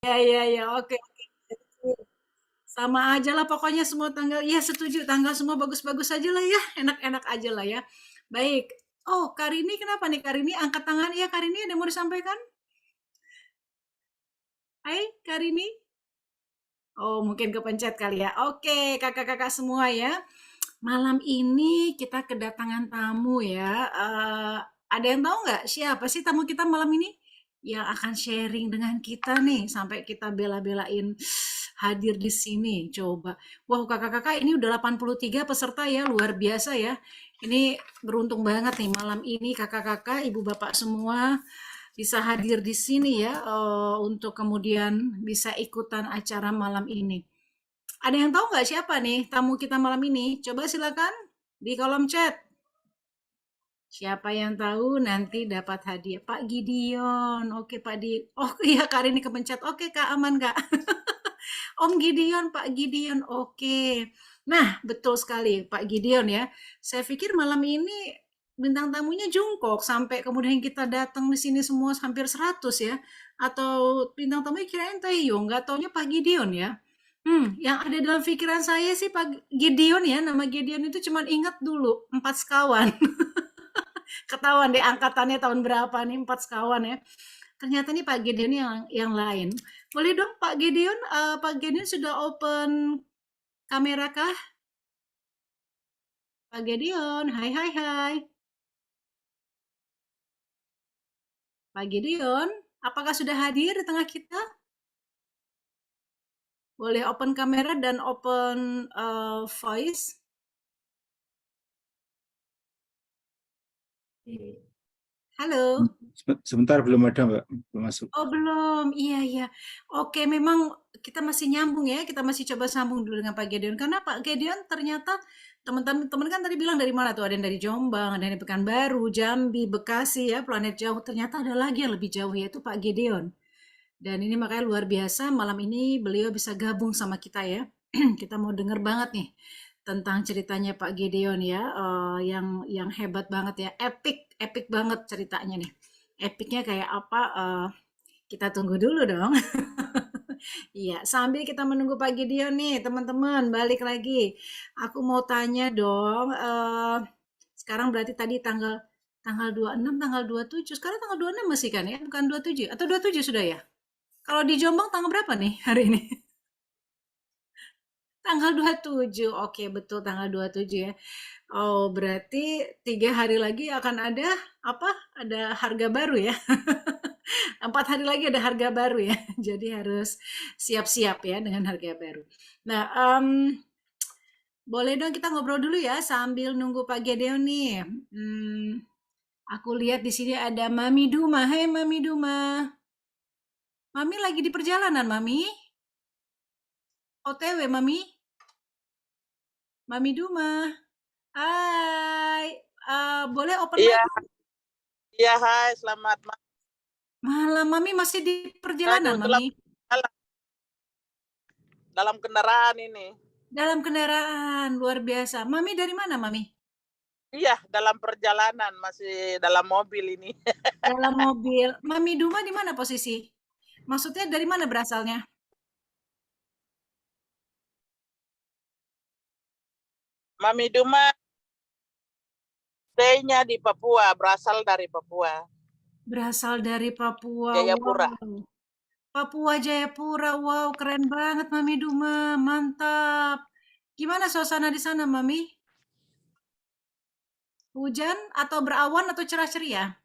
Ya, ya, ya, oke, oke. Sama aja lah pokoknya semua tanggal. Iya setuju, tanggal semua bagus-bagus aja lah ya, enak-enak aja lah ya. Baik. Oh, Karini kenapa nih Karini? Angkat tangan ya Karini, ada yang mau disampaikan? Hai Karini? Oh, mungkin kepencet kali ya. Oke, kakak-kakak semua ya. Malam ini kita kedatangan tamu ya. Ada yang tahu nggak siapa sih tamu kita malam ini yang akan sharing dengan kita nih sampai kita bela-belain hadir di sini. Coba. Wow, kakak-kakak ini udah 83 peserta ya, luar biasa ya. Ini beruntung banget nih malam ini kakak-kakak, ibu bapak semua bisa hadir di sini ya untuk kemudian bisa ikutan acara malam ini. Ada yang tahu nggak siapa nih tamu kita malam ini? Coba silakan di kolom chat. Siapa yang tahu nanti dapat hadiah. Pak Gideon. Oke Pak Di. Oh iya Kak ini kepencet. Oke Kak aman Kak. Om Gideon, Pak Gideon. Oke. Nah, betul sekali Pak Gideon ya. Saya pikir malam ini bintang tamunya jungkok sampai kemudian kita datang di sini semua hampir 100 ya. Atau bintang tamunya kirain Taeyong, nggak taunya Pak Gideon ya. Yang ada dalam pikiran saya sih Pak Gideon ya, nama Gideon itu cuma ingat dulu, empat sekawan. Ketahuan deh angkatannya tahun berapa nih, empat sekawan ya. Ternyata nih Pak Gideon yang lain. Boleh dong Pak Gideon, Pak Gideon sudah open kamera kah? Pak Gideon, hai hai hai. Pak Gideon, apakah sudah hadir di tengah kita? Boleh open kamera dan open voice. Halo. Sebentar belum ada Mbak, belum masuk. Oh belum, iya iya. Oke, memang kita masih nyambung ya, kita masih coba sambung dulu dengan Pak Gedeon. Karena Pak Gedeon ternyata teman-teman kan tadi bilang dari mana tuh? Ada yang dari Jombang, ada yang dari Pekanbaru, Jambi, Bekasi ya, planet jauh. Ternyata ada lagi yang lebih jauh yaitu Pak Gedeon. Dan ini makanya luar biasa malam ini beliau bisa gabung sama kita ya. Kita mau denger banget nih tentang ceritanya Pak Gedeon ya, yang hebat banget ya, epic, epic banget ceritanya nih. Epicnya kayak apa? Kita tunggu dulu dong. Iya, sambil kita menunggu Pak Gideon nih, teman-teman, balik lagi. Aku mau tanya dong, sekarang berarti tadi tanggal tanggal 26, tanggal 27. Sekarang tanggal 26 masih kan ya? Bukan 27 atau 27 sudah ya? Kalau di Jombang tanggal berapa nih hari ini? Tanggal 27. Oke, betul tanggal 27 ya. Oh, berarti 3 hari lagi akan ada apa? Ada harga baru ya. 4 hari lagi ada harga baru ya. Jadi harus siap-siap ya dengan harga baru. Nah, boleh dong kita ngobrol dulu ya sambil nunggu Pak Gedeon nih. Aku lihat di sini ada Mami Duma. Hai Mami Duma. Mami lagi di perjalanan, Mami. OTW, Mami. Mami Duma. Hai. Boleh open Iya, mic? iya, hai, selamat Malam, Mami masih di perjalanan, kebetulan Mami. dalam kendaraan ini. Dalam kendaraan, luar biasa. Mami dari mana, Mami? Iya, dalam perjalanan, masih dalam mobil ini. Dalam mobil. Mami Duma di mana posisi? Maksudnya dari mana berasalnya? Mami Duma stay-nya di Papua, berasal dari Papua, Berasal dari Papua. Jayapura. Wow. Papua Jayapura. Wow, keren banget Mami Duma. Mantap. Gimana suasana di sana, Mami? Hujan atau berawan atau cerah ceria?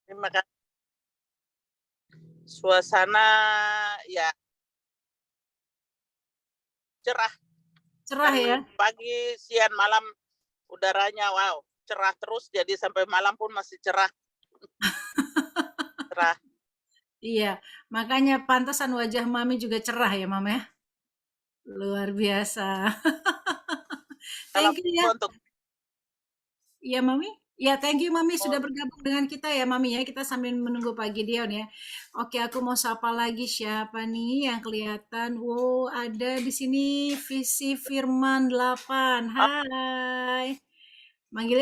Terima kasih. Suasana ya cerah. Cerah ya? Pagi, siang, malam udaranya wow, cerah terus, jadi sampai malam pun masih cerah. Cerah. Iya, makanya pantasan wajah Mami juga cerah ya, Mama ya. Luar biasa. Kalau Thank you ya. untuk Iya, Mami. Ya, thank you Mami sudah oh, bergabung dengan kita ya, Mami ya. Kita sambil menunggu Pak Gideon ya. Oke, aku mau sapa lagi siapa nih yang kelihatan. Wow, ada di sini Visi Firman 8. Hai.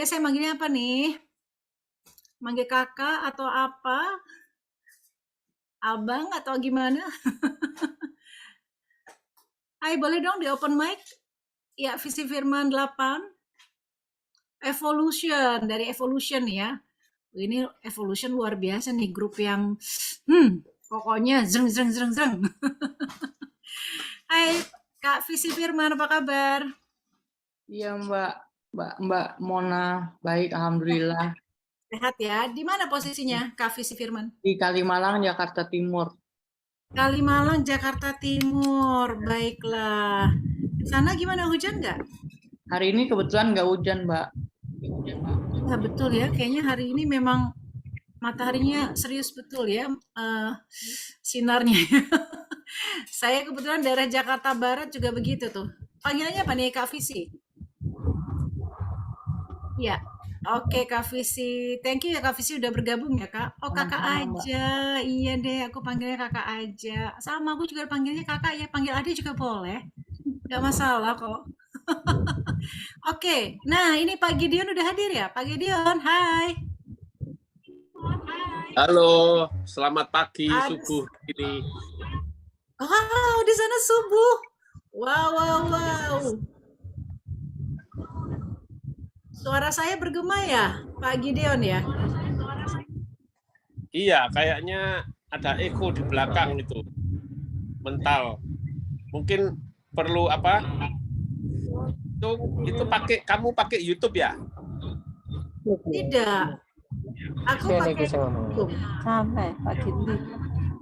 Saya manggilnya apa nih? Manggil kakak atau apa? Abang atau gimana? Hai, boleh dong di open mic? Ya, Visi Firman 8. Evolution, dari Evolution ya. Ini Evolution luar biasa nih, grup yang pokoknya zreng zreng zreng zreng. Hai, Kak Visi Firman, apa kabar? Iya Mbak Mona, baik alhamdulillah. Sehat ya. Di mana posisinya, Kak Visi Firman? Di Kalimalang, Jakarta Timur. Kalimalang, Jakarta Timur. Baiklah. Di sana gimana, hujan nggak? Hari ini kebetulan nggak hujan, Mbak. Nah, betul ya, kayaknya hari ini memang mataharinya serius betul ya, sinarnya. Saya kebetulan daerah Jakarta Barat juga begitu tuh. Panggilannya apa nih, Kak Visi? Ya, oke Kak Visi. Thank you ya Kak Visi udah bergabung ya Kak. Oh kakak Sama-sama, Mbak. aja. Iya deh, aku panggilnya kakak aja. Sama aku juga panggilnya kakak ya. Panggil adik juga boleh. Gak masalah kok. Oke, nah ini Pak Gideon udah hadir ya? Pak Gideon, hai. Halo, selamat pagi, Ad- subuh ini. Oh, di sana subuh. Wow, wow, wow. Suara saya bergema ya, Pak Gideon ya? Iya, kayaknya ada eko di belakang itu, mental. Mungkin perlu apa? Itu kamu pakai YouTube ya? Tidak. Aku pakai YouTube. Sampai Pak Gindi.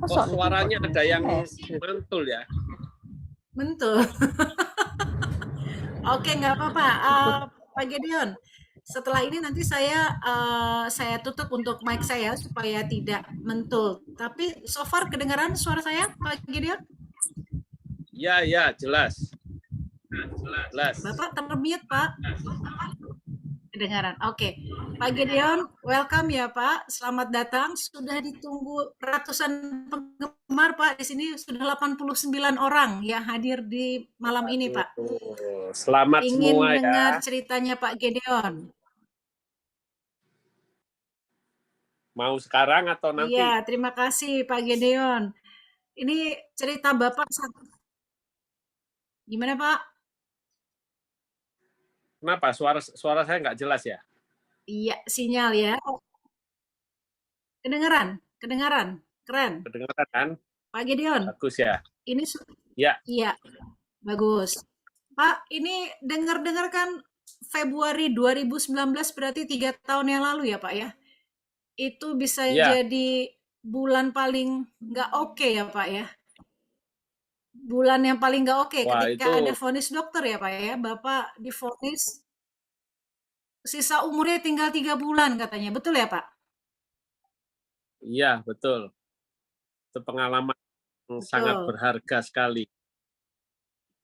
Oh, suaranya ada yang mantul ya? Mentul. Oke, nggak apa-apa. Pak Gideon, setelah ini nanti saya tutup untuk mic saya supaya tidak mentul. Tapi so far kedengaran suara saya, Pak Gideon? Ya, jelas. Jelas. Bapak termute, Pak. Kedengaran. Oke. Pak Gideon, welcome ya, Pak. Selamat datang. Sudah ditunggu ratusan penggemar, Pak. Di sini sudah 89 orang yang hadir di malam ini, Pak. Selamat Ingin semua dengar ya. ceritanya Pak Gideon. Mau sekarang atau nanti? Iya, terima kasih Pak Gideon. Ini cerita Bapak. Gimana Pak? Kenapa suara saya nggak jelas ya? Iya, sinyal ya. Kedengaran, keren. Kedengaran kan? Pak Gideon. Bagus ya. Ini Ya. Iya, bagus. Pak, ini dengar-dengar kan Februari 2019 berarti 3 tahun yang lalu ya Pak ya? Itu bisa jadi bulan paling nggak oke ya Pak ya? Bulan yang paling nggak oke ketika ada vonis dokter ya Pak ya? Bapak divonis sisa umurnya tinggal 3 bulan katanya. Betul ya Pak? Iya, betul. Itu pengalaman yang sangat berharga sekali.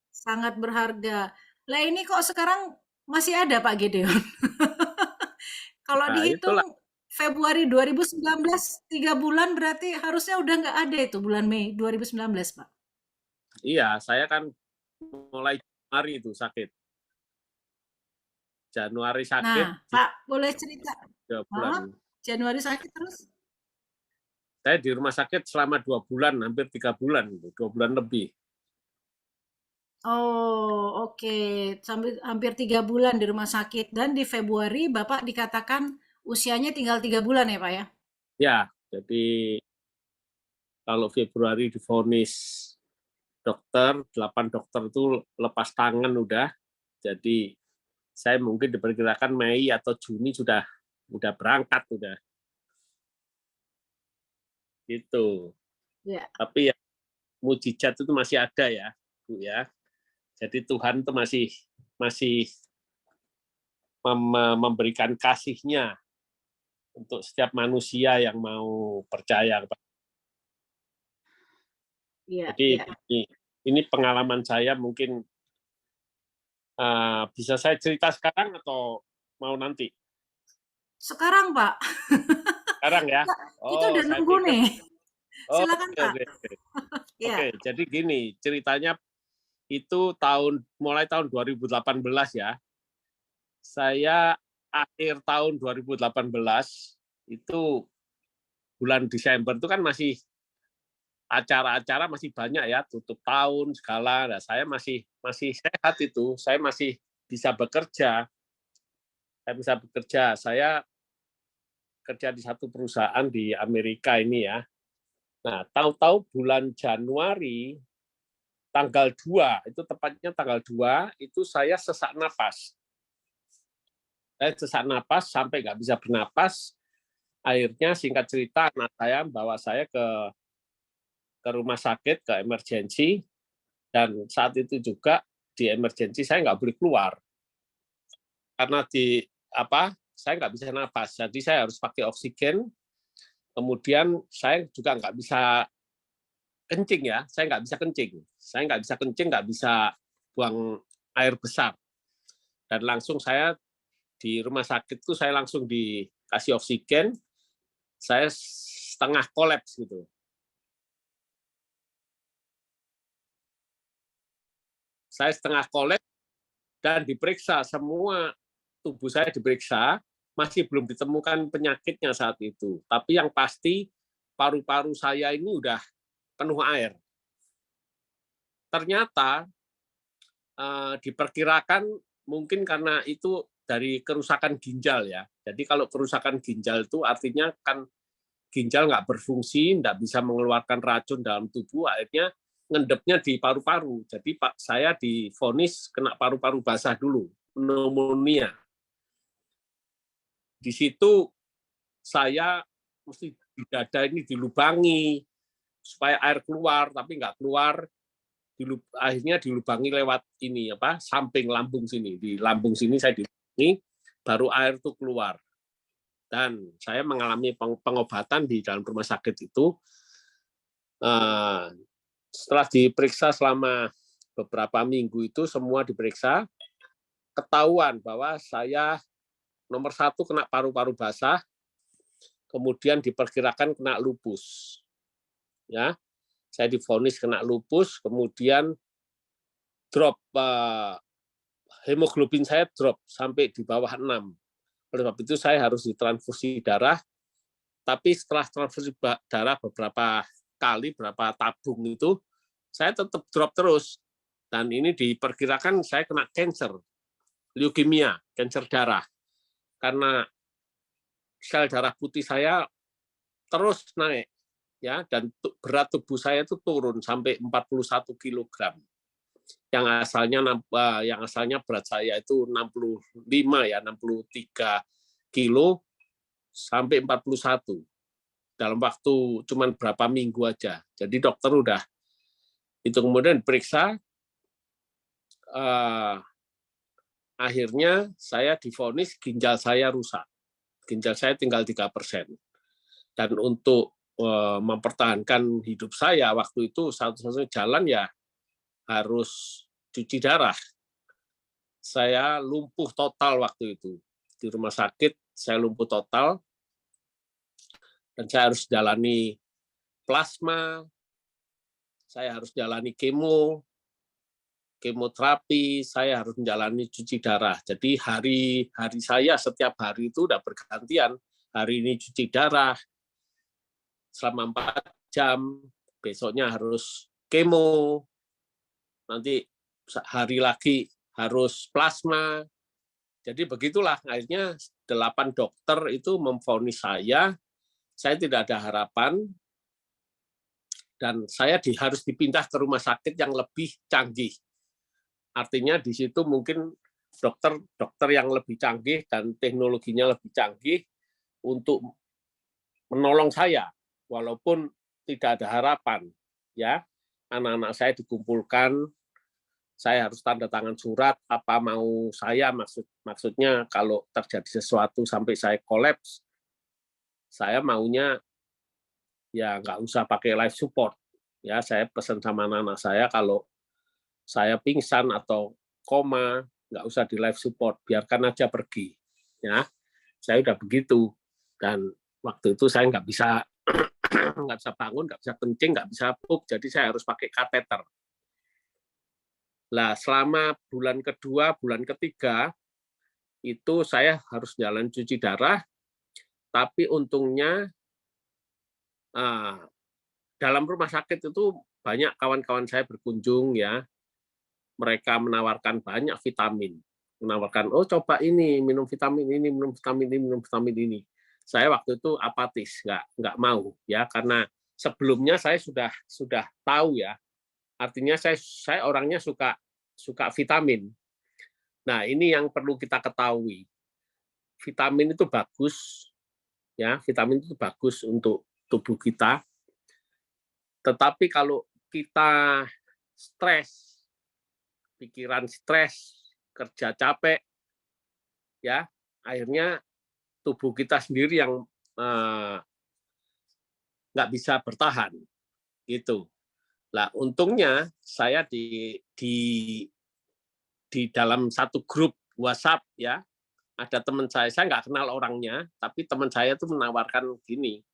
Sangat berharga. Lah ini kok sekarang masih ada Pak Gideon? Kalau dihitung Februari 2019 3 bulan berarti harusnya udah nggak ada itu bulan Mei 2019 Pak. Iya, saya kan mulai Januari itu sakit. Januari sakit. Nah, Pak boleh cerita? 2 bulan. Januari sakit terus? Saya di rumah sakit selama 2 bulan, hampir 3 bulan, 2 bulan lebih. Oh, oke. Sampai hampir 3 bulan di rumah sakit. Dan di Februari Bapak dikatakan usianya tinggal 3 bulan ya Pak ya? Ya, jadi kalau Februari divonis dokter, 8 dokter itu lepas tangan udah. Jadi saya mungkin diperkirakan Mei atau Juni sudah berangkat udah. Gitu. Ya. Tapi ya mujizat itu masih ada ya, Bu ya. Jadi Tuhan itu masih memberikan kasih-Nya untuk setiap manusia yang mau percaya. Ya, jadi ya. Ini pengalaman saya mungkin bisa saya cerita sekarang atau mau nanti? Sekarang Pak. Sekarang ya. Kita udah nunggu nih. Silakan Pak. Oke, jadi gini ceritanya itu mulai tahun 2018 ya. Saya akhir tahun 2018 itu bulan Desember itu kan masih acara-acara masih banyak ya, tutup tahun segala. Nah, saya masih sehat itu, saya masih bisa bekerja. Saya kerja di satu perusahaan di Amerika ini ya. Nah, tahu-tahu bulan Januari tanggal 2, itu tepatnya tanggal 2, itu saya sesak napas. Saya sesak napas sampai nggak bisa bernapas. Akhirnya singkat cerita anak saya bawa saya ke rumah sakit, ke emergensi, dan saat itu juga di emergensi saya nggak boleh keluar karena saya nggak bisa napas, jadi saya harus pakai oksigen. Kemudian saya juga nggak bisa kencing ya, saya nggak bisa kencing, nggak bisa buang air besar, dan langsung saya di rumah sakit itu saya langsung dikasih oksigen, saya setengah kolaps gitu. Saya setengah kolaps dan diperiksa, semua tubuh saya diperiksa, masih belum ditemukan penyakitnya saat itu. Tapi yang pasti paru-paru saya ini udah penuh air. Ternyata diperkirakan mungkin karena itu dari kerusakan ginjal ya. Jadi kalau kerusakan ginjal itu artinya kan ginjal nggak berfungsi, nggak bisa mengeluarkan racun dalam tubuh, akhirnya ngendepnya di paru-paru. Jadi saya divonis kena paru-paru basah dulu, pneumonia. Di situ saya mesti di dada ini dilubangi supaya air keluar, tapi nggak keluar. Akhirnya dilubangi lewat ini samping lambung sini. Di lambung sini saya dilubangi, baru air itu keluar. Dan saya mengalami pengobatan di dalam rumah sakit itu. Setelah diperiksa selama beberapa minggu itu semua diperiksa, ketahuan bahwa saya nomor 1 kena paru-paru basah, kemudian diperkirakan kena lupus. Ya, saya divonis kena lupus, kemudian drop hemoglobin saya drop sampai di bawah 6. Oleh sebab itu saya harus ditransfusi darah. Tapi setelah transfusi darah beberapa kali, berapa tabung itu, saya tetap drop terus. Dan ini diperkirakan saya kena kanker, leukemia, kanker darah. Karena sel darah putih saya terus naik, ya, dan berat tubuh saya itu turun sampai 41 kg. Yang asalnya berat saya itu 65 ya, 63 kilo sampai 41 dalam waktu cuman berapa minggu aja. Jadi dokter udah itu kemudian periksa, akhirnya saya divonis ginjal saya rusak. Ginjal saya tinggal 3%. Dan untuk mempertahankan hidup saya waktu itu satu-satunya jalan ya harus cuci darah. Saya lumpuh total waktu itu. Di rumah sakit saya lumpuh total. Dan saya harus jalani plasma, saya harus jalani kemoterapi, saya harus menjalani cuci darah. Jadi hari saya setiap hari itu udah bergantian. Hari ini cuci darah selama 4 jam, besoknya harus kemo, nanti hari lagi harus plasma. Jadi begitulah, akhirnya 8 dokter itu memvonis saya tidak ada harapan, dan saya harus dipindah ke rumah sakit yang lebih canggih. Artinya di situ mungkin dokter yang lebih canggih dan teknologinya lebih canggih untuk menolong saya, walaupun tidak ada harapan. Ya, anak-anak saya dikumpulkan, saya harus tanda tangan surat apa mau saya, maksudnya kalau terjadi sesuatu sampai saya kolaps, saya maunya ya nggak usah pakai life support. Ya, saya pesan sama anak-anak saya kalau saya pingsan atau koma, nggak usah di life support, biarkan aja pergi. Ya, saya udah begitu. Dan waktu itu saya nggak bisa bangun, nggak bisa kencing, nggak bisa pup, jadi saya harus pakai kateter. Lah, selama bulan kedua, bulan ketiga, itu saya harus jalan cuci darah, tapi untungnya dalam rumah sakit itu banyak kawan-kawan saya berkunjung ya, mereka menawarkan banyak vitamin, menawarkan, oh coba ini, minum vitamin ini, minum vitamin ini, minum vitamin ini. Saya waktu itu apatis, nggak mau ya, karena sebelumnya saya sudah tahu ya, artinya saya orangnya suka vitamin. Nah ini yang perlu kita ketahui, vitamin itu bagus ya, vitamin itu bagus untuk tubuh kita. Tetapi kalau kita stres, pikiran stres, kerja capek, ya akhirnya tubuh kita sendiri yang nggak bisa bertahan, gitu. Nah, untungnya saya di dalam satu grup WhatsApp ya, ada teman saya nggak kenal orangnya, tapi teman saya itu menawarkan gini,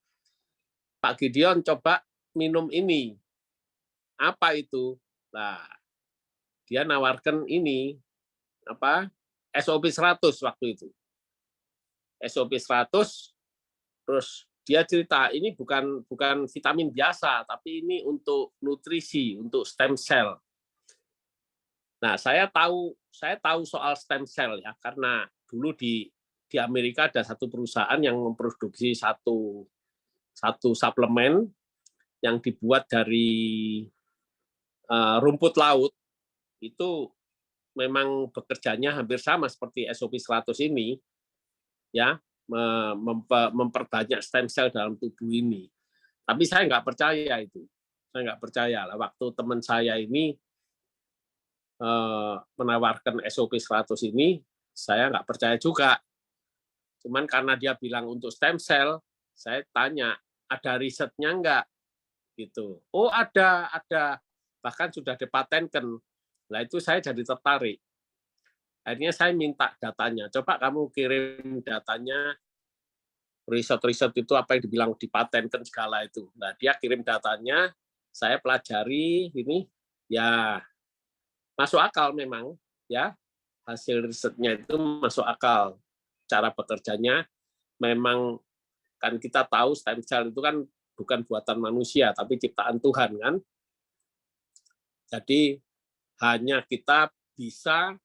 Pak Gideon coba minum ini. Apa itu? Nah, dia nawarkan ini apa? SOP 100 waktu itu. SOP 100 terus dia cerita ini bukan vitamin biasa, tapi ini untuk nutrisi, untuk stem cell. Nah, saya tahu soal stem cell ya, karena dulu di Amerika ada satu perusahaan yang memproduksi satu suplemen yang dibuat dari rumput laut, itu memang bekerjanya hampir sama seperti SOP 100 ini, ya, memperbanyak stem cell dalam tubuh ini. Tapi saya nggak percaya itu. Saya nggak percaya. Waktu teman saya ini menawarkan SOP 100 ini, saya nggak percaya juga. Cuman karena dia bilang untuk stem cell, saya tanya, ada risetnya nggak? Gitu. Oh ada. Bahkan sudah dipatenkan. Nah itu saya jadi tertarik. Akhirnya saya minta datanya. Coba kamu kirim datanya, riset-riset itu apa yang dibilang dipatenkan segala itu. Nah dia kirim datanya, saya pelajari ini, ya masuk akal memang, ya hasil risetnya itu masuk akal. Cara bekerjanya memang kan kita tahu stem cell itu kan bukan buatan manusia, tapi ciptaan Tuhan kan. Jadi hanya kita bisa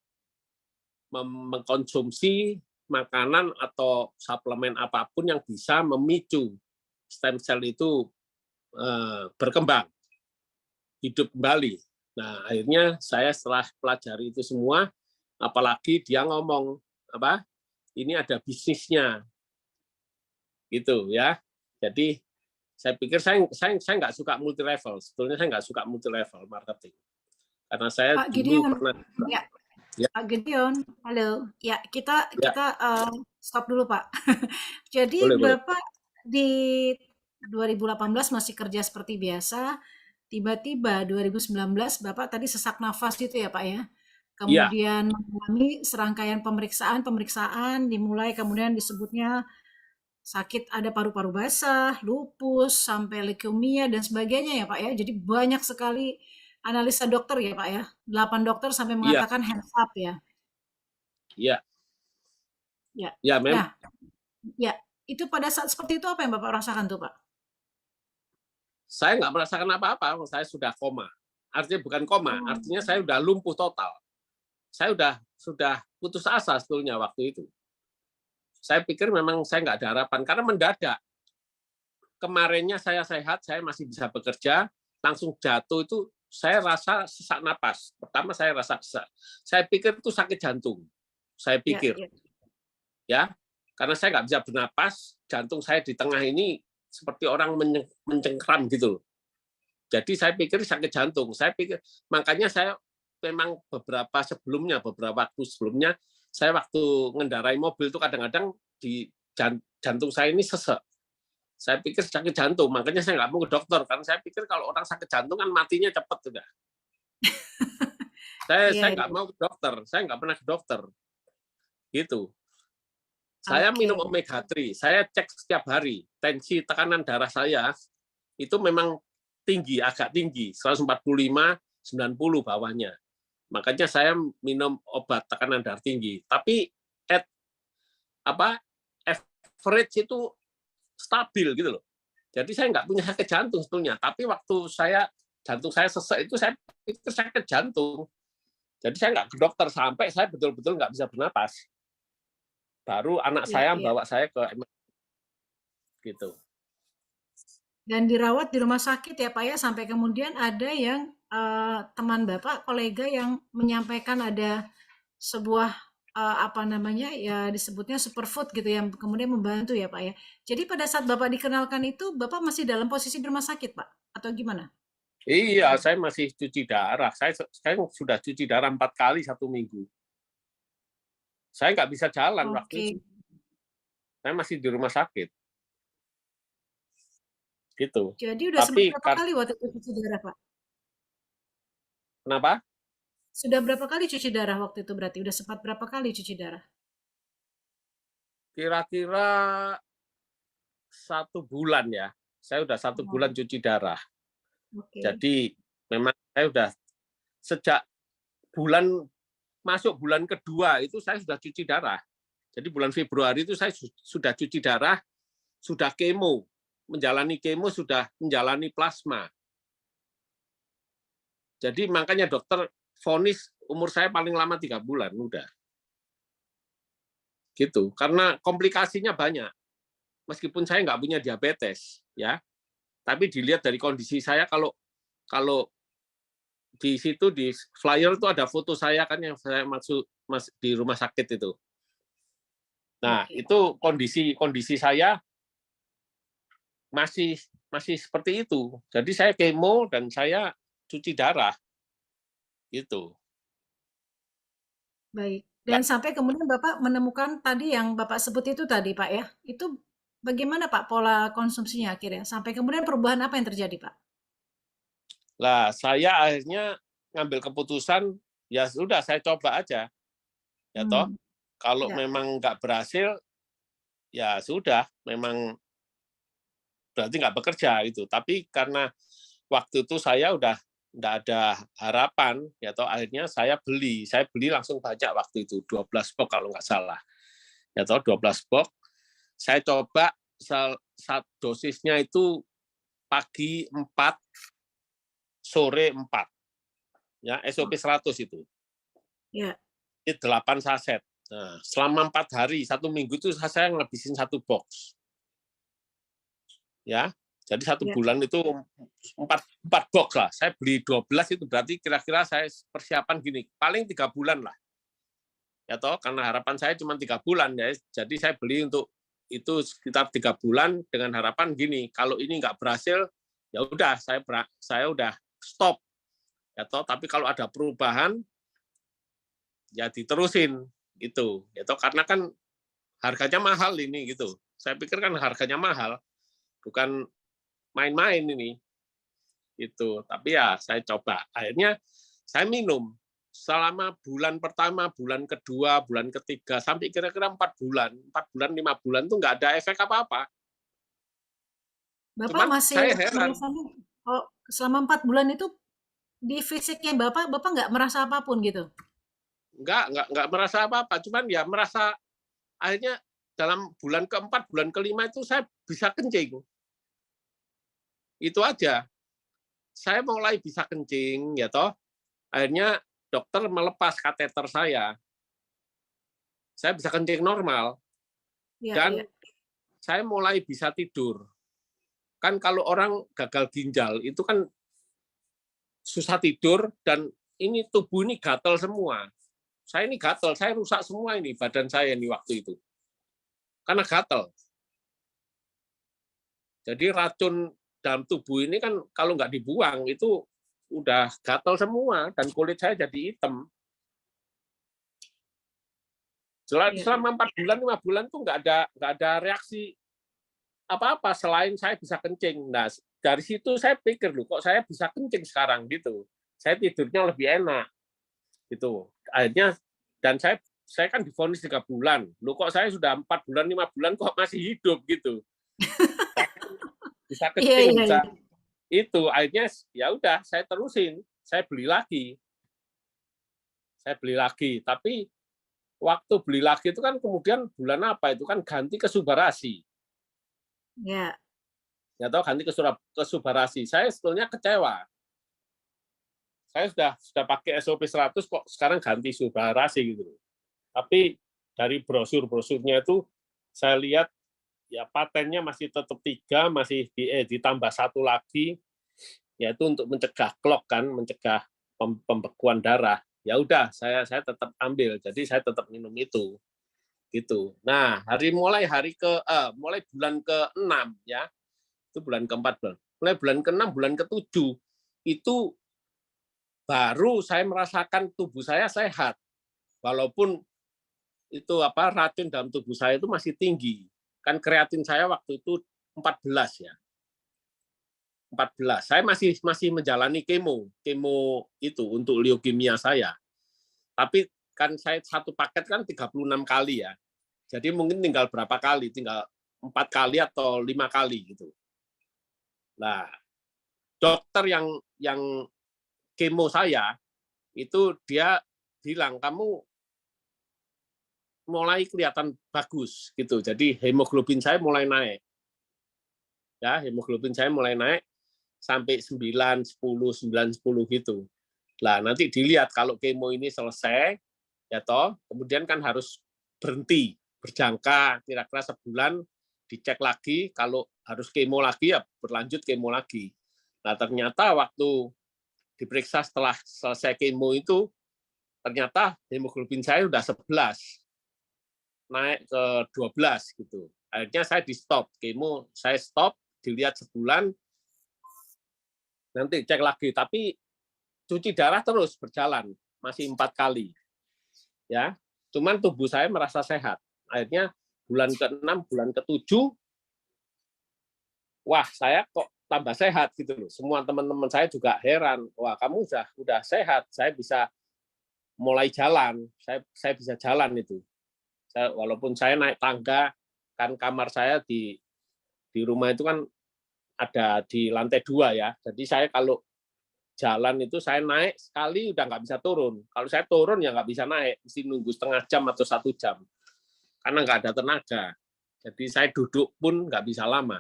mengkonsumsi makanan atau suplemen apapun yang bisa memicu stem cell itu berkembang, hidup kembali. Nah, akhirnya saya setelah pelajari itu semua, apalagi dia ngomong apa? Ini ada bisnisnya, gitu ya. Jadi saya pikir saya nggak suka multi level. Sebetulnya saya nggak suka multi level marketing. Karena saya Pak dulu Gideon, pernah. ya, Ya. Pak Gideon, halo. Ya, kita Ya. stop dulu, Pak. Jadi Boleh. Bapak di 2018 masih kerja seperti biasa, tiba-tiba 2019 Bapak tadi sesak nafas gitu ya, Pak ya? Iya. Kemudian mengalami serangkaian pemeriksaan, dimulai kemudian disebutnya sakit ada paru-paru basah, lupus, sampai leukemia dan sebagainya ya Pak ya. Jadi banyak sekali analisa dokter ya Pak ya. 8 dokter sampai Iya. mengatakan hands up ya. Iya. Ya. Ya, memang. Nah, ya, itu pada saat seperti itu apa yang Bapak rasakan tuh Pak? Saya nggak merasakan apa-apa, saya sudah koma. Artinya bukan koma, artinya saya sudah lumpuh total. Saya sudah putus asa sebetulnya waktu itu. Saya pikir memang saya nggak ada harapan, karena mendadak. Kemarinnya saya sehat, saya masih bisa bekerja, langsung jatuh itu saya rasa sesak napas. Pertama saya rasa sesak. Saya pikir itu sakit jantung. Saya pikir. Ya, karena saya nggak bisa bernapas, jantung saya di tengah ini seperti orang mencengkram gitu. Jadi saya pikir sakit jantung. Saya pikir, makanya saya memang beberapa waktu sebelumnya, saya waktu ngendarai mobil itu kadang-kadang di jantung saya ini sesek. Saya pikir sakit jantung, makanya saya nggak mau ke dokter, karena saya pikir kalau orang sakit jantung kan matinya cepat sudah. Saya nggak mau ke dokter, saya nggak pernah ke dokter. Gitu. Saya minum omega 3, saya cek setiap hari, tensi tekanan darah saya itu memang tinggi, agak tinggi, 145, 90 bawahnya. Makanya saya minum obat tekanan darah tinggi. Tapi average itu stabil gitu loh. Jadi saya nggak punya sakit jantung sebetulnya. Tapi waktu jantung saya sesek itu saya pikir sakit jantung. Jadi saya nggak ke dokter sampai saya betul-betul nggak bisa bernapas. Baru anak Iya, saya iya. bawa saya ke gitu. Dan dirawat di rumah sakit ya Pak ya, sampai kemudian ada yang teman Bapak, kolega yang menyampaikan ada sebuah apa namanya ya disebutnya superfood gitu yang kemudian membantu ya Pak ya. Jadi pada saat Bapak dikenalkan itu Bapak masih dalam posisi di rumah sakit Pak atau gimana? Iya, saya masih cuci darah. Saya sudah cuci darah 4 kali 1 minggu. Saya nggak bisa jalan waktu Oke. itu. Saya masih di rumah sakit. Gitu. Jadi udah sempat Tapi berapa kali waktu itu cuci darah Pak? kenapa? Sudah berapa kali cuci darah waktu itu berarti? Udah sempat berapa kali cuci darah? Kira-kira 1 bulan ya. Saya udah 1 Oh, bulan cuci darah. oke. Jadi memang saya udah sejak masuk bulan kedua itu saya sudah cuci darah. Jadi bulan Februari itu saya sudah cuci darah, sudah kemo, menjalani kemo, sudah menjalani plasma. Jadi makanya dokter vonis umur saya paling lama 3 bulan udah. Gitu. Karena komplikasinya banyak. Meskipun saya nggak punya diabetes, ya. Tapi dilihat dari kondisi saya kalau di situ di flyer itu ada foto saya kan yang saya masuk di rumah sakit itu. Nah, Iya, iya. itu kondisi saya masih seperti itu. Jadi saya kemo dan saya cuci darah. Gitu. Baik. Dan sampai kemudian Bapak menemukan tadi yang Bapak sebut itu tadi Pak ya. Itu bagaimana Pak pola konsumsinya akhirnya? Sampai kemudian perubahan apa yang terjadi Pak? Lah, saya akhirnya ngambil keputusan ya sudah saya coba aja. Ya toh, Hmm, kalau ya. memang nggak berhasil ya sudah, memang berarti nggak bekerja itu. Tapi karena waktu itu saya udah nggak ada harapan, ya toh akhirnya saya beli langsung banyak waktu itu 12 box kalau nggak salah, ya toh 12 box. Saya coba dosisnya itu pagi 4, sore 4, ya SOP 100 itu. Ya. Ini 8 saset. Nah, selama 4 hari, 1 minggu itu saya ngabisin 1 box. Ya, jadi 1 Ya. bulan itu 4 box lah. Saya beli 12 itu berarti kira-kira saya persiapan gini, paling 3 bulan lah. Ya toh, karena harapan saya cuma 3 bulan ya. Jadi saya beli untuk itu sekitar 3 bulan dengan harapan gini, kalau ini nggak berhasil, ya udah saya udah stop. Ya toh, tapi kalau ada perubahan ya diterusin gitu. Ya toh, karena kan harganya mahal ini gitu. Saya pikir kan harganya mahal, bukan main-main ini. Itu. Tapi ya saya coba. Akhirnya saya minum selama bulan pertama, bulan kedua, bulan ketiga, sampai kira-kira 4 bulan, 5 bulan tuh nggak ada efek apa-apa. Bapak Cuman masih saya heran, merasakan oh, selama 4 bulan itu di fisiknya Bapak nggak merasa apapun gitu? nggak merasa apa-apa. Cuman ya merasa akhirnya dalam bulan keempat, bulan kelima itu saya bisa kencing. Itu aja. Saya mulai bisa kencing, ya toh. Akhirnya dokter melepas kateter saya. Saya bisa kencing normal. Iya, iya. Dan saya mulai bisa tidur. Kan kalau orang gagal ginjal itu kan susah tidur dan ini tubuh ini gatal semua. Saya ini gatal, saya rusak semua ini badan saya ini waktu itu. Karena gatal. Jadi racun dalam tubuh ini kan kalau nggak dibuang itu udah gatal semua dan kulit saya jadi hitam. Selama 4 bulan, 5 bulan tuh nggak ada reaksi apa-apa selain saya bisa kencing. Nah, dari situ saya pikir loh, kok saya bisa kencing sekarang gitu. Saya tidurnya lebih enak gitu. Akhirnya dan saya kan divonis 3 bulan. Loh kok saya sudah 4 bulan, 5 bulan kok masih hidup gitu. Bisa Iya, kencing, iya, bisa iya. itu. Akhirnya ya udah saya terusin. Saya beli lagi. Tapi waktu beli lagi itu kan kemudian bulan apa itu kan ganti ke Subarasi. Ya. nggak tahu ganti ke Subarasi. Saya sebetulnya kecewa. Saya sudah pakai SOP 100 kok sekarang ganti Subarasi gitu. Tapi dari brosur-brosurnya itu saya lihat ya patennya masih tetap 3, masih ditambah 1 lagi, yaitu untuk mencegah clot kan, mencegah pembekuan darah. Ya udah, saya tetap ambil, jadi saya tetap minum itu, gitu. Nah, mulai bulan ke-6 ya, itu bulan ke-4 mulai bulan ke-6, bulan ke-7 itu baru saya merasakan tubuh saya sehat, walaupun itu racun dalam tubuh saya itu masih tinggi. Kan kreatin saya waktu itu 14 ya. 14. Saya masih menjalani kemo itu untuk leukemia saya. Tapi kan saya satu paket kan 36 kali ya. Jadi mungkin tinggal berapa kali? Tinggal 4 kali atau 5 kali gitu. Nah, dokter yang kemo saya itu dia bilang kamu mulai kelihatan bagus gitu. Jadi hemoglobin saya mulai naik. Ya, hemoglobin saya mulai naik sampai 9, 10, 9, 10 gitu. Lah, nanti dilihat kalau kemo ini selesai, ya toh, kemudian kan harus berhenti, berjangka kira-kira sebulan, dicek lagi, kalau harus kemo lagi, ya berlanjut kemo lagi. Nah, ternyata waktu diperiksa setelah selesai kemo itu, ternyata hemoglobin saya udah 11. Naik ke 12 gitu. Akhirnya saya di stop kemo, saya stop, dilihat sebulan, nanti cek lagi. Tapi cuci darah terus berjalan, masih 4 kali. Ya, cuman tubuh saya merasa sehat. Akhirnya bulan ke-6, bulan ke-7, wah saya kok tambah sehat gitu loh. Semua teman-teman saya juga heran, wah kamu udah sehat, saya bisa mulai jalan, saya bisa jalan itu. Walaupun saya naik tangga, kan kamar saya di rumah itu kan ada di lantai 2 ya. Jadi saya kalau jalan itu saya naik sekali udah nggak bisa turun. Kalau saya turun ya nggak bisa naik, mesti nunggu setengah jam atau 1 jam. Karena nggak ada tenaga. Jadi saya duduk pun nggak bisa lama.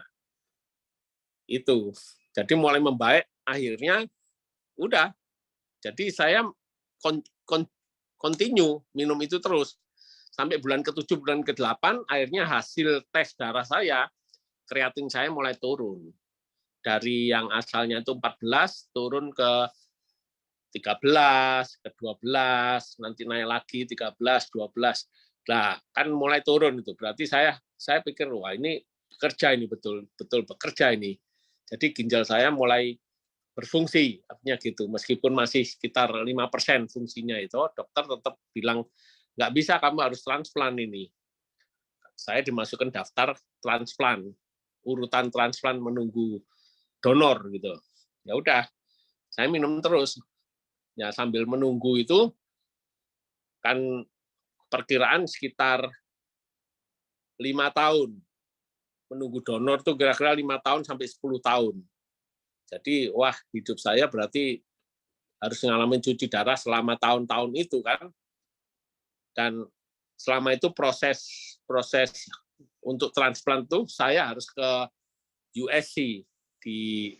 Itu. Jadi mulai membaik, akhirnya udah. Jadi saya continue minum itu terus. Sampai bulan ke-7, bulan ke-8, akhirnya hasil tes darah saya, kreatin saya mulai turun. Dari yang asalnya itu 14, turun ke 13, ke 12, nanti naik lagi 13, 12. Nah, kan mulai turun itu. Berarti saya pikir, wah ini bekerja ini, betul bekerja ini. Jadi ginjal saya mulai berfungsi, artinya gitu. Meskipun masih sekitar 5% fungsinya itu, dokter tetap bilang, nggak bisa, kamu harus transplant ini. Saya dimasukkan daftar transplant, urutan transplant menunggu donor gitu. Ya udah, saya minum terus. Ya sambil menunggu itu kan perkiraan sekitar 5 tahun. Menunggu donor tuh kira-kira 5 tahun sampai 10 tahun. Jadi wah, hidup saya berarti harus ngalamin cuci darah selama tahun-tahun itu kan. Dan selama itu proses untuk transplant tuh saya harus ke USC di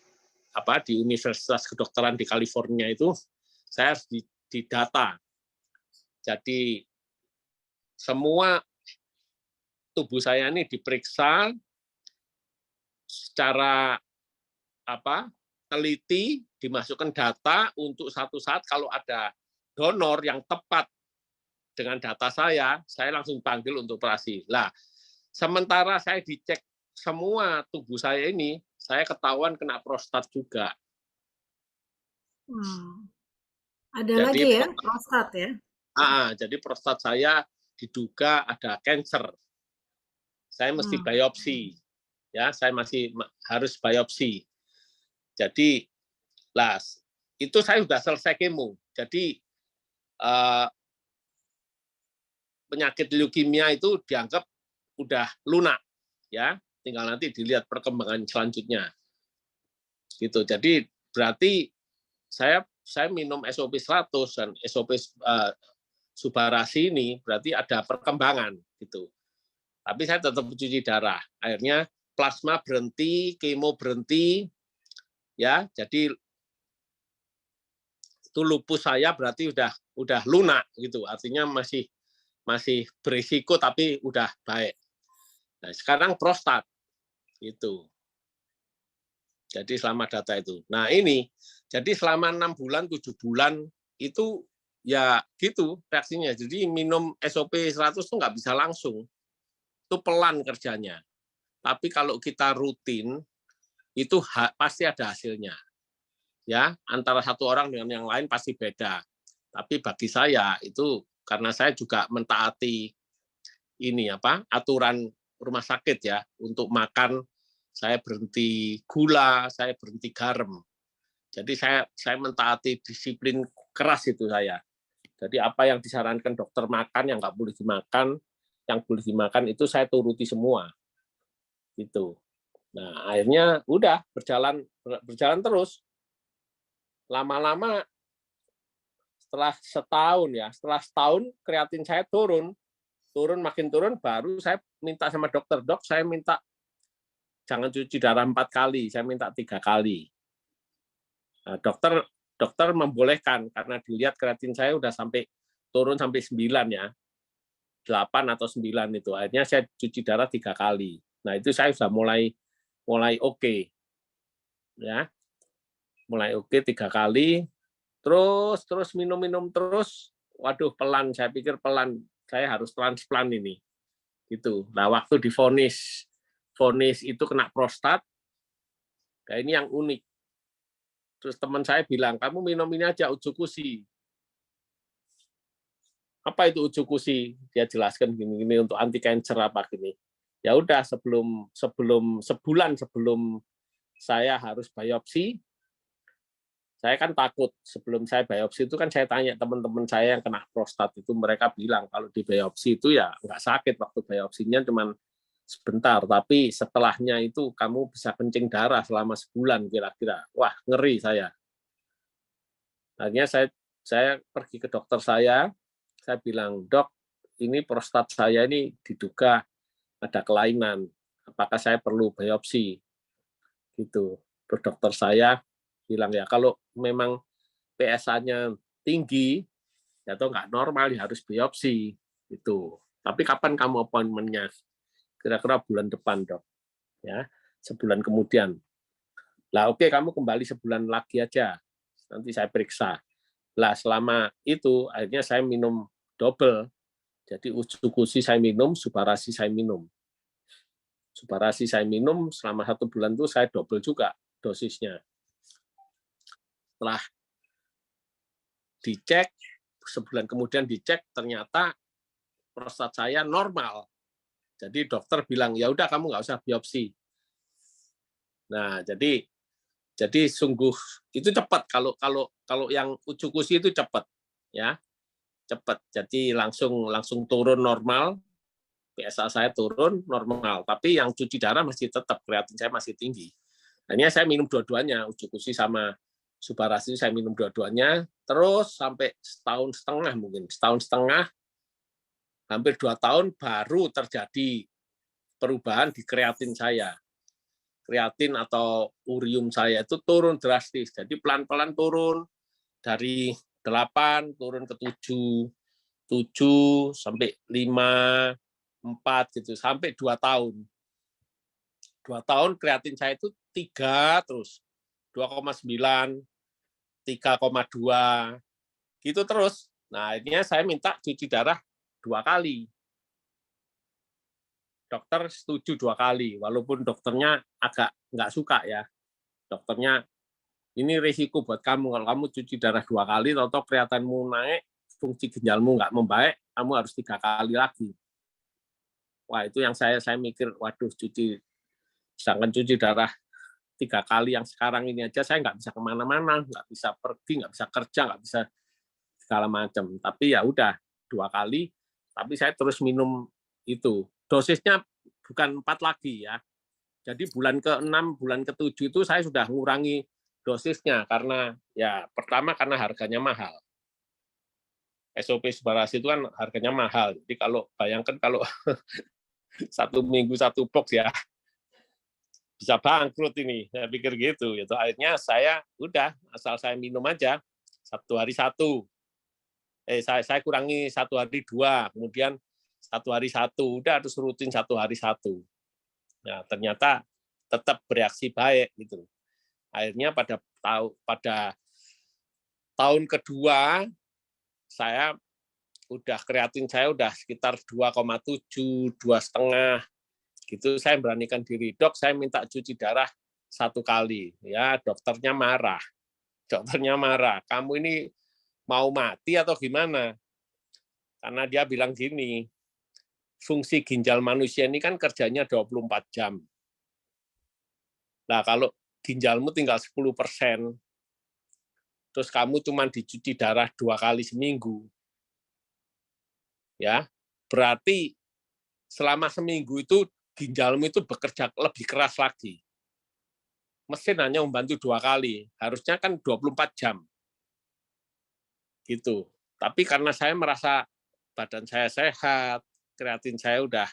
Universitas Kedokteran di California itu, saya harus didata. Jadi semua tubuh saya ini diperiksa secara teliti, dimasukkan data untuk satu saat kalau ada donor yang tepat dengan data saya langsung panggil untuk operasi. Lah, sementara saya dicek semua tubuh saya ini, saya ketahuan kena prostat juga. Ada jadi, lagi ya, prostat ya? Jadi prostat saya diduga ada kanker. Saya mesti biopsi. Ya, saya masih harus biopsi. Jadi, lah, itu saya sudah selesai kemo. Jadi, penyakit leukemia itu dianggap udah lunak, ya. Tinggal nanti dilihat perkembangan selanjutnya. Gitu. Jadi berarti saya minum SOP 100 dan SOP Subarasi ini berarti ada perkembangan gitu. Tapi saya tetap cuci darah. Akhirnya plasma berhenti, kemo berhenti, ya. Jadi itu lupus saya berarti udah lunak gitu. Artinya masih berisiko tapi udah baik. Nah, sekarang prostat itu. Jadi selama data itu. Nah, ini jadi selama 6 bulan, 7 bulan itu ya gitu reaksinya. Jadi minum SOP 100 itu nggak bisa langsung. Itu pelan kerjanya. Tapi kalau kita rutin itu pasti ada hasilnya. Ya, antara satu orang dengan yang lain pasti beda. Tapi bagi saya itu karena saya juga mentaati ini aturan rumah sakit ya, untuk makan saya berhenti gula, saya berhenti garam. Jadi saya mentaati disiplin keras itu saya. Jadi apa yang disarankan dokter makan, yang nggak boleh dimakan, yang boleh dimakan itu saya turuti semua. Gitu. Nah, akhirnya udah berjalan terus. Lama-lama setelah setahun kreatin saya turun makin turun, baru saya minta sama dokter, dok saya minta jangan cuci darah 4 kali, saya minta 3 kali. Nah, dokter membolehkan karena dilihat kreatin saya udah turun sampai 9 ya. 8 atau 9 itu. Akhirnya saya cuci darah 3 kali. Nah, itu saya sudah mulai oke. Ya. Mulai oke 3 kali. Terus minum terus. Waduh, pelan, saya pikir pelan. Saya harus transplant ini. Gitu. Nah, waktu divonis itu kena prostat. Nah, ini yang unik. Terus teman saya bilang, kamu minum ini aja Ujokushi. Apa itu Ujokushi? Dia jelaskan gini untuk anti cancer apa gini. Ya udah sebulan sebelum saya harus biopsi, saya kan takut. Sebelum saya biopsi itu kan saya tanya teman-teman saya yang kena prostat itu, mereka bilang kalau di biopsi itu ya nggak sakit, waktu biopsinya cuman sebentar, tapi setelahnya itu kamu bisa kencing darah selama sebulan kira-kira. Wah, ngeri saya. Akhirnya saya pergi ke dokter saya bilang, dok, ini prostat saya ini diduga ada kelainan. Apakah saya perlu biopsi? Gitu. Terus dokter saya bilang, ya kalau memang PSA-nya tinggi, atau nggak normal, ya harus biopsi. Gitu. Tapi kapan kamu appointment-nya? Kira-kira bulan depan, dok. Ya, sebulan kemudian. Lah oke, kamu kembali sebulan lagi aja. Nanti saya periksa. Lah selama itu akhirnya saya minum double. Jadi Ujokushi saya minum, Subarasi saya minum. Subarasi saya minum selama 1 bulan itu saya double juga dosisnya. Setelah dicek, sebulan kemudian dicek, ternyata prostat saya normal. Jadi dokter bilang, ya udah kamu nggak usah biopsi. Nah, jadi sungguh itu cepat. Kalau yang Ujokushi itu cepat, ya cepat. Jadi langsung turun normal, PSA saya turun normal. Tapi yang cuci darah masih tetap, kreatin saya masih tinggi. Hanya saya minum dua-duanya, Ujokushi sama Subarasi saya minum dua-duanya, terus sampai setahun setengah, hampir 2 tahun baru terjadi perubahan di kreatin saya. Kreatin atau urium saya itu turun drastis. Jadi pelan-pelan turun dari 8 turun ke 7 sampai 5, 4 gitu, sampai 2 tahun. 2 tahun kreatin saya itu 3 terus. 2,9, 3,2 gitu terus. Nah, akhirnya saya minta cuci darah 2 kali. Dokter setuju 2 kali, walaupun dokternya agak nggak suka ya. Dokternya, ini risiko buat kamu, kalau kamu cuci darah 2 kali, atau kreatinmu naik, fungsi ginjalmu nggak membaik, kamu harus 3 kali lagi. Wah, itu yang saya mikir, waduh, sedangkan cuci darah 3 kali yang sekarang ini aja, saya nggak bisa kemana-mana, nggak bisa pergi, nggak bisa kerja, nggak bisa segala macam. Tapi ya udah 2 kali, tapi saya terus minum itu. Dosisnya bukan 4 lagi ya. Jadi bulan ke-6, bulan ke-7 itu saya sudah mengurangi dosisnya karena ya pertama karena harganya mahal. SOP Subarasi itu kan harganya mahal. Jadi kalau bayangkan kalau 1 minggu 1 box ya, bisa bangkrut ini. Saya pikir gitu. Gitu. Akhirnya saya udah asal saya minum aja 1 hari 1. Saya kurangi 1 hari 2, kemudian 1 hari 1, udah harus rutin 1 hari 1. Nah, ternyata tetap bereaksi baik gitu. Akhirnya pada tahun kedua saya kreatin saya udah sekitar 2,7, 2,5 gitu. Saya beranikan diri, dok, saya minta cuci darah 1 kali. Ya, dokternya marah. Kamu ini mau mati atau gimana? Karena dia bilang gini, fungsi ginjal manusia ini kan kerjanya 24 jam. Nah, kalau ginjalmu tinggal 10%, terus kamu cuma dicuci darah 2 kali seminggu, ya berarti selama seminggu itu ginjalmu itu bekerja lebih keras lagi. Mesin hanya membantu 2 kali, harusnya kan 24 jam. Gitu. Tapi karena saya merasa badan saya sehat, kreatin saya udah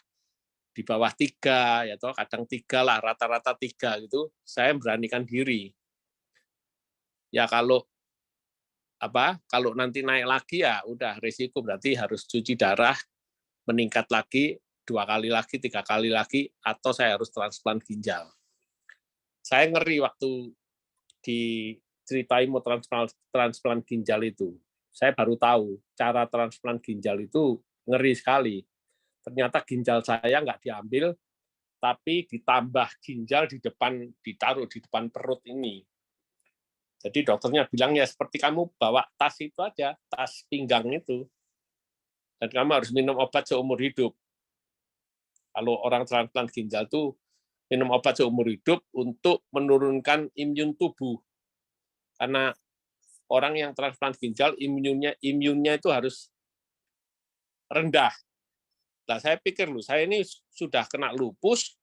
di bawah 3, ya toh kadang 3 lah, rata-rata 3 gitu, saya beranikan diri. Ya kalau nanti naik lagi ya udah risiko, berarti harus cuci darah, meningkat lagi 2 kali lagi, 3 kali lagi, atau saya harus transplant ginjal. Saya ngeri waktu diceritain mau transplant ginjal itu. Saya baru tahu cara transplant ginjal itu ngeri sekali. Ternyata ginjal saya nggak diambil, tapi ditambah ginjal ditaruh di depan perut ini. Jadi dokternya bilang ya seperti kamu bawa tas itu aja, tas pinggang itu. Dan kamu harus minum obat seumur hidup. Kalau orang transplant ginjal tuh minum obat seumur hidup untuk menurunkan imun tubuh. Karena orang yang transplant ginjal imunnya itu harus rendah. Nah, saya pikir saya ini sudah kena lupus,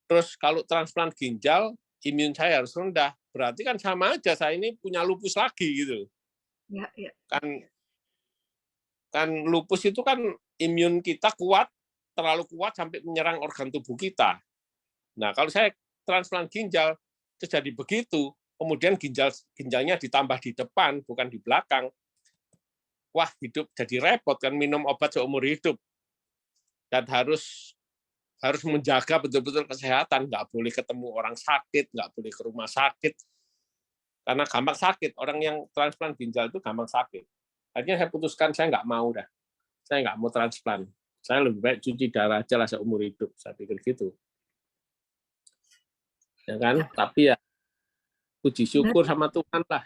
terus kalau transplant ginjal imun saya harus rendah. Berarti kan sama aja saya ini punya lupus lagi gitu. Ya, ya. Kan lupus itu kan imun kita kuat, terlalu kuat sampai menyerang organ tubuh kita. Nah, kalau saya transplant ginjal terjadi begitu, kemudian ginjalnya ditambah di depan bukan di belakang. Wah, hidup jadi repot kan, minum obat seumur hidup. Dan harus menjaga betul-betul kesehatan, nggak boleh ketemu orang sakit, nggak boleh ke rumah sakit. Karena gampang sakit, orang yang transplant ginjal itu gampang sakit. Akhirnya saya putuskan saya nggak mau dah. Saya nggak mau transplant. Saya lebih baik cuci darah aja lah seumur hidup. Saya pikir gitu. Ya kan? Ya. Tapi ya puji syukur sama Tuhan lah.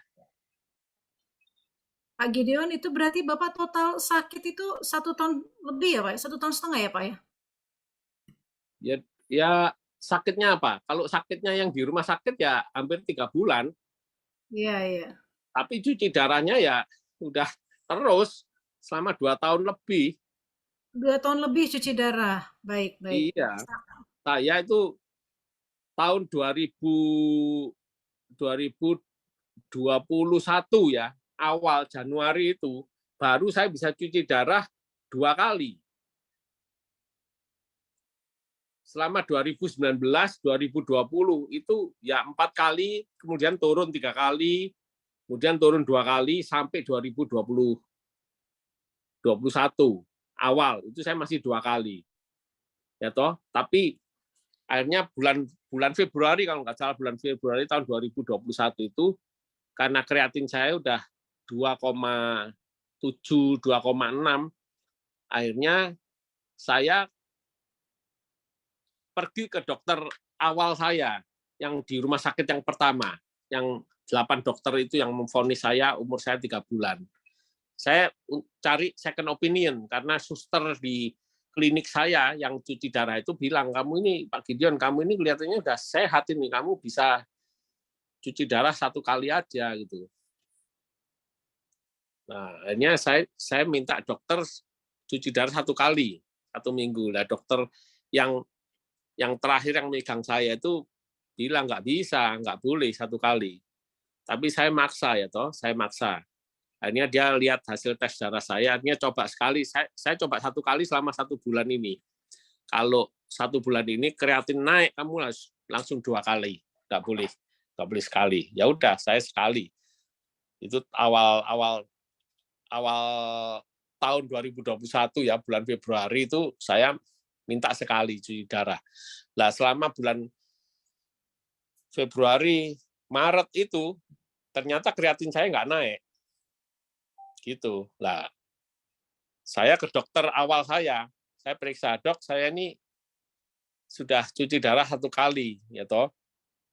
Pak Gideon, itu berarti Bapak total sakit itu 1 tahun lebih ya Pak? 1,5 tahun ya Pak ya? Ya sakitnya apa? Kalau sakitnya yang di rumah sakit ya hampir 3 bulan. Iya, iya. Tapi cuci darahnya ya udah terus selama 2 tahun lebih. 2 tahun lebih cuci darah. Baik, baik. Iya. Saya itu tahun 2021 ya, awal Januari itu baru saya bisa cuci darah 2 kali. Selama 2019, 2020 itu ya 4 kali, kemudian turun 3 kali, kemudian turun 2 kali sampai 2021 awal itu saya masih 2 kali. Ya toh, tapi akhirnya bulan Februari kalau nggak salah bulan Februari tahun 2021 itu karena kreatin saya udah 2,7, 2,6, akhirnya saya pergi ke dokter awal saya yang di rumah sakit yang pertama, yang 8 dokter itu yang memvonis saya umur saya 3 bulan. Saya cari second opinion karena suster di klinik saya yang cuci darah itu bilang, kamu ini Pak Gideon, kamu ini kelihatannya udah sehat ini, kamu bisa cuci darah 1 kali aja gitu. Nah, akhirnya saya minta dokter cuci darah 1 kali, 1 minggu. Nah, dokter yang terakhir yang megang saya itu bilang nggak bisa, nggak boleh 1 kali. Tapi saya maksa ya toh, saya maksa. Akhirnya dia lihat hasil tes darah saya, akhirnya coba sekali, saya coba 1 kali selama 1 bulan ini. Kalau 1 bulan ini kreatin naik, kamu langsung 2 kali, nggak boleh sekali. Ya udah, saya sekali. Itu awal tahun 2021 ya, bulan Februari itu saya minta sekali cuci darah. Lah selama bulan Februari, Maret itu ternyata kreatin saya nggak naik. Gitu. Lah saya ke dokter awal saya periksa, dok saya ini sudah cuci darah 1 kali, ya toh.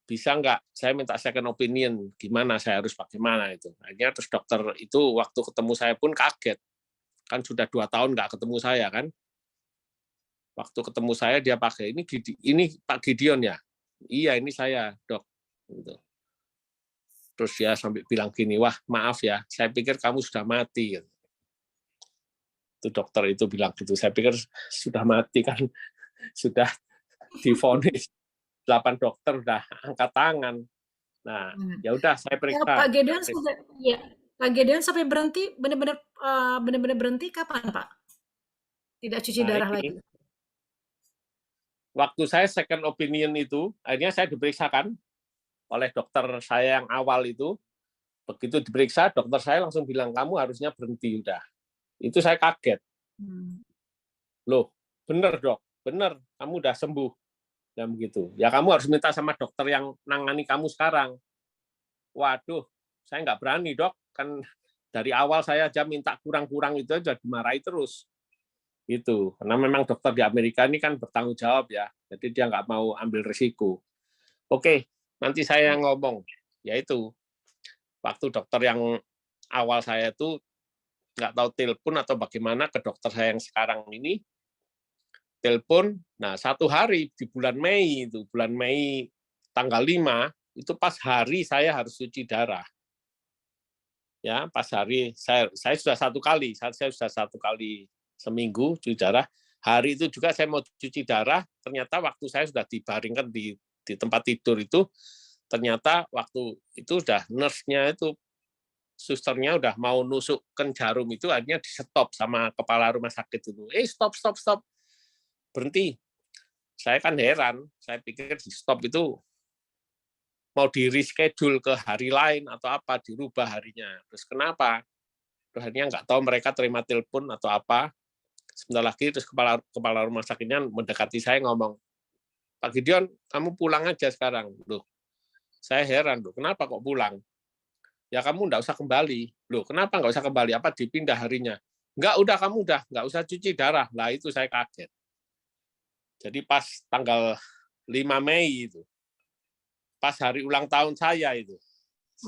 Bisa nggak saya minta second opinion, gimana saya harus bagaimana itu. Akhirnya terus dokter itu waktu ketemu saya pun kaget. Kan sudah 2 tahun nggak ketemu saya kan. Waktu ketemu saya dia pakai, ini Pak Gideon ya? Iya ini saya dok. Gitu. Terus dia sampai bilang gini, wah maaf ya, saya pikir kamu sudah mati. Gitu. Itu dokter itu bilang gitu, saya pikir sudah mati kan, sudah divonis 8 dokter udah angkat tangan. Nah, ya udah saya periksa. Pak Gideon Pak Gideon sampai berhenti benar-benar berhenti kapan, Pak? Tidak cuci darah lagi. Waktu saya second opinion itu, akhirnya saya diperiksakan oleh dokter saya yang awal itu. Begitu diperiksa, dokter saya langsung bilang, kamu harusnya berhenti udah. Itu saya kaget. Loh, bener dok, bener, kamu udah sembuh. Ya begitu. Ya kamu harus minta sama dokter yang nangani kamu sekarang. Waduh, saya nggak berani dok. Kan dari awal saya aja minta kurang-kurang itu aja dimarahi terus. Gitu. Karena memang dokter di Amerika ini kan bertanggung jawab ya. Jadi dia nggak mau ambil risiko. Oke, nanti saya ngomong. Yaitu, waktu dokter yang awal saya itu nggak tahu telepon atau bagaimana ke dokter saya yang sekarang ini, telepon, nah 1 hari di bulan Mei tanggal 5, itu pas hari saya harus cuci darah. Ya, pas hari saya sudah 1 kali, saya sudah 1 kali seminggu cuci darah. Hari itu juga saya mau cuci darah, ternyata waktu saya sudah dibaringkan di tempat tidur itu, ternyata waktu itu udah nurse-nya itu, susternya udah mau nusukkan jarum itu, akhirnya di-stop sama kepala rumah sakit itu. Stop. Berhenti. Saya kan heran, saya pikir di-stop itu mau di-reschedule ke hari lain atau apa, dirubah harinya. Terus kenapa? Terus akhirnya nggak tahu mereka terima telepon atau apa. Sebentar lagi terus kepala rumah sakitnya mendekati saya ngomong, Pak Gideon, kamu pulang aja sekarang. Loh, saya heran, loh, kenapa kok pulang? Ya kamu nggak usah kembali. Loh, kenapa nggak usah kembali? Apa dipindah harinya? Kamu nggak usah cuci darah. Lah itu saya kaget. Jadi pas tanggal 5 Mei itu, pas hari ulang tahun saya itu.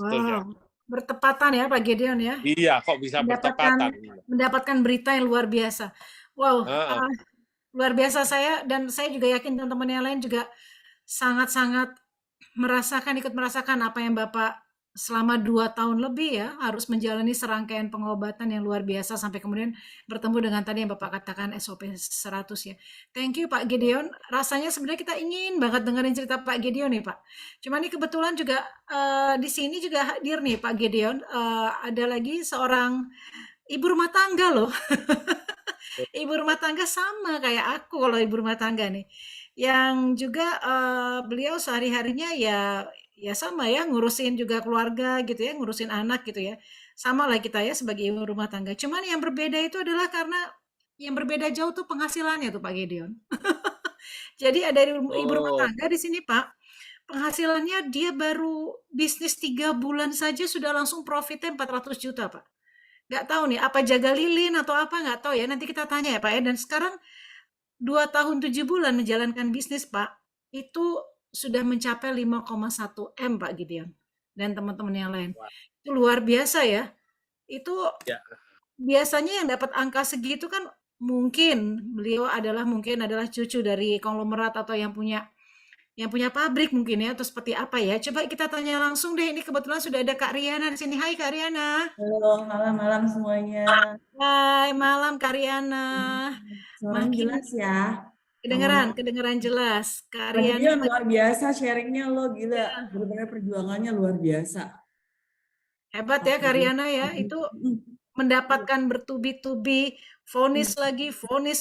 Wow, bertepatan ya Pak Gideon ya? Iya, kok bisa bertepatan. Mendapatkan berita yang luar biasa. Wow, luar biasa dan saya juga yakin teman-teman yang lain juga sangat-sangat ikut merasakan apa yang Bapak selama 2 tahun lebih ya harus menjalani serangkaian pengobatan yang luar biasa sampai kemudian bertemu dengan tadi yang Bapak katakan SOP 100 ya. Thank you Pak Gideon. Rasanya sebenarnya kita ingin banget dengerin cerita Pak Gideon nih Pak. Cuma ini kebetulan juga di sini juga hadir nih Pak Gideon. Ada lagi seorang ibu rumah tangga loh. Ibu rumah tangga sama kayak aku kalau ibu rumah tangga nih. Yang juga beliau sehari-harinya ya sama ya, ngurusin juga keluarga gitu ya, ngurusin anak gitu ya. Sama lah kita ya sebagai ibu rumah tangga. Cuman yang berbeda itu adalah karena yang berbeda jauh tuh penghasilannya tuh Pak Gideon. Jadi ada ibu rumah tangga di sini Pak, penghasilannya dia baru bisnis 3 bulan saja sudah langsung profitnya 400 juta Pak. Nggak tahu nih apa jaga lilin atau apa, nggak tahu ya, nanti kita tanya ya Pak ya. Dan sekarang 2 tahun 7 bulan menjalankan bisnis Pak, itu sudah mencapai 5,1 M Pak Gideon dan teman-teman yang lain. Itu luar biasa ya. Itu biasanya yang dapat angka segitu kan mungkin adalah cucu dari konglomerat atau yang punya pabrik mungkin ya, atau seperti apa ya. Coba kita tanya langsung deh, ini kebetulan sudah ada Kak Riana di sini. Hai Kak Riana. Halo, malam semuanya. Hai, malam Kak Riana. Suaranya jelas ya? Kedengeran jelas. Kak Riana luar biasa sharingnya lo, gila. Benar-benar perjuangannya luar biasa. Hebat ya Kak Riana ya, itu mendapatkan bertubi-tubi, vonis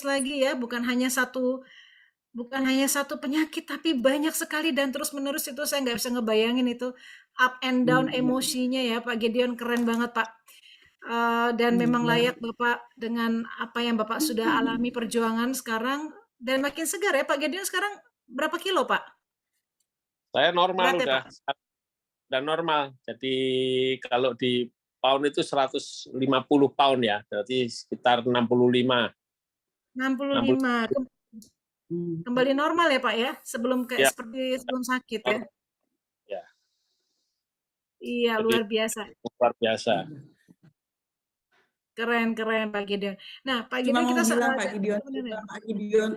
lagi ya, bukan hanya satu Bukan hanya satu penyakit, tapi banyak sekali dan terus-menerus itu saya nggak bisa ngebayangin itu up and down emosinya ya Pak Gideon, keren banget Pak. Dan memang Iya. layak Bapak dengan apa yang Bapak sudah alami perjuangan sekarang dan makin segar ya Pak Gideon sekarang berapa kilo Pak? Saya normal Beratnya Pak? udah normal. Jadi kalau di pound itu 150 pound ya, berarti sekitar 65. 65. Kembali normal ya Pak ya? Sebelum kayak Ya, seperti sebelum sakit ya? ya. Iya, Jadi luar biasa. luar biasa. Keren Pak Gideon. Nah, Pak Cuma Gideon mau kita bilang Pak Gideon,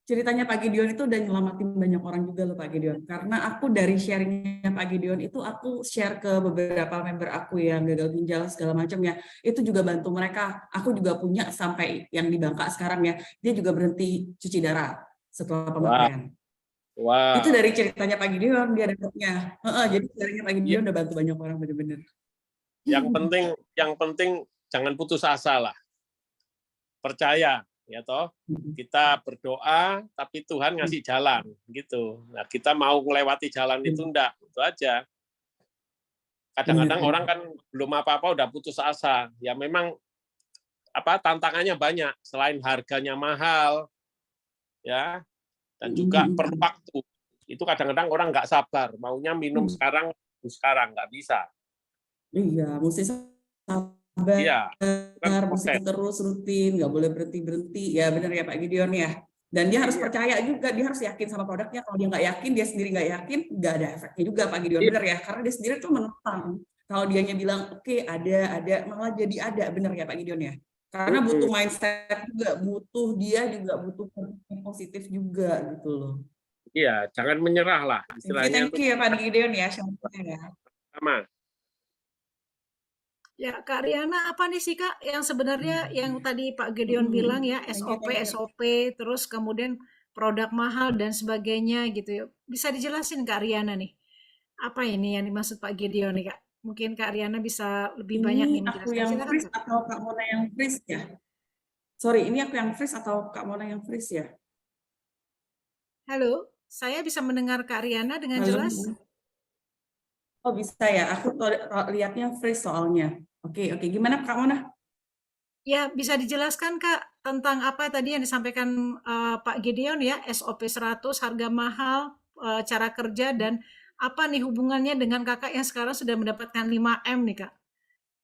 ceritanya Pak Gideon itu udah nyelamatin banyak orang juga loh Pak Gideon. Karena aku dari sharingnya Pak Gideon itu aku share ke beberapa member aku yang gagal ginjal segala macam ya. Itu juga bantu mereka. Aku juga punya sampai yang di Bangka sekarang ya. Dia juga berhenti cuci darah setelah pemakaian. Wow. Itu dari ceritanya Pak Gideon dia dapetnya. Jadi sharingnya Pak Gideon udah bantu banyak orang bener-bener. Yang penting jangan putus asa lah. Percaya ya toh. Kita berdoa tapi Tuhan ngasih jalan gitu. Nah, kita mau melewati jalan itu enggak, itu aja. Kadang-kadang orang kan belum apa-apa udah putus asa. Ya memang tantangannya banyak selain harganya mahal ya dan juga perlu waktu. Itu kadang-kadang orang nggak sabar, maunya minum sekarang nggak bisa. Iya, mesti sabar, Iya, mesti terus rutin, nggak boleh berhenti. Ya benar ya Pak Gideon ya. Dan dia harus percaya juga, dia harus yakin sama produknya. Kalau dia nggak yakin, dia sendiri nggak yakin, nggak ada efeknya juga Pak Gideon. Benar ya, karena dia sendiri tuh menentang. Kalau dianya bilang, oke, ada, malah jadi ada. Benar ya Pak Gideon ya. Karena butuh mindset juga, dia juga butuh positif juga gitu loh. Iya, jangan menyerah lah. Istilahnya Thank you ya Pak Gideon ya, sharingnya. sama. Ya, Kak Riana, apa nih sih Kak yang sebenarnya yang tadi Pak Gideon bilang ya, SOP, terus kemudian produk mahal dan sebagainya gitu ya. Bisa dijelasin Kak Riana nih, apa ini yang dimaksud Pak Gideon nih Kak? Mungkin Kak Riana bisa lebih banyak nih Ini aku menjelaskan. yang Silakan freeze Kak. atau Kak Mona yang freeze ya? Sorry, ini aku yang freeze atau Kak Mona yang freeze ya? Halo, saya bisa mendengar Kak Riana dengan Halo? jelas. Oh bisa ya, aku lihatnya freeze soalnya. Oke, gimana Kak Mona? Ya, bisa dijelaskan Kak tentang apa tadi yang disampaikan Pak Gideon ya, SOP 100, harga mahal, cara kerja, dan apa nih hubungannya dengan kakak yang sekarang sudah mendapatkan 5M nih Kak.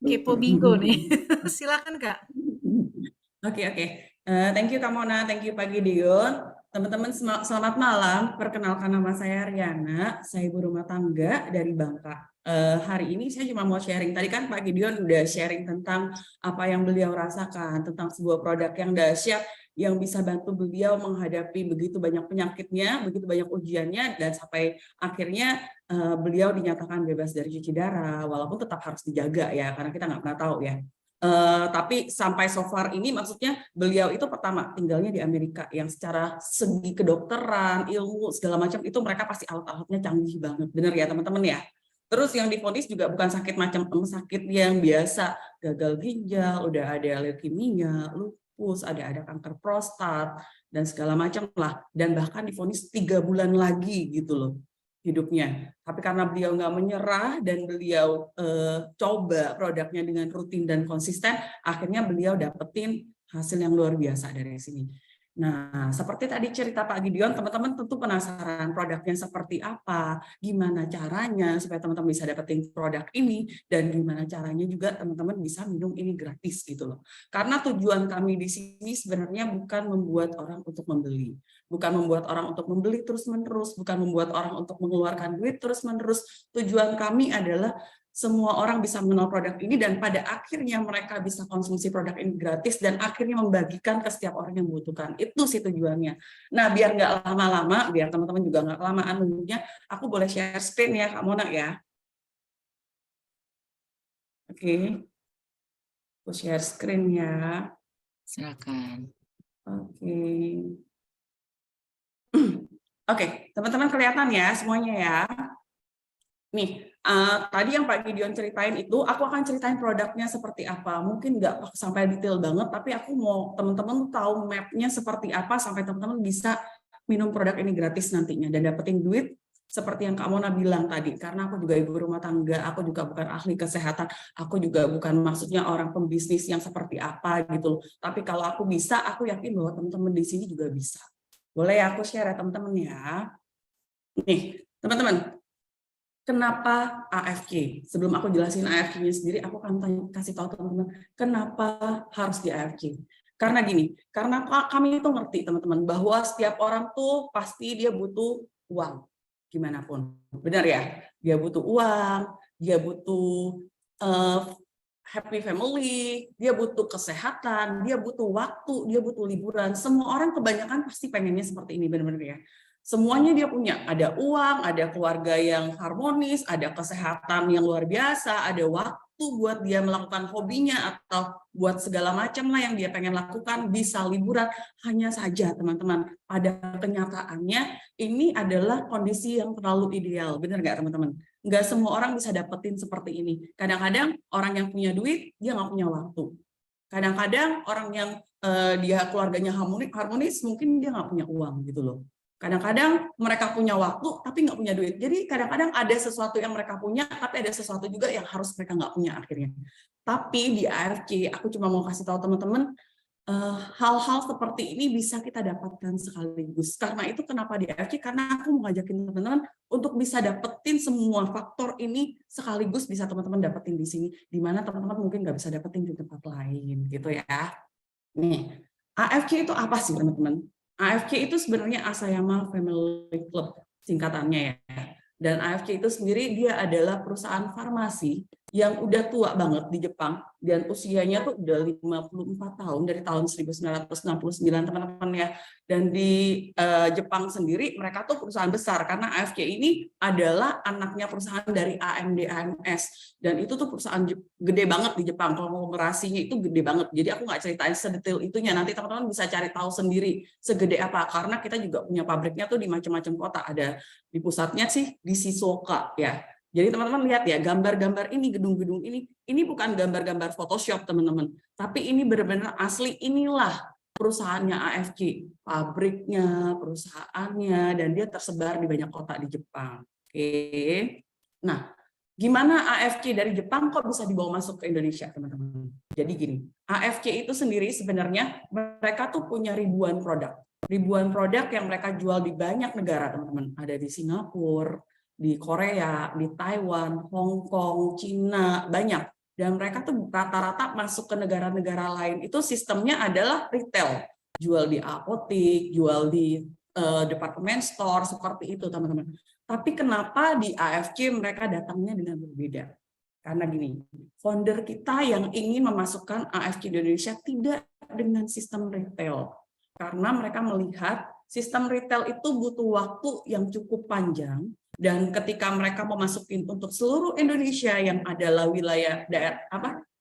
Kepo bingo nih. Silakan Kak. Oke. Thank you Kak Mona, thank you Pak Gideon. Teman-teman selamat malam. Perkenalkan nama saya Riana, saya ibu rumah tangga dari Bangka. Hari ini saya cuma mau sharing. Tadi kan Pak Gideon udah sharing tentang apa yang beliau rasakan, tentang sebuah produk yang dahsyat yang bisa bantu beliau menghadapi begitu banyak penyakitnya, begitu banyak ujiannya, dan sampai akhirnya beliau dinyatakan bebas dari cuci darah, walaupun tetap harus dijaga ya, karena kita nggak pernah tahu ya. Tapi sampai so far ini maksudnya beliau itu pertama tinggalnya di Amerika yang secara segi kedokteran, ilmu segala macam itu mereka pasti alat-alatnya canggih banget. Benar ya teman-teman ya? Terus yang divonis juga bukan sakit macam sakit yang biasa, gagal ginjal, udah ada leukemia, lupus, ada kanker prostat dan segala macam lah, dan bahkan divonis 3 bulan lagi gitu loh hidupnya. Tapi karena beliau nggak menyerah dan beliau coba produknya dengan rutin dan konsisten, akhirnya beliau dapetin hasil yang luar biasa dari sini. Nah, seperti tadi cerita Pak Gideon, teman-teman tentu penasaran produknya seperti apa, gimana caranya supaya teman-teman bisa dapetin produk ini, dan gimana caranya juga teman-teman bisa minum ini gratis gitu loh. Karena tujuan kami di sini sebenarnya bukan membuat orang untuk membeli, bukan membuat orang untuk membeli terus-menerus, bukan membuat orang untuk mengeluarkan duit terus-menerus. Tujuan kami adalah semua orang bisa mengenal produk ini dan pada akhirnya mereka bisa konsumsi produk ini gratis dan akhirnya membagikan ke setiap orang yang membutuhkan. Itu sih tujuannya. Nah, biar nggak lama-lama, biar teman-teman juga nggak kelamaan nunggunya, aku boleh share screen ya, Kak Mona ya. Oke. Aku share screen ya. Silakan. Oke, teman-teman kelihatan ya semuanya ya. Nih, Tadi yang Pak Gideon ceritain itu, aku akan ceritain produknya seperti apa. Mungkin nggak sampai detail banget, tapi aku mau teman-teman tahu map-nya seperti apa sampai teman-teman bisa minum produk ini gratis nantinya dan dapetin duit seperti yang Kak Mona bilang tadi. Karena aku juga ibu rumah tangga, aku juga bukan ahli kesehatan, aku juga bukan maksudnya orang pembisnis yang seperti apa gitu loh. Tapi kalau aku bisa, aku yakin bahwa teman-teman di sini juga bisa. Boleh ya aku share ya teman-teman ya. Nih, teman-teman. Kenapa AFK? Sebelum aku jelasin AFK-nya sendiri, aku akan kasih tahu teman-teman kenapa harus di AFK. Karena gini, karena kami itu ngerti teman-teman bahwa setiap orang tuh pasti dia butuh uang, gimana pun. Benar ya? Dia butuh uang, dia butuh happy family, dia butuh kesehatan, dia butuh waktu, dia butuh liburan. Semua orang kebanyakan pasti pengennya seperti ini, benar-benar ya. Semuanya dia punya, ada uang, ada keluarga yang harmonis, ada kesehatan yang luar biasa, ada waktu buat dia melakukan hobinya atau buat segala macam lah yang dia pengen lakukan, bisa liburan. Hanya saja teman-teman, pada kenyataannya ini adalah kondisi yang terlalu ideal, benar nggak teman-teman? Nggak semua orang bisa dapetin seperti ini. Kadang-kadang orang yang punya duit, dia nggak punya waktu. Kadang-kadang orang yang dia keluarganya harmonis, mungkin dia nggak punya uang gitu loh. Kadang-kadang mereka punya waktu, tapi nggak punya duit. Jadi kadang-kadang ada sesuatu yang mereka punya, tapi ada sesuatu juga yang harus mereka nggak punya akhirnya. Tapi di AFK, aku cuma mau kasih tahu teman-teman, hal-hal seperti ini bisa kita dapatkan sekaligus. Karena itu kenapa di AFK? Karena aku mau ngajakin teman-teman untuk bisa dapetin semua faktor ini sekaligus bisa teman-teman dapetin di sini. Di mana teman-teman mungkin nggak bisa dapetin di tempat lain, gitu ya. Nih, AFK itu apa sih teman-teman? AFK itu sebenarnya Asayama Family Club singkatannya ya. Dan AFK itu sendiri dia adalah perusahaan farmasi yang udah tua banget di Jepang dan usianya tuh udah 54 tahun dari tahun 1969 teman-teman ya. Dan di Jepang sendiri mereka tuh perusahaan besar karena AFK ini adalah anaknya perusahaan dari AMD AMS dan itu tuh perusahaan gede banget di Jepang, konglomerasinya itu gede banget. Jadi aku nggak ceritain sedetail itunya, nanti teman-teman bisa cari tahu sendiri segede apa karena kita juga punya pabriknya tuh di macam-macam kota, ada di pusatnya sih di Shizuoka ya. Jadi teman-teman lihat ya, gambar-gambar ini, gedung-gedung ini bukan gambar-gambar Photoshop teman-teman, tapi ini benar-benar asli, inilah perusahaannya AFK, pabriknya, perusahaannya, dan dia tersebar di banyak kota di Jepang. Oke. Nah, gimana AFK dari Jepang kok bisa dibawa masuk ke Indonesia, teman-teman? Jadi gini, AFK itu sendiri sebenarnya mereka tuh punya ribuan produk yang mereka jual di banyak negara, teman-teman. Ada di Singapura, di Korea, di Taiwan, Hong Kong, Cina, banyak. Dan mereka tuh rata-rata masuk ke negara-negara lain. Itu sistemnya adalah retail. Jual di apotik, jual di department store, seperti itu teman-teman. Tapi kenapa di AFK mereka datangnya dengan berbeda? Karena gini, founder kita yang ingin memasukkan AFK di Indonesia tidak dengan sistem retail. Karena mereka melihat sistem retail itu butuh waktu yang cukup panjang. Dan ketika mereka memasukin untuk seluruh Indonesia yang adalah wilayah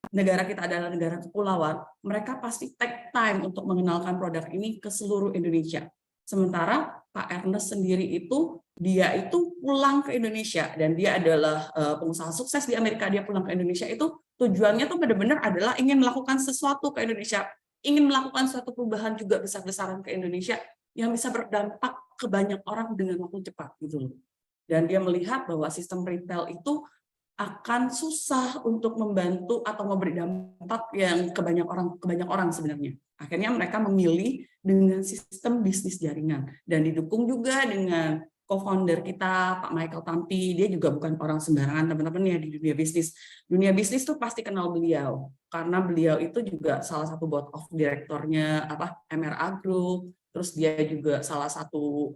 negara kita adalah negara kepulauan, mereka pasti take time untuk mengenalkan produk ini ke seluruh Indonesia. Sementara Pak Ernest sendiri itu dia itu pulang ke Indonesia dan dia adalah pengusaha sukses di Amerika. Dia pulang ke Indonesia itu tujuannya tuh benar-benar adalah ingin melakukan sesuatu ke Indonesia, ingin melakukan suatu perubahan juga besar-besaran ke Indonesia yang bisa berdampak ke banyak orang dengan waktu cepat gitu loh. Dan dia melihat bahwa sistem retail itu akan susah untuk membantu atau memberi dampak yang ke banyak orang sebenarnya. Akhirnya mereka memilih dengan sistem bisnis jaringan dan didukung juga dengan co-founder kita Pak Michael Tampi. Dia juga bukan orang sembarangan teman-teman ya di dunia bisnis. Dunia bisnis tuh pasti kenal beliau karena beliau itu juga salah satu board of directornya MRA Group. Terus dia juga salah satu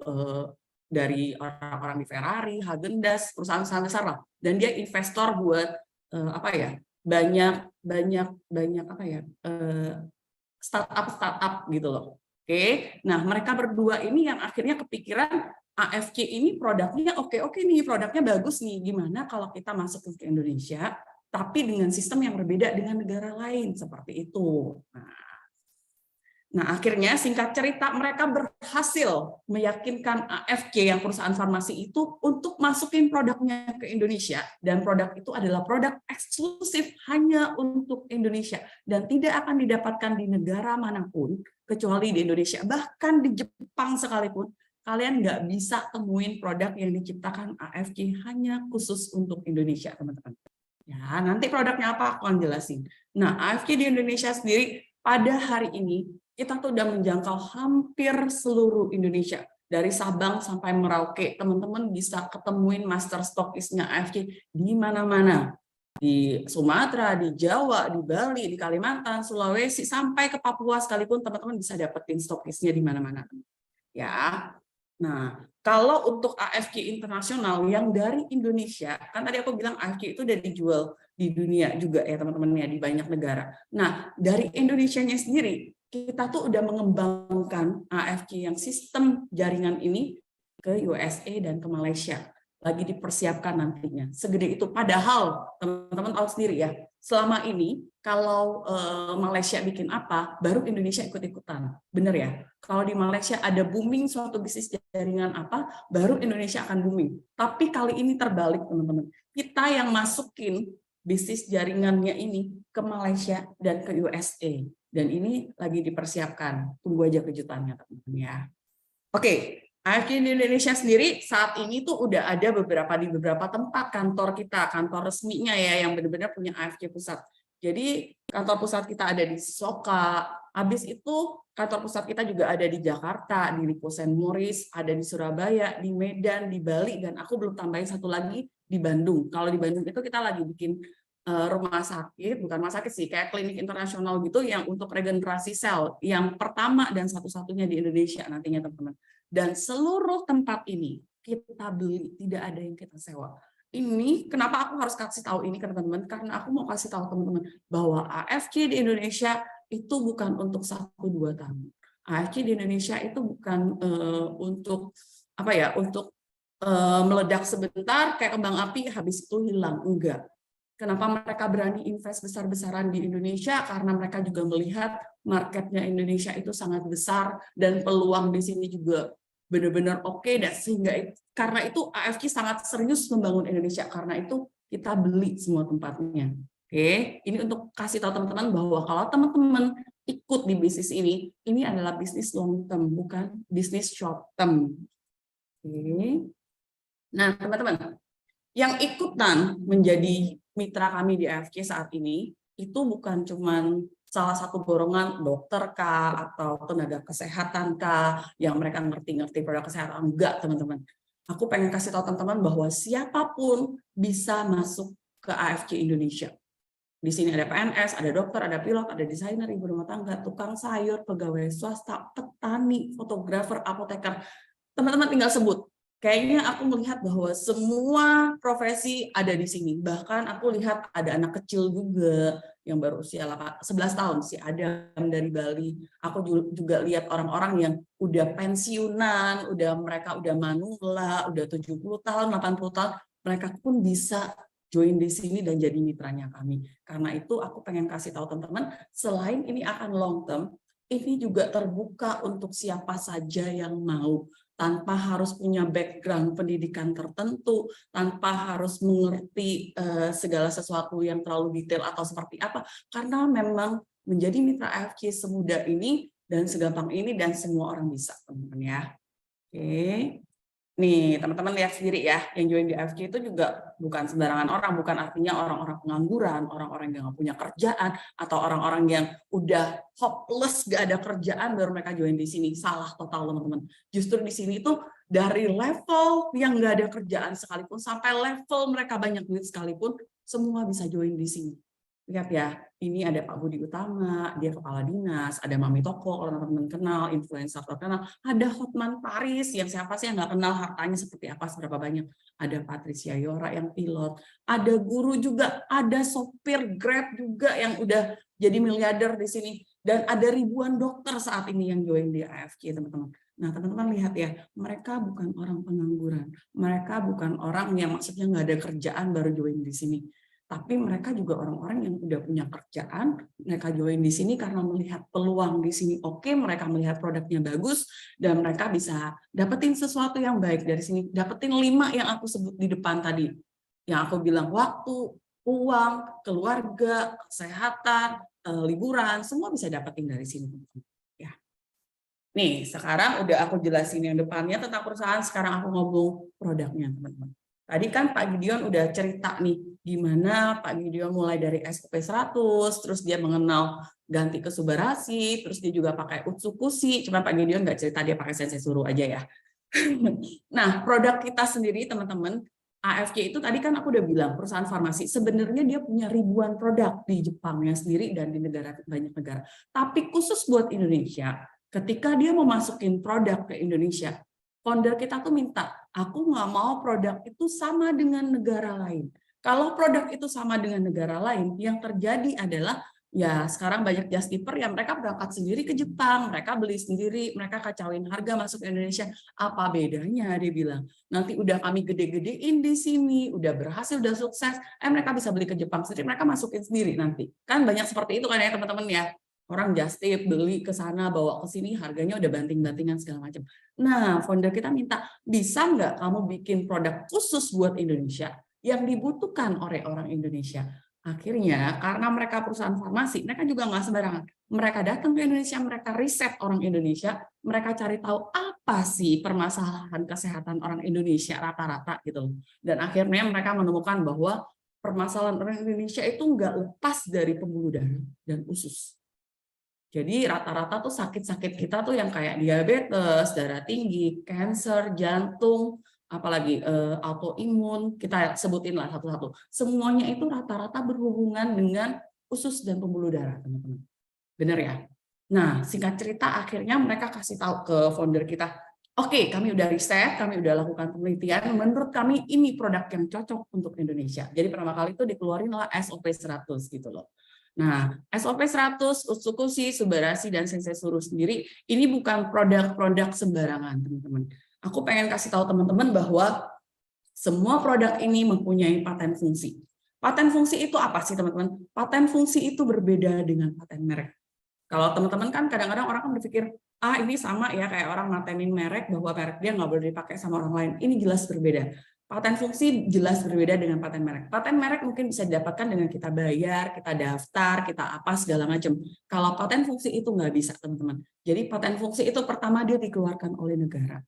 dari orang-orang di Ferrari, Häagen-Dazs, perusahaan besar lah. Dan dia investor buat banyak startup gitu loh. Oke. Nah, mereka berdua ini yang akhirnya kepikiran AFK ini produknya oke nih, produknya bagus nih. Gimana kalau kita masuk ke Indonesia tapi dengan sistem yang berbeda dengan negara lain seperti itu. Nah, Nah, akhirnya singkat cerita mereka berhasil meyakinkan AFC yang perusahaan farmasi itu untuk masukin produknya ke Indonesia, dan produk itu adalah produk eksklusif hanya untuk Indonesia dan tidak akan didapatkan di negara manapun kecuali di Indonesia. Bahkan di Jepang sekalipun kalian nggak bisa temuin produk yang diciptakan AFC hanya khusus untuk Indonesia, teman-teman. Ya, nanti produknya apa aku akan jelasin. Nah, AFC di Indonesia sendiri pada hari ini kita tuh udah menjangkau hampir seluruh Indonesia. Dari Sabang sampai Merauke, teman-teman bisa ketemuin master stockist-nya AFC di mana-mana. Di Sumatera, di Jawa, di Bali, di Kalimantan, Sulawesi, sampai ke Papua sekalipun teman-teman bisa dapetin stockist-nya di mana-mana. Ya. Nah, kalau untuk AFC internasional yang dari Indonesia, kan tadi aku bilang AFC itu udah dijual di dunia juga ya teman-teman ya, di banyak negara. Nah, dari Indonesianya sendiri, kita tuh udah mengembangkan AFC yang sistem jaringan ini ke USA dan ke Malaysia. Lagi dipersiapkan nantinya. Segede itu. Padahal, teman-teman tahu sendiri ya, selama ini kalau Malaysia bikin apa, baru Indonesia ikut-ikutan. Bener ya? Kalau di Malaysia ada booming suatu bisnis jaringan apa, baru Indonesia akan booming. Tapi kali ini terbalik, teman-teman. Kita yang masukin bisnis jaringannya ini ke Malaysia dan ke USA. Dan ini lagi dipersiapkan. Tunggu aja kejutannya, teman-teman ya. Oke, AFC di Indonesia sendiri saat ini tuh udah ada di beberapa tempat kantor kita, kantor resminya ya, yang benar-benar punya AFC pusat. Jadi kantor pusat kita ada di Soka, habis itu kantor pusat kita juga ada di Jakarta, di Lipo St. Maurice, ada di Surabaya, di Medan, di Bali, dan aku belum tambahin satu lagi di Bandung. Kalau di Bandung itu kita lagi bikin rumah sakit, bukan rumah sakit sih, kayak klinik internasional gitu yang untuk regenerasi sel, yang pertama dan satu-satunya di Indonesia nantinya teman-teman. Dan seluruh tempat ini kita beli, tidak ada yang kita sewa. Ini kenapa aku harus kasih tahu ini ke teman-teman? Karena aku mau kasih tahu teman-teman bahwa AFC di Indonesia itu bukan untuk 1-2 tahun. AFC di Indonesia itu bukan untuk apa ya? Untuk meledak sebentar kayak kembang api habis itu hilang, enggak. Kenapa mereka berani invest besar-besaran di Indonesia? Karena mereka juga melihat marketnya Indonesia itu sangat besar dan peluang di sini juga benar-benar oke, dan sehingga karena itu AFC sangat serius membangun Indonesia, karena itu kita beli semua tempatnya. Oke, ini untuk kasih tahu teman-teman bahwa kalau teman-teman ikut di bisnis ini adalah bisnis long term, bukan bisnis short term. Oke. Nah, teman-teman, yang ikutan menjadi mitra kami di AFC saat ini itu bukan cuman salah satu golongan dokter kah atau tenaga kesehatan kah yang mereka ngerti produk kesehatan, enggak teman-teman. Aku pengen kasih tahu teman-teman bahwa siapapun bisa masuk ke AFC Indonesia. Di sini ada PNS, ada dokter, ada pilot, ada desainer, ibu rumah tangga, tukang sayur, pegawai swasta, petani, fotografer, apoteker. Teman-teman tinggal sebut. Kayaknya aku melihat bahwa semua profesi ada di sini. Bahkan aku lihat ada anak kecil juga yang baru usia 11 tahun, si Adam dari Bali. Aku juga lihat orang-orang yang udah pensiunan, mereka udah manula, udah 70 tahun, 80 tahun, mereka pun bisa join di sini dan jadi mitranya kami. Karena itu aku pengen kasih tahu teman-teman, selain ini akan long term, ini juga terbuka untuk siapa saja yang mau, tanpa harus punya background pendidikan tertentu, tanpa harus mengerti segala sesuatu yang terlalu detail atau seperti apa, karena memang menjadi mitra AFC semudah ini dan segampang ini dan semua orang bisa, teman-teman ya. Oke. Nih, teman-teman lihat sendiri ya, yang join di AFC itu juga bukan sembarangan orang, bukan artinya orang-orang pengangguran, orang-orang yang nggak punya kerjaan, atau orang-orang yang udah hopeless, gak ada kerjaan, baru mereka join di sini. Salah total, teman-teman. Justru di sini itu dari level yang nggak ada kerjaan sekalipun, sampai level mereka banyak duit sekalipun, semua bisa join di sini. Lihat ya, ini ada Pak Budi Utama, dia kepala dinas, ada Mami Toko, kalau teman-teman kenal, influencer terkenal, ada Hotman Paris, yang siapa sih yang nggak kenal hartanya seperti apa, seberapa banyak, ada Patricia Yora yang pilot, ada guru juga, ada sopir Grab juga yang udah jadi miliarder di sini, dan ada ribuan dokter saat ini yang join di AFC, teman-teman. Nah, teman-teman lihat ya, mereka bukan orang pengangguran, mereka bukan orang yang maksudnya nggak ada kerjaan baru join di sini. tapi mereka juga orang-orang yang udah punya kerjaan, mereka join di sini karena melihat peluang di sini oke, mereka melihat produknya bagus, dan mereka bisa dapetin sesuatu yang baik dari sini, dapetin 5 yang aku sebut di depan tadi, yang aku bilang waktu, uang, keluarga, kesehatan, liburan, semua bisa dapetin dari sini. Ya. Nih, sekarang udah aku jelasin yang depannya tentang perusahaan, sekarang aku ngomong produknya, teman-teman. Tadi kan Pak Gideon udah cerita nih, gimana Pak Gideon mulai dari SOP 100, terus dia mengenal ganti ke Subarasi, terus dia juga pakai Utsukushi, cuman Pak Gideon nggak cerita dia pakai Sensei Suru aja ya. Nah, produk kita sendiri teman-teman, AFK itu tadi kan aku udah bilang, perusahaan farmasi, sebenarnya dia punya ribuan produk di Jepangnya sendiri dan di banyak negara. Tapi khusus buat Indonesia, ketika dia mau masukin produk ke Indonesia, founder kita tuh minta, aku nggak mau produk itu sama dengan negara lain. Kalau produk itu sama dengan negara lain, yang terjadi adalah ya sekarang banyak just tipper yang mereka berangkat sendiri ke Jepang, mereka beli sendiri, mereka kacauin harga masuk ke Indonesia. Apa bedanya dia bilang? Nanti udah kami gede-gedein di sini, udah berhasil, udah sukses, mereka bisa beli ke Jepang sendiri, mereka masukin sendiri nanti. Kan banyak seperti itu kan ya teman-teman ya. Orang just tip, beli ke sana, bawa ke sini, harganya udah banting-bantingan segala macam. Nah, founder kita minta, bisa nggak kamu bikin produk khusus buat Indonesia yang dibutuhkan oleh orang Indonesia? Akhirnya, karena mereka perusahaan farmasi, mereka juga nggak sembarangan. Mereka datang ke Indonesia, mereka riset orang Indonesia, mereka cari tahu apa sih permasalahan kesehatan orang Indonesia rata-rata gitu. Dan akhirnya mereka menemukan bahwa permasalahan orang Indonesia itu nggak lepas dari pembuluh darah dan usus. Jadi rata-rata tuh sakit-sakit kita tuh yang kayak diabetes, darah tinggi, kanker, jantung, apalagi autoimun, kita sebutin lah satu-satu. Semuanya itu rata-rata berhubungan dengan usus dan pembuluh darah, teman-teman. Benar ya? Nah, singkat cerita akhirnya mereka kasih tahu ke founder kita, oke, kami udah riset, kami udah lakukan penelitian, menurut kami ini produk yang cocok untuk Indonesia. Jadi pertama kali itu dikeluarin lah SOP 100 gitu loh. Nah, SOP 100, Utsukushi, Subarasi, dan Sensei Suru sendiri, ini bukan produk-produk sembarangan, teman-teman. Aku pengen kasih tahu teman-teman bahwa semua produk ini mempunyai paten fungsi. Paten fungsi itu apa sih, teman-teman? Paten fungsi itu berbeda dengan paten merek. Kalau teman-teman kan kadang-kadang orang kan berpikir, ini sama ya kayak orang matenin merek bahwa merek dia nggak boleh dipakai sama orang lain. Ini jelas berbeda. Paten fungsi jelas berbeda dengan paten merek. Paten merek mungkin bisa didapatkan dengan kita bayar, kita daftar, kita apa segala macam. Kalau paten fungsi itu nggak bisa, teman-teman. Jadi paten fungsi itu pertama dia dikeluarkan oleh negara.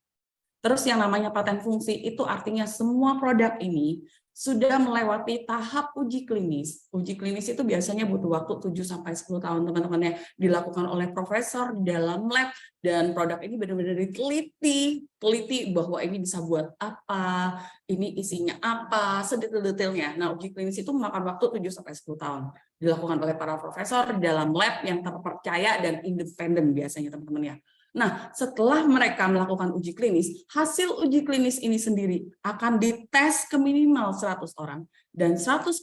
Terus yang namanya paten fungsi itu artinya semua produk ini sudah melewati tahap uji klinis. Uji klinis itu biasanya butuh waktu 7-10 tahun, teman-teman ya, dilakukan oleh profesor di dalam lab, dan produk ini benar-benar teliti bahwa ini bisa buat apa, ini isinya apa, sedetail-detailnya. Nah, uji klinis itu memakan waktu 7-10 tahun. Dilakukan oleh para profesor di dalam lab yang terpercaya dan independen biasanya, teman-teman ya. Nah, setelah mereka melakukan uji klinis, hasil uji klinis ini sendiri akan dites ke minimal 100 orang, dan 100%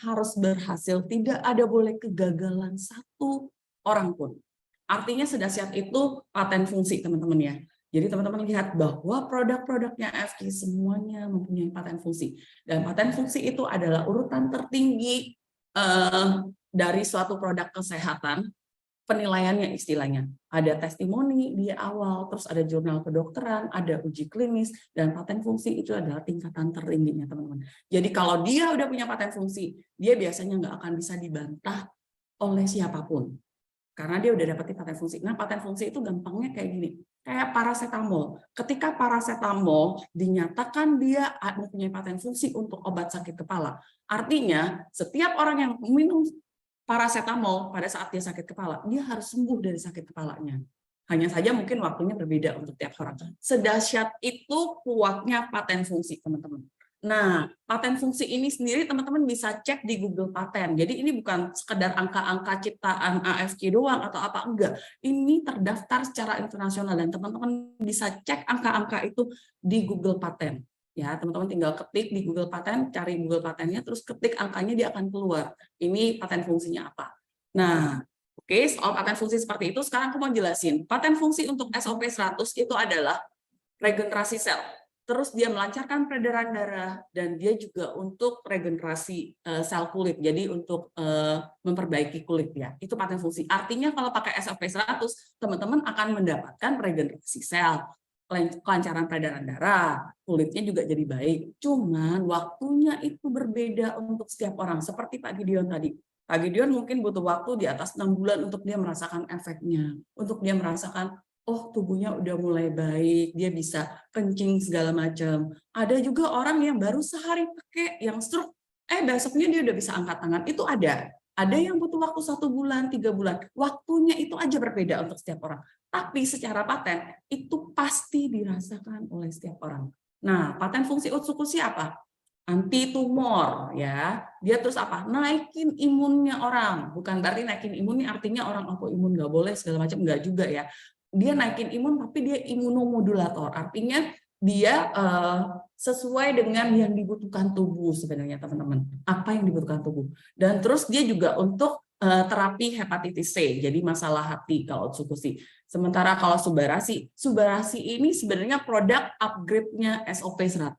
harus berhasil, tidak ada boleh kegagalan 1 orang pun. Artinya sedahsyat itu paten fungsi, teman-teman ya. Jadi teman-teman lihat bahwa produk-produknya AFK semuanya mempunyai paten fungsi. Dan paten fungsi itu adalah urutan tertinggi dari suatu produk kesehatan. Penilaiannya istilahnya, ada testimoni di awal, terus ada jurnal kedokteran, ada uji klinis, dan paten fungsi itu adalah tingkatan tertingginya, teman-teman. Jadi kalau dia udah punya paten fungsi, dia biasanya nggak akan bisa dibantah oleh siapapun, karena dia udah dapetin paten fungsi. Nah, paten fungsi itu gampangnya kayak gini, kayak paracetamol. Ketika paracetamol dinyatakan dia mempunyai paten fungsi untuk obat sakit kepala, artinya setiap orang yang minum paracetamol pada saat dia sakit kepala, dia harus sembuh dari sakit kepalanya. Hanya saja mungkin waktunya berbeda untuk tiap orang. Sedahsyat itu kuatnya paten fungsi, teman-teman. Nah, paten fungsi ini sendiri teman-teman bisa cek di Google Paten. Jadi ini bukan sekedar angka-angka ciptaan AFK doang atau apa, enggak. Ini terdaftar secara internasional dan teman-teman bisa cek angka-angka itu di Google Paten. Ya, teman-teman tinggal ketik di Google Paten, cari Google Patennya, terus ketik angkanya, dia akan keluar. Ini paten fungsinya apa. Nah, oke, soal paten fungsi seperti itu, sekarang aku mau jelasin. Paten fungsi untuk SOP 100 itu adalah regenerasi sel. terus dia melancarkan peredaran darah, dan dia juga untuk regenerasi sel kulit, jadi untuk memperbaiki kulit ya. Itu paten fungsi. Artinya kalau pakai SOP 100, teman-teman akan mendapatkan regenerasi sel, kelancaran peredaran darah, kulitnya juga jadi baik. Cuman waktunya itu berbeda untuk setiap orang. Seperti Pak Gideon tadi. Pak Gideon mungkin butuh waktu di atas 6 bulan untuk dia merasakan efeknya, untuk dia merasakan oh tubuhnya udah mulai baik, dia bisa kencing segala macam. Ada juga orang yang baru sehari pakai yang stroke, besoknya dia udah bisa angkat tangan. Itu ada. Ada yang butuh waktu 1 bulan, 3 bulan. Waktunya itu aja berbeda untuk setiap orang. Tapi secara paten itu pasti dirasakan oleh setiap orang. Nah, paten fungsi Otsukushi apa? Anti tumor ya. Dia terus apa? Naikin imunnya orang. Bukan berarti naikin imunnya artinya orang autoimun nggak boleh segala macam, nggak juga ya. Dia naikin imun tapi dia imunomodulator. Artinya dia sesuai dengan yang dibutuhkan tubuh sebenarnya teman-teman. Apa yang dibutuhkan tubuh. Dan terus dia juga untuk terapi hepatitis C. Jadi masalah hati kalau Otsukushi. Sementara kalau Subarasi ini sebenarnya produk upgrade-nya SOP 100.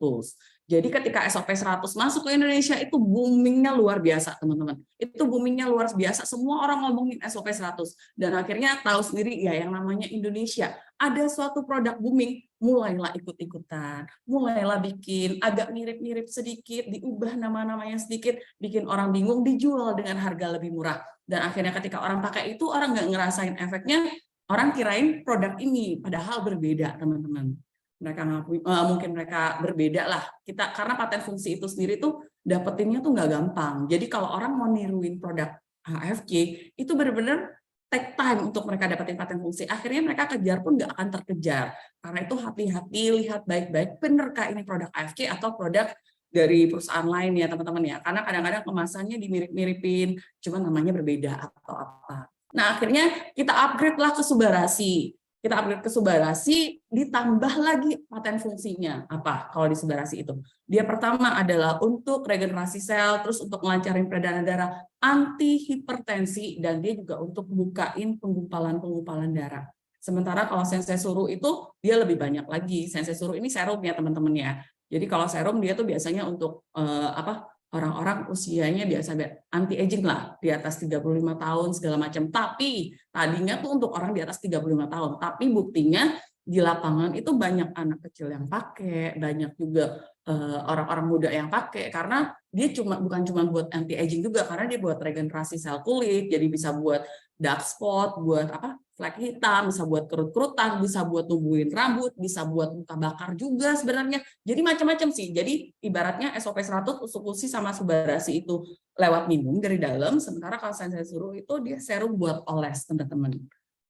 Jadi ketika SOP 100 masuk ke Indonesia itu boomingnya luar biasa teman-teman. Itu boomingnya luar biasa. Semua orang ngomongin SOP 100. Dan akhirnya tahu sendiri ya yang namanya Indonesia. Ada suatu produk booming, mulailah ikut-ikutan. Mulailah bikin agak mirip-mirip sedikit, diubah nama-namanya sedikit, bikin orang bingung, dijual dengan harga lebih murah. Dan akhirnya ketika orang pakai itu, orang nggak ngerasain efeknya, orang kirain produk ini, padahal berbeda teman-teman. Mereka mungkin mereka berbeda lah kita karena paten fungsi itu sendiri tuh dapetinnya tuh nggak gampang. Jadi kalau orang mau niruin produk AFK itu benar-benar take time untuk mereka dapetin paten fungsi. Akhirnya mereka kejar pun nggak akan terkejar. Karena itu hati-hati, lihat baik-baik benerkah ini produk AFK atau produk dari perusahaan lain ya teman-teman ya. Karena kadang-kadang kemasannya dimirip-miripin, cuma namanya berbeda atau apa. Nah akhirnya kita upgrade lah ke Subarasi. Kita upgrade ke Subarasi, ditambah lagi paten fungsinya. Apa kalau di Subarasi itu? Dia pertama adalah untuk regenerasi sel, terus untuk melancarin peredaran darah, anti hipertensi, dan dia juga untuk bukain penggumpalan darah. Sementara kalau Sensei Suru itu, dia lebih banyak lagi. Sensei Suru ini serum ya teman-teman ya. Jadi kalau serum dia tuh biasanya untuk orang-orang usianya biasa anti aging lah di atas 35 tahun segala macam. Tapi tadinya tuh untuk orang di atas 35 tahun. Tapi buktinya di lapangan itu banyak anak kecil yang pakai, banyak juga orang-orang muda yang pakai karena dia bukan cuma buat anti aging juga karena dia buat regenerasi sel kulit, jadi bisa buat dark spot, buat flek hitam, bisa buat kerut-kerutan, bisa buat tumbuhin rambut, bisa buat luka bakar juga sebenarnya. Jadi macam-macam sih. Jadi ibaratnya SOP 100 Otsukushi sama Subarasi itu lewat minum dari dalam, sementara kalau Sensei Suru itu dia serum buat oles, teman-teman.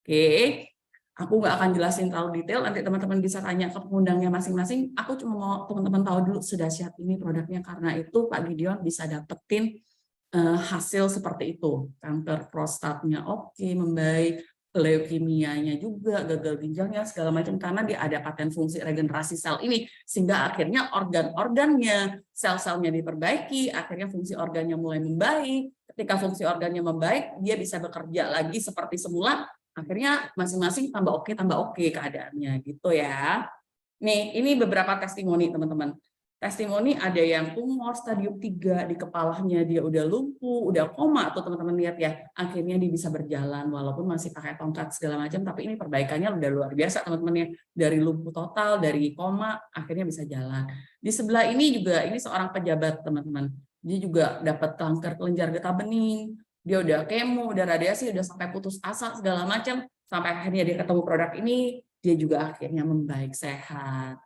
Oke. Aku nggak akan jelasin terlalu detail, nanti teman-teman bisa tanya ke pengundangnya masing-masing. Aku cuma mau teman-teman tahu dulu sudah siap ini produknya, karena itu Pak Gideon bisa dapetin hasil seperti itu. Kanker prostatnya oke, membaik, leukemianya juga, gagal ginjalnya, segala macam, karena dia ada paten fungsi regenerasi sel ini, sehingga akhirnya organ-organnya, sel-selnya diperbaiki, akhirnya fungsi organnya mulai membaik. Ketika fungsi organnya membaik, dia bisa bekerja lagi seperti semula, akhirnya masing-masing tambah oke keadaannya gitu ya. Nih, ini beberapa testimoni teman-teman. Testimoni ada yang tumor stadium 3 di kepalanya, dia udah lumpuh, udah koma tuh teman-teman lihat ya. Akhirnya dia bisa berjalan walaupun masih pakai tongkat segala macam, tapi ini perbaikannya udah luar biasa teman-teman ya. Dari lumpuh total, dari koma akhirnya bisa jalan. Di sebelah ini juga ini seorang pejabat teman-teman. Dia juga dapat kanker kelenjar getah bening. Dia udah kemo, udah radiasi, udah sampai putus asa segala macam, sampai akhirnya dia ketemu produk ini, dia juga akhirnya membaik sehat.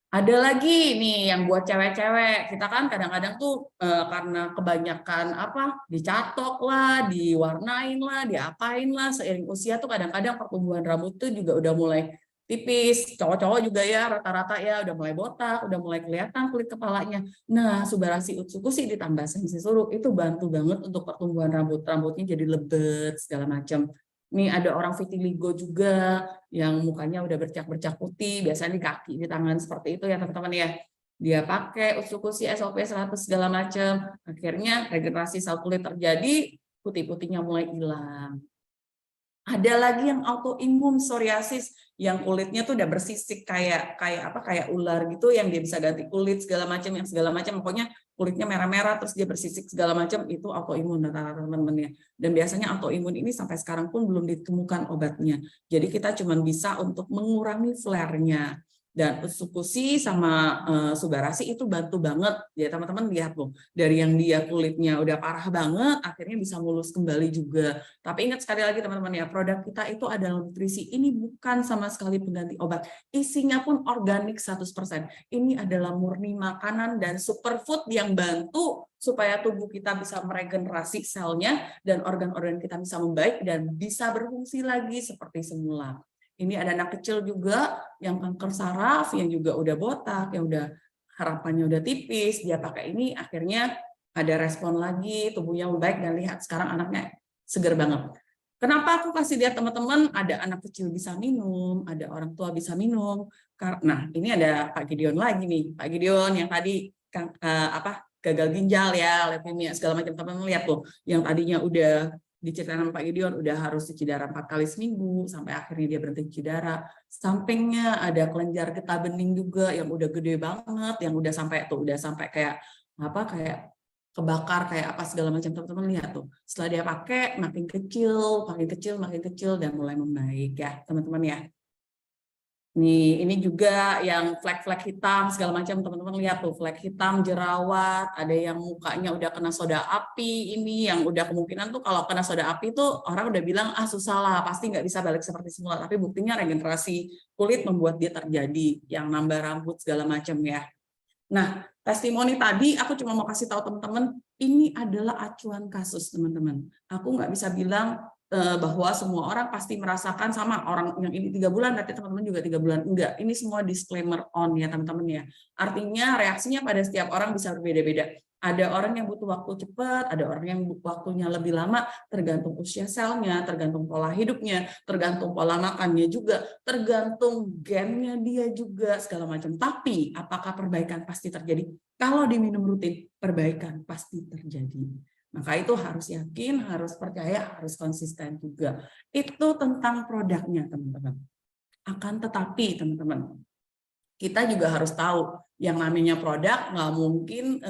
Ada lagi nih yang buat cewek-cewek, kita kan kadang-kadang tuh karena kebanyakan dicatok lah, diwarnain lah, diapain lah, seiring usia tuh kadang-kadang pertumbuhan rambut tuh juga udah mulai tipis, cowok-cowok juga ya rata-rata ya udah mulai botak, udah mulai kelihatan kulit kepalanya. Nah, Subarasi Otsukushi ditambah Sensei Suru itu bantu banget untuk pertumbuhan rambutnya jadi lebat segala macam. Nih ada orang vitiligo juga yang mukanya udah bercak-bercak putih, biasanya di kaki, di tangan seperti itu ya teman-teman ya. Dia pakai Otsukushi SOP 100 segala macam, akhirnya regenerasi sel kulit terjadi, putih-putihnya mulai hilang. Ada lagi yang autoimun psoriasis, yang kulitnya tuh udah bersisik kayak ular gitu, yang dia bisa ganti kulit segala macam, pokoknya kulitnya merah-merah terus dia bersisik segala macam, itu autoimun rata-rata teman-teman ya. Dan biasanya autoimun ini sampai sekarang pun belum ditemukan obatnya. Jadi kita cuma bisa untuk mengurangi flare-nya. Dan Utsukushi sama Subarasi itu bantu banget ya teman-teman, lihat loh, dari yang dia kulitnya udah parah banget akhirnya bisa mulus kembali juga. Tapi ingat sekali lagi teman-teman ya, produk kita itu adalah nutrisi, ini bukan sama sekali pengganti obat, isinya pun organik 100%. Ini adalah murni makanan dan superfood yang bantu supaya tubuh kita bisa meregenerasi selnya dan organ-organ kita bisa membaik dan bisa berfungsi lagi seperti semula. Ini ada anak kecil juga yang kanker saraf, yang juga udah botak, yang udah harapannya udah tipis, dia pakai ini akhirnya ada respon lagi, tubuhnya membaik, dan lihat sekarang anaknya seger banget. Kenapa aku kasih lihat teman-teman, ada anak kecil bisa minum, ada orang tua bisa minum. Nah, ini ada Pak Gideon lagi nih, Pak Gideon yang tadi gagal ginjal ya, leukemia segala macam, teman-teman lihat tuh, yang tadinya udah diceritain sama Pak Gideon udah harus cuci darah 4 kali seminggu sampai akhirnya dia berhenti cuci darah. Sampingnya ada kelenjar getah bening juga yang udah gede banget, yang udah sampai kayak kebakar kayak apa segala macam, teman-teman lihat tuh. Setelah dia pakai makin kecil dan mulai membaik ya teman-teman ya. Nih, ini juga yang flek-flek hitam segala macam, teman-teman lihat tuh, flek hitam, jerawat, ada yang mukanya udah kena soda api, ini yang udah kemungkinan tuh kalau kena soda api tuh orang udah bilang susah lah, pasti nggak bisa balik seperti semula, tapi buktinya regenerasi kulit membuat dia terjadi, yang nambah rambut segala macam ya. Nah, testimoni tadi aku cuma mau kasih tahu teman-teman, ini adalah acuan kasus teman-teman. Aku nggak bisa bilang bahwa semua orang pasti merasakan sama, orang yang ini 3 bulan berarti teman-teman juga 3 bulan, enggak, ini semua disclaimer on ya teman-teman ya, artinya reaksinya pada setiap orang bisa berbeda-beda, ada orang yang butuh waktu cepat, ada orang yang butuh waktunya lebih lama, tergantung usia selnya, tergantung pola hidupnya, tergantung pola makannya juga, tergantung gennya dia juga segala macam. Tapi apakah perbaikan pasti terjadi? Kalau diminum rutin, perbaikan pasti terjadi. Maka itu harus yakin, harus percaya, harus konsisten juga. Itu tentang produknya, teman-teman. Akan tetapi, teman-teman, kita juga harus tahu, yang namanya produk nggak mungkin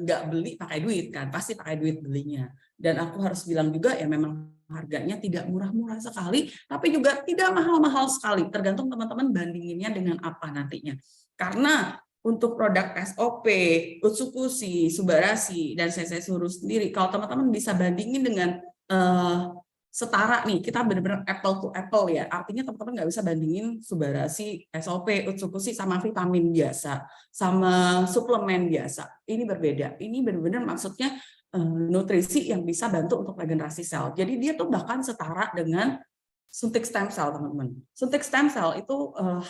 nggak beli pakai duit, kan? Pasti pakai duit belinya. Dan aku harus bilang juga, ya memang harganya tidak murah-murah sekali, tapi juga tidak mahal-mahal sekali. Tergantung teman-teman bandinginnya dengan apa nantinya. Karena untuk produk SOP, Utsukushi, Subarasi, dan Sensei Suru sendiri, kalau teman-teman bisa bandingin dengan setara nih, kita benar-benar apple to apple ya, artinya teman-teman nggak bisa bandingin Subarasi, SOP, Utsukushi sama vitamin biasa, sama suplemen biasa. Ini berbeda, ini benar-benar maksudnya nutrisi yang bisa bantu untuk regenerasi sel. Jadi dia tuh bahkan setara dengan suntik stem cell, teman-teman. Suntik stem cell itu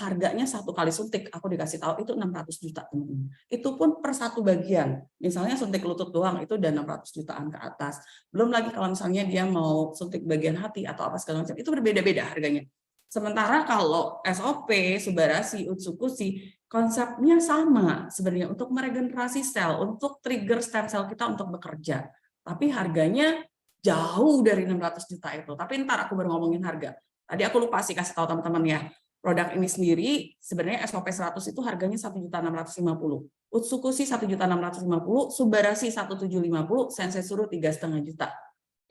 harganya 1 kali suntik, aku dikasih tahu itu 600 juta, teman-teman. Itu pun per 1 bagian. Misalnya suntik lutut doang itu udah 600 jutaan ke atas. Belum lagi kalau misalnya dia mau suntik bagian hati atau apa segala macam, itu berbeda-beda harganya. Sementara kalau SOP, Subarasi, Utsukushi, konsepnya sama sebenarnya untuk meregenerasi sel, untuk trigger stem cell kita untuk bekerja. Tapi harganya jauh dari 600 juta itu. Tapi ntar aku baru ngomongin harga. Tadi aku lupa sih kasih tahu teman-teman ya. Produk ini sendiri sebenarnya SOP 100 itu harganya 1.650.000. Utsukushi 1.650.000, Subarasi 1.750.000, Sensei Suru 3,5 juta.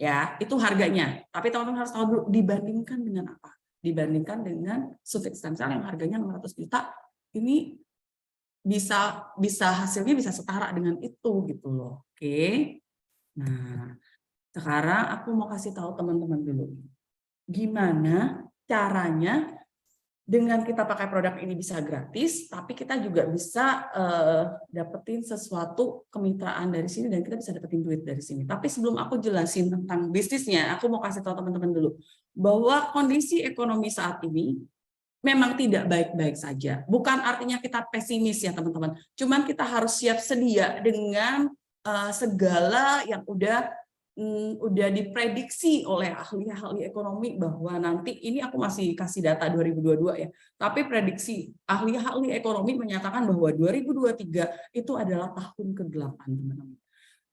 Ya, itu harganya. Tapi teman-teman harus tahu dulu dibandingkan dengan apa? Dibandingkan dengan suntik stem cell yang harganya 600 juta, ini bisa hasilnya bisa setara dengan itu gitu loh. Oke. Nah, sekarang aku mau kasih tahu teman-teman dulu, gimana caranya dengan kita pakai produk ini bisa gratis, tapi kita juga bisa dapetin sesuatu kemitraan dari sini dan kita bisa dapetin duit dari sini. Tapi sebelum aku jelasin tentang bisnisnya, aku mau kasih tahu teman-teman dulu bahwa kondisi ekonomi saat ini memang tidak baik-baik saja. Bukan artinya kita pesimis ya teman-teman. Cuman kita harus siap sedia dengan segala yang udah diprediksi oleh ahli-ahli ekonomi bahwa nanti, ini aku masih kasih data 2022 ya, tapi prediksi ahli-ahli ekonomi menyatakan bahwa 2023 itu adalah tahun ke-8, teman-teman.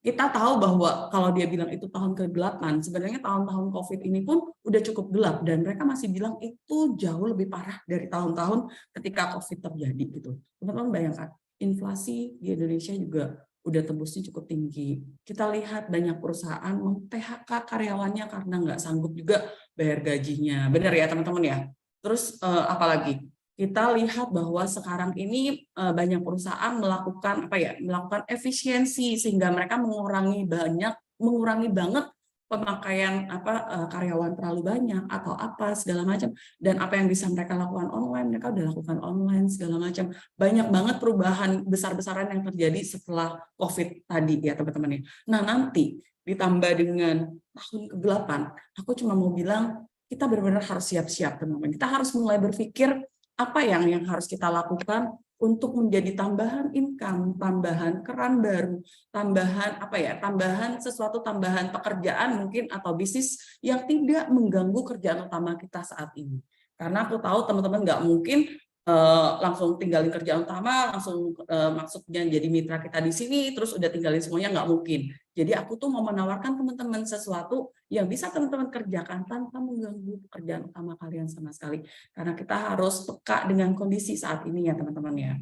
kita tahu bahwa kalau dia bilang itu tahun ke-8, sebenarnya tahun-tahun COVID ini pun udah cukup gelap dan mereka masih bilang itu jauh lebih parah dari tahun-tahun ketika COVID terjadi gitu. Teman-teman bayangkan, inflasi di Indonesia juga udah tembusnya cukup tinggi. Kita lihat banyak perusahaan meng-PHK karyawannya karena nggak sanggup juga bayar gajinya. Benar ya teman-teman ya? Terus apalagi? Kita lihat bahwa sekarang ini banyak perusahaan melakukan melakukan efisiensi sehingga mereka mengurangi banget pemakaian karyawan terlalu banyak atau apa segala macam, dan apa yang bisa mereka lakukan online mereka udah lakukan online segala macam. Banyak banget perubahan besar-besaran yang terjadi setelah COVID tadi ya teman-teman ya. Nah, nanti ditambah dengan tahun ke-8, aku cuma mau bilang kita benar-benar harus siap-siap teman-teman. Kita harus mulai berpikir apa yang harus kita lakukan untuk menjadi tambahan income, tambahan keran baru, tambahan sesuatu, tambahan pekerjaan mungkin atau bisnis yang tidak mengganggu kerjaan utama kita saat ini. Karena aku tahu teman-teman nggak mungkin langsung tinggalin kerjaan utama, langsung maksudnya jadi mitra kita di sini, terus udah tinggalin semuanya, nggak mungkin. Jadi aku tuh mau menawarkan teman-teman sesuatu yang bisa teman-teman kerjakan tanpa mengganggu pekerjaan utama kalian sama sekali. Karena kita harus peka dengan kondisi saat ini ya teman-teman ya.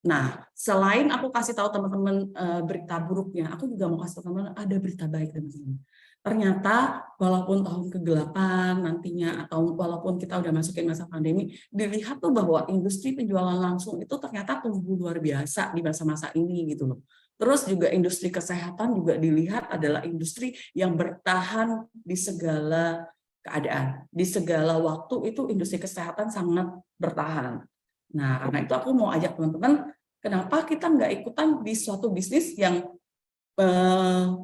Nah, selain aku kasih tahu teman-teman berita buruknya, aku juga mau kasih tahu teman-teman ada berita baik teman-teman. Ternyata walaupun tahun ke-8 nantinya atau walaupun kita udah masukin masa pandemi, dilihat tuh bahwa industri penjualan langsung itu ternyata tumbuh luar biasa di masa-masa ini gitu loh. Terus juga industri kesehatan juga dilihat adalah industri yang bertahan di segala keadaan. Di segala waktu itu industri kesehatan sangat bertahan. Nah, karena itu aku mau ajak teman-teman, kenapa kita nggak ikutan di suatu bisnis yang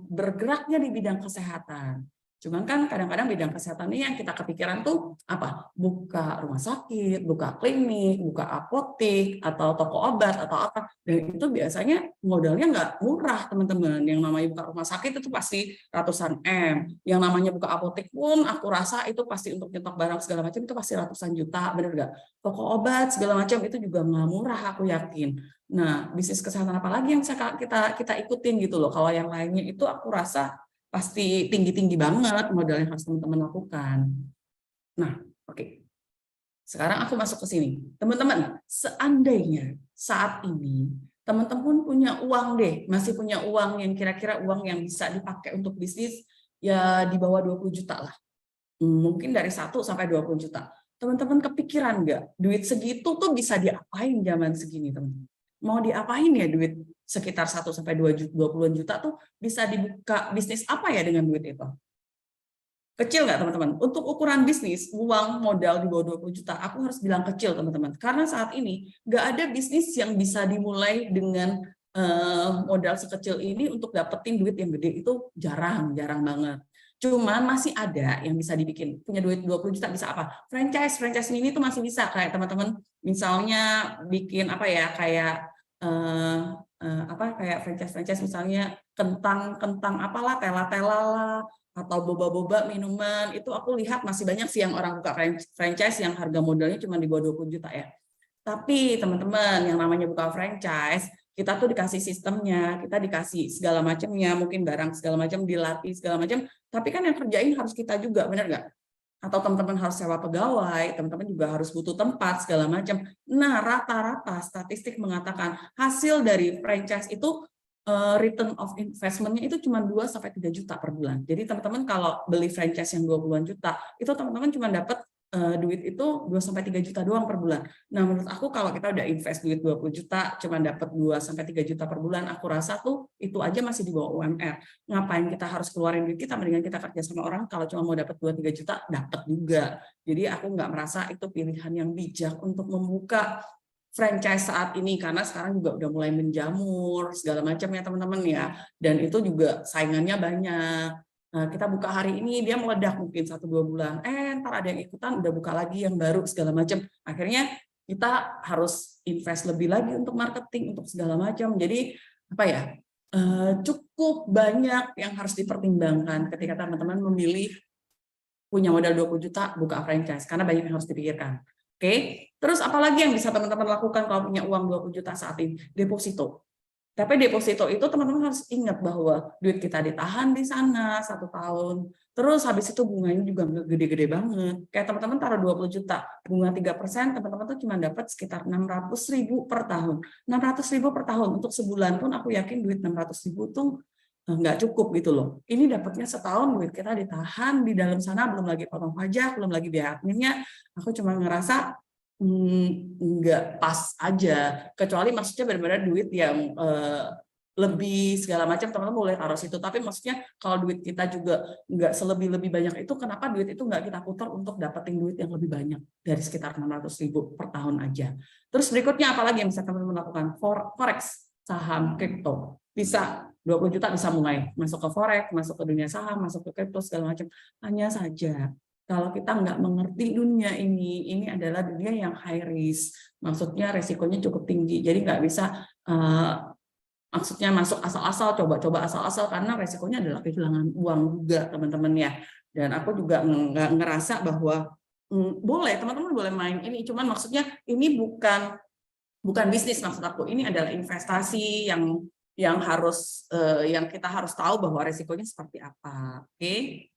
bergeraknya di bidang kesehatan. Cuman kan kadang-kadang bidang kesehatan ini yang kita kepikiran tuh apa? Buka rumah sakit, buka klinik, buka apotek, atau toko obat, atau apa. Dan itu biasanya modalnya nggak murah, teman-teman. Yang namanya buka rumah sakit itu pasti ratusan M. Yang namanya buka apotek pun aku rasa itu pasti untuk nyetok barang segala macam itu pasti ratusan juta, bener nggak? Toko obat segala macam itu juga nggak murah, aku yakin. Nah, bisnis kesehatan apa lagi yang kita ikutin gitu loh. Kalau yang lainnya itu aku rasa pasti tinggi-tinggi banget modal yang harus teman-teman lakukan. Nah, oke. Sekarang aku masuk ke sini. Teman-teman, seandainya saat ini teman-teman punya uang deh, masih punya uang yang kira-kira uang yang bisa dipakai untuk bisnis ya di bawah 20 juta lah. Mungkin dari 1 sampai 20 juta. Teman-teman kepikiran nggak? Duit segitu tuh bisa diapain zaman segini, teman-teman? Mau diapain ya duit sekitar 1 sampai 20 juta tuh bisa dibuka bisnis apa ya dengan duit itu? Kecil nggak teman-teman? Untuk ukuran bisnis, uang modal di bawah 20 juta, aku harus bilang kecil teman-teman. Karena saat ini nggak ada bisnis yang bisa dimulai dengan modal sekecil ini untuk dapetin duit yang gede itu jarang banget. Cuman masih ada yang bisa dibikin. Punya duit 20 juta bisa apa? Franchise ini tuh masih bisa kayak teman-teman misalnya bikin apa ya kayak kayak franchise misalnya kentang apalah tela-tela lah atau boba-boba minuman itu aku lihat masih banyak sih yang orang buka franchise yang harga modalnya cuma di bawah 20 juta ya. Tapi teman-teman yang namanya buka franchise kita tuh dikasih sistemnya, kita dikasih segala macamnya, mungkin barang segala macam dilatih segala macam, tapi kan yang kerjain harus kita juga, benar nggak? Atau teman-teman harus sewa pegawai, teman-teman juga harus butuh tempat, segala macam. Nah, rata-rata statistik mengatakan hasil dari franchise itu return of investment-nya itu cuma 2-3 juta per bulan. Jadi teman-teman kalau beli franchise yang 20-an juta, itu teman-teman cuma dapat duit itu 2-3 juta doang per bulan. Nah, menurut aku kalau kita udah invest duit 20 juta, cuma dapat 2-3 juta per bulan, aku rasa tuh itu aja masih di bawah UMR. Ngapain kita harus keluarin duit kita, mendingan kita kerja sama orang, kalau cuma mau dapat 2-3 juta, dapat juga. Jadi aku nggak merasa itu pilihan yang bijak untuk membuka franchise saat ini, karena sekarang juga udah mulai menjamur, segala macam ya teman-teman ya. Dan itu juga saingannya banyak. Nah, kita buka hari ini, dia meledak mungkin 1-2 bulan. Ntar ada yang ikutan, udah buka lagi yang baru, segala macam. Akhirnya kita harus invest lebih lagi untuk marketing, untuk segala macam. Jadi, cukup banyak yang harus dipertimbangkan ketika teman-teman memilih punya modal 20 juta, buka franchise. Karena banyak yang harus dipikirkan. Oke? Terus apalagi yang bisa teman-teman lakukan kalau punya uang 20 juta saat ini? Deposito. Tapi deposito itu teman-teman harus ingat bahwa duit kita ditahan di sana 1 tahun. Terus habis itu bunganya juga nggak gede-gede banget. Kayak teman-teman taruh 20 juta, bunga 3%, teman-teman tuh cuma dapat sekitar 600.000 per tahun. 600.000 per tahun untuk sebulan pun aku yakin duit 600.000 tuh nggak cukup gitu loh. Ini dapatnya setahun duit kita ditahan di dalam sana, belum lagi potong pajak, belum lagi biaya adminnya. Aku cuma ngerasa nggak pas aja, kecuali maksudnya benar-benar duit yang lebih segala macam teman-teman boleh taruh situ, tapi maksudnya kalau duit kita juga nggak selebih-lebih banyak itu, kenapa duit itu nggak kita putar untuk dapetin duit yang lebih banyak dari sekitar 600.000 per tahun aja. Terus berikutnya apalagi yang bisa teman-teman lakukan? Forex, saham, kripto. Bisa 20 juta bisa mulai masuk ke forex, masuk ke dunia saham, masuk ke kripto segala macam. Hanya saja kalau kita nggak mengerti dunia ini adalah dunia yang high risk, maksudnya resikonya cukup tinggi, jadi nggak bisa maksudnya masuk asal-asal, coba-coba asal-asal, karena resikonya adalah kehilangan uang juga teman-teman ya. Dan aku juga nggak ngerasa bahwa boleh teman-teman boleh main ini, cuman maksudnya ini bukan bisnis maksud aku, ini adalah investasi yang harus yang kita harus tahu bahwa resikonya seperti apa. Oke.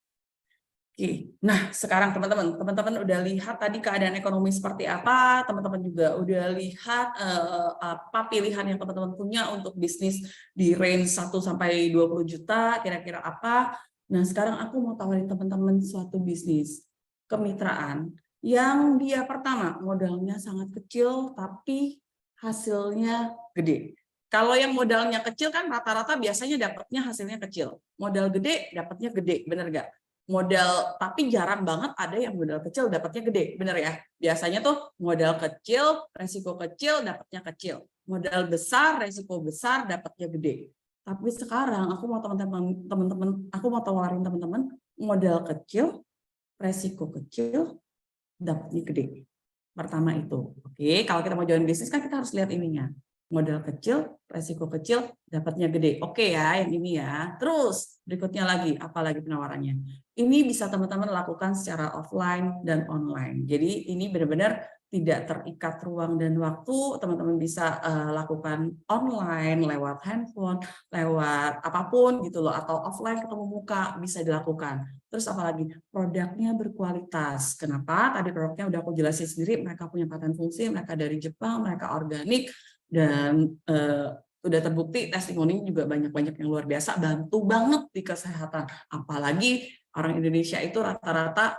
Oke, nah sekarang teman-teman udah lihat tadi keadaan ekonomi seperti apa, teman-teman juga udah lihat apa pilihan yang teman-teman punya untuk bisnis di range 1 sampai 20 juta, kira-kira apa. Nah sekarang aku mau tawarin teman-teman suatu bisnis kemitraan yang dia pertama modalnya sangat kecil tapi hasilnya gede. Kalau yang modalnya kecil kan rata-rata biasanya dapatnya hasilnya kecil, modal gede dapatnya gede, bener nggak? Modal, tapi jarang banget ada yang modal kecil dapatnya gede, bener ya? Biasanya tuh modal kecil, resiko kecil, dapatnya kecil. Modal besar, resiko besar, dapatnya gede. Tapi sekarang aku mau teman-teman, aku mau tawarin teman-teman modal kecil, resiko kecil, dapatnya gede. Pertama itu, oke? Kalau kita mau join bisnis kan kita harus lihat ininya. Modal kecil, resiko kecil, dapatnya gede. Oke ya, yang ini ya. Terus berikutnya lagi, apalagi penawarannya? Ini bisa teman-teman lakukan secara offline dan online. Jadi ini benar-benar tidak terikat ruang dan waktu. Teman-teman bisa lakukan online, lewat handphone, lewat apapun gitu loh, atau offline ketemu muka bisa dilakukan. Terus apalagi? Produknya berkualitas. Kenapa? Tadi produknya udah aku jelasin sendiri, mereka punya paten fungsi, mereka dari Jepang, mereka organik, dan udah terbukti testimoni juga banyak-banyak yang luar biasa, bantu banget di kesehatan. Apalagi orang Indonesia itu rata-rata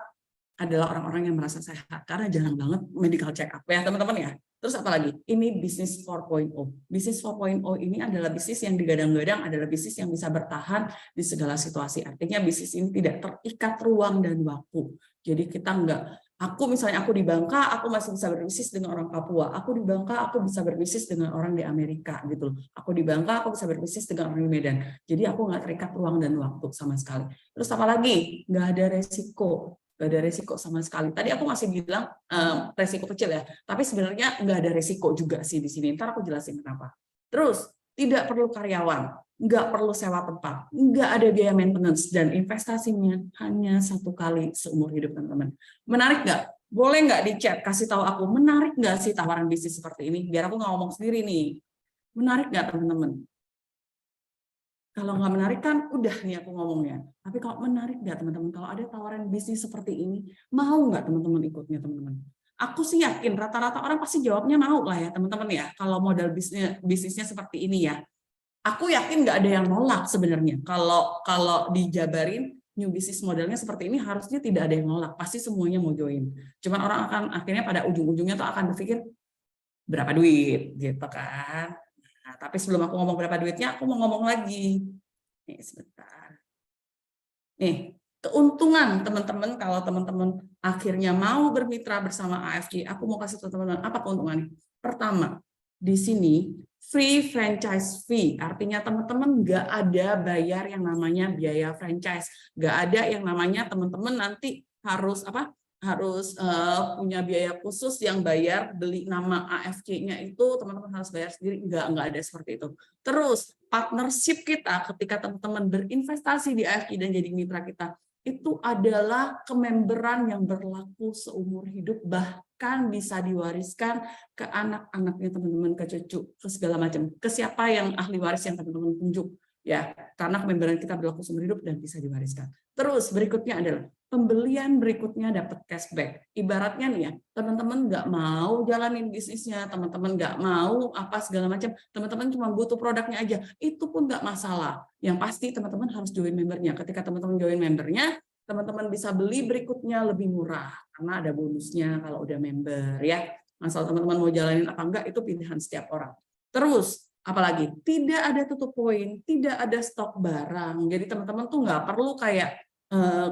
adalah orang-orang yang merasa sehat karena jarang banget medical check up ya teman-teman ya. Terus apalagi? Ini bisnis 4.0. Bisnis 4.0 ini adalah bisnis yang digadang-gadang, adalah bisnis yang bisa bertahan di segala situasi. Artinya bisnis ini tidak terikat ruang dan waktu. Jadi kita nggak, misalnya aku di Bangka, aku masih bisa berbisnis dengan orang Papua. Aku di Bangka, aku bisa berbisnis dengan orang di Amerika gitu loh. Aku di Bangka, aku bisa berbisnis dengan orang di Medan. Jadi aku nggak terikat ruang dan waktu sama sekali. Terus apalagi? Nggak ada resiko. Nggak ada resiko sama sekali. Tadi aku masih bilang resiko kecil ya, tapi sebenarnya nggak ada resiko juga sih di sini. Ntar aku jelasin kenapa. Terus tidak perlu karyawan, nggak perlu sewa tempat, nggak ada biaya maintenance, dan investasinya hanya 1 kali seumur hidup teman-teman. Menarik nggak? Boleh nggak di chat kasih tahu aku menarik nggak sih tawaran bisnis seperti ini? Biar aku nggak ngomong sendiri nih. Menarik nggak teman-teman? Kalau nggak menarik kan udah nih aku ngomongnya. Tapi kalau menarik nggak teman-teman? Kalau ada tawaran bisnis seperti ini, mau nggak teman-teman ikutnya teman-teman? Aku sih yakin rata-rata orang pasti jawabnya mau lah ya teman-teman ya. Kalau modal bisnisnya seperti ini ya. Aku yakin nggak ada yang nolak sebenarnya. Kalau dijabarin new business modelnya seperti ini harusnya tidak ada yang nolak. Pasti semuanya mau join. Cuman orang akan akhirnya pada ujung-ujungnya tuh akan berpikir berapa duit gitu kan. Nah, tapi sebelum aku ngomong berapa duitnya, aku mau ngomong lagi. Nih, sebentar. Nih, keuntungan teman-teman kalau teman-teman akhirnya mau bermitra bersama AFG, aku mau kasih tahu teman-teman apa keuntungannya. Pertama, di sini free franchise fee, artinya teman-teman nggak ada bayar yang namanya biaya franchise, nggak ada yang namanya teman-teman nanti harus punya biaya khusus yang bayar beli nama AFC-nya itu teman-teman harus bayar sendiri, nggak ada seperti itu. Terus partnership kita ketika teman-teman berinvestasi di AFC dan jadi mitra kita itu adalah kememberan yang berlaku seumur hidup, bahkan bisa diwariskan ke anak-anaknya teman-teman, ke cucu, ke segala macam, ke siapa yang ahli waris yang teman-teman tunjuk, ya, karena kememberan kita berlaku seumur hidup dan bisa diwariskan. Terus berikutnya adalah pembelian berikutnya dapat cashback. Ibaratnya nih ya, teman-teman nggak mau jalanin bisnisnya, teman-teman nggak mau apa segala macam, teman-teman cuma butuh produknya aja, itu pun nggak masalah. Yang pasti teman-teman harus join membernya. Ketika teman-teman join membernya, teman-teman bisa beli berikutnya lebih murah karena ada bonusnya kalau udah member ya. Asal teman-teman mau jalanin apa enggak itu pilihan setiap orang. Terus apalagi tidak ada tutup poin, tidak ada stok barang. Jadi teman-teman tuh nggak perlu kayak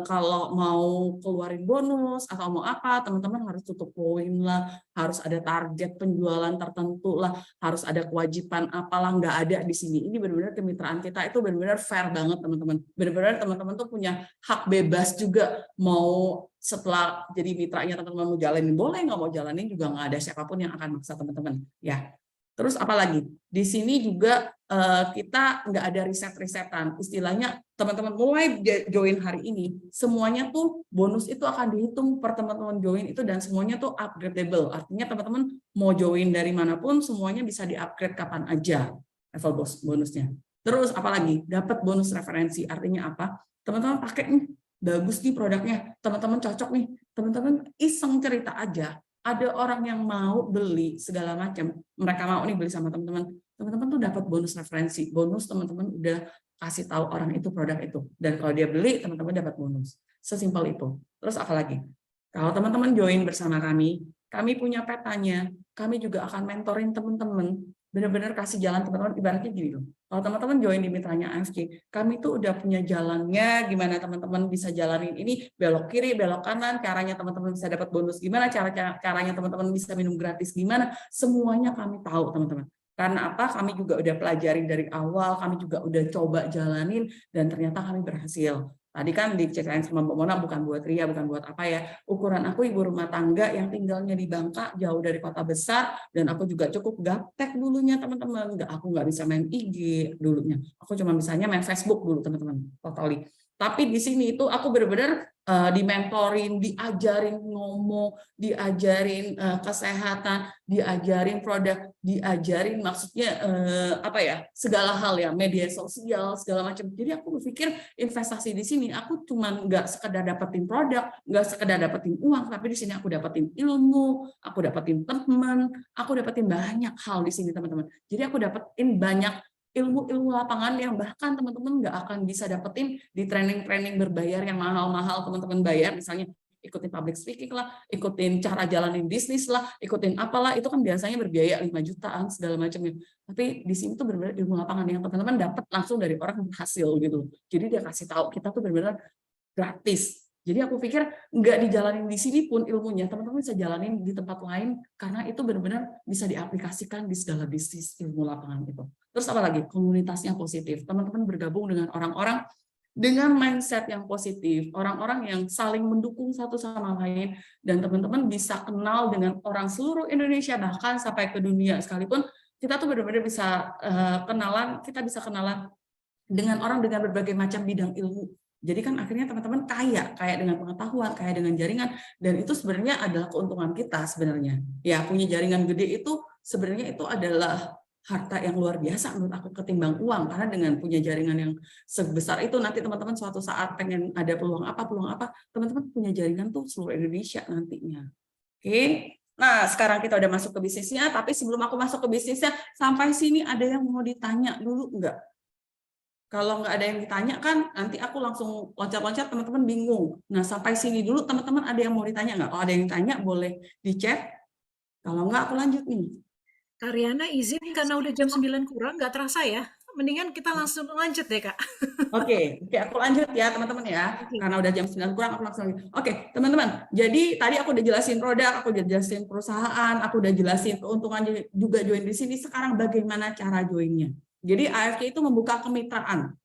kalau mau keluarin bonus atau mau apa, teman-teman harus tutup poin lah, harus ada target penjualan tertentu lah, harus ada kewajiban apalah, nggak ada di sini. Ini benar-benar kemitraan kita itu benar-benar fair banget teman-teman. Benar-benar teman-teman tuh punya hak bebas juga, mau setelah jadi mitranya teman-teman mau jalanin boleh, nggak mau jalanin juga nggak ada siapapun yang akan maksa teman-teman ya. Terus apalagi di sini juga kita nggak ada riset-risetan, istilahnya teman-teman mulai join hari ini semuanya tuh bonus itu akan dihitung per teman-teman join itu dan semuanya tuh upgradable, artinya teman-teman mau join dari manapun semuanya bisa di-upgrade kapan aja level bonusnya. Terus apalagi dapat bonus referensi, artinya apa? Teman-teman pakai nih, bagus nih produknya, teman-teman cocok nih, teman-teman iseng cerita aja. Ada orang yang mau beli segala macam, mereka mau nih beli sama teman-teman, teman-teman tuh dapat bonus referensi, bonus teman-teman udah kasih tahu orang itu produk itu, dan kalau dia beli teman-teman dapat bonus, sesimpel itu. Terus apalagi, kalau teman-teman join bersama kami punya petanya, kami juga akan mentoring teman-teman, benar-benar kasih jalan teman-teman, ibaratnya gini loh. Kalau teman-teman join di mitranya AFK, kami tuh udah punya jalannya, gimana teman-teman bisa jalanin ini, belok kiri, belok kanan, caranya teman-teman bisa dapat bonus gimana, caranya teman-teman bisa minum gratis gimana, semuanya kami tahu teman-teman. Karena apa? Kami juga udah pelajarin dari awal, kami juga udah coba jalanin, dan ternyata kami berhasil. Tadi kan diceritain sama Mbak Mona, bukan buat ria, bukan buat apa ya. Ukuran aku ibu rumah tangga yang tinggalnya di Bangka, jauh dari kota besar, dan aku juga cukup gaptek dulunya teman-teman. Aku nggak bisa main IG dulunya. Aku cuma bisanya main Facebook dulu teman-teman, totally. Tapi di sini itu aku benar-benar dimentorin, diajarin ngomong, diajarin kesehatan, diajarin produk, diajarin maksudnya apa ya, segala hal ya, media sosial segala macam. Jadi aku berpikir investasi di sini aku cuma nggak sekedar dapetin produk, nggak sekedar dapetin uang, tapi di sini aku dapetin ilmu, aku dapetin teman, aku dapetin banyak hal di sini teman-teman. Jadi aku dapetin banyak ilmu-ilmu lapangan yang bahkan teman-teman nggak akan bisa dapetin di training-training berbayar yang mahal-mahal teman-teman bayar, misalnya ikutin public speaking lah, ikutin cara jalanin bisnis lah, ikutin apalah, itu kan biasanya berbiaya 5 jutaan segala macamnya. Tapi di sini tuh benar-benar ilmu lapangan yang teman-teman dapat langsung dari orang yang berhasil gitu. Jadi dia kasih tahu kita tuh benar-benar gratis. Jadi aku pikir nggak dijalanin di sini pun ilmunya, teman-teman bisa jalanin di tempat lain karena itu benar-benar bisa diaplikasikan di segala bisnis ilmu lapangan itu. Terus apalagi komunitasnya positif, teman-teman bergabung dengan orang-orang dengan mindset yang positif, orang-orang yang saling mendukung satu sama lain, dan teman-teman bisa kenal dengan orang seluruh Indonesia bahkan sampai ke dunia sekalipun, kita tuh benar-benar bisa kenalan, kita bisa kenalan dengan orang dengan berbagai macam bidang ilmu. Jadi kan akhirnya teman-teman kaya dengan pengetahuan, kaya dengan jaringan, dan itu sebenarnya adalah keuntungan kita sebenarnya. Ya, punya jaringan gede itu sebenarnya itu adalah harta yang luar biasa menurut aku ketimbang uang, karena dengan punya jaringan yang sebesar itu nanti teman-teman suatu saat pengen ada peluang apa, teman-teman punya jaringan tuh seluruh Indonesia nantinya. Oke. Nah, sekarang kita udah masuk ke bisnisnya, tapi sebelum aku masuk ke bisnisnya, sampai sini ada yang mau ditanya dulu enggak? Kalau nggak ada yang ditanya kan nanti aku langsung loncat-loncat, teman-teman bingung. Nah, sampai sini dulu teman-teman ada yang mau ditanya nggak? Kalau ada yang ditanya boleh di chat. Kalau nggak aku lanjut nih. Karyana izin karena udah jam 9 kurang, nggak terasa ya. Mendingan kita langsung lanjut deh, Kak. Oke, aku lanjut ya teman-teman ya. Karena udah jam 9 kurang aku langsung lanjut. Oke, teman-teman. Jadi tadi aku udah jelasin produk, aku udah jelasin perusahaan, aku udah jelasin keuntungan juga join di sini. Sekarang bagaimana cara joinnya? Jadi AFK itu membuka kemitraan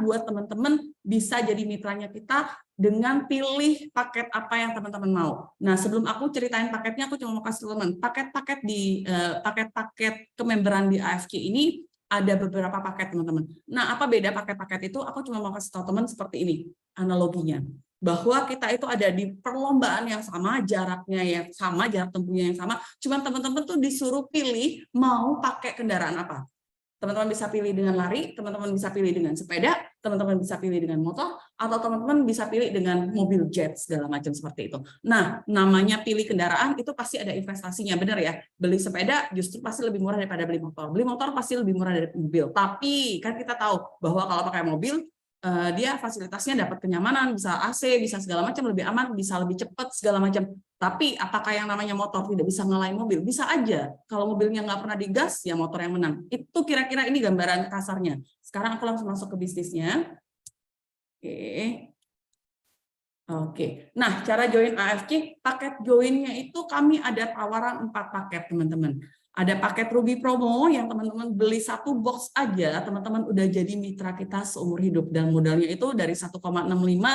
buat teman-teman bisa jadi mitranya kita dengan pilih paket apa yang teman-teman mau. Nah, sebelum aku ceritain paketnya, aku cuma mau kasih teman paket-paket di paket-paket kememberan di AFK ini ada beberapa paket teman-teman. Nah, apa beda paket-paket itu? Aku cuma mau kasih tahu teman seperti ini analoginya. Bahwa kita itu ada di perlombaan yang sama, jaraknya yang sama, jarak tempuhnya yang sama, cuman teman-teman tuh disuruh pilih mau pakai kendaraan apa. Teman-teman bisa pilih dengan lari, teman-teman bisa pilih dengan sepeda, teman-teman bisa pilih dengan motor, atau teman-teman bisa pilih dengan mobil jet, segala macam seperti itu. Nah, namanya pilih kendaraan itu pasti ada investasinya, benar ya? Beli sepeda justru pasti lebih murah daripada beli motor. Beli motor pasti lebih murah dari mobil. Tapi kan kita tahu bahwa kalau pakai mobil, dia fasilitasnya dapat kenyamanan, bisa AC, bisa segala macam, lebih aman, bisa lebih cepat, segala macam. Tapi apakah yang namanya motor tidak bisa ngalahin mobil? Bisa aja. Kalau mobilnya nggak pernah digas, ya motor yang menang. Itu kira-kira ini gambaran kasarnya. Sekarang aku langsung masuk ke bisnisnya. Oke. Nah, cara join AFC, paket joinnya itu kami ada tawaran 4 paket, teman-teman. Ada paket Ruby Promo yang teman-teman beli 1 box aja, teman-teman udah jadi mitra kita seumur hidup. Dan modalnya itu dari 1,65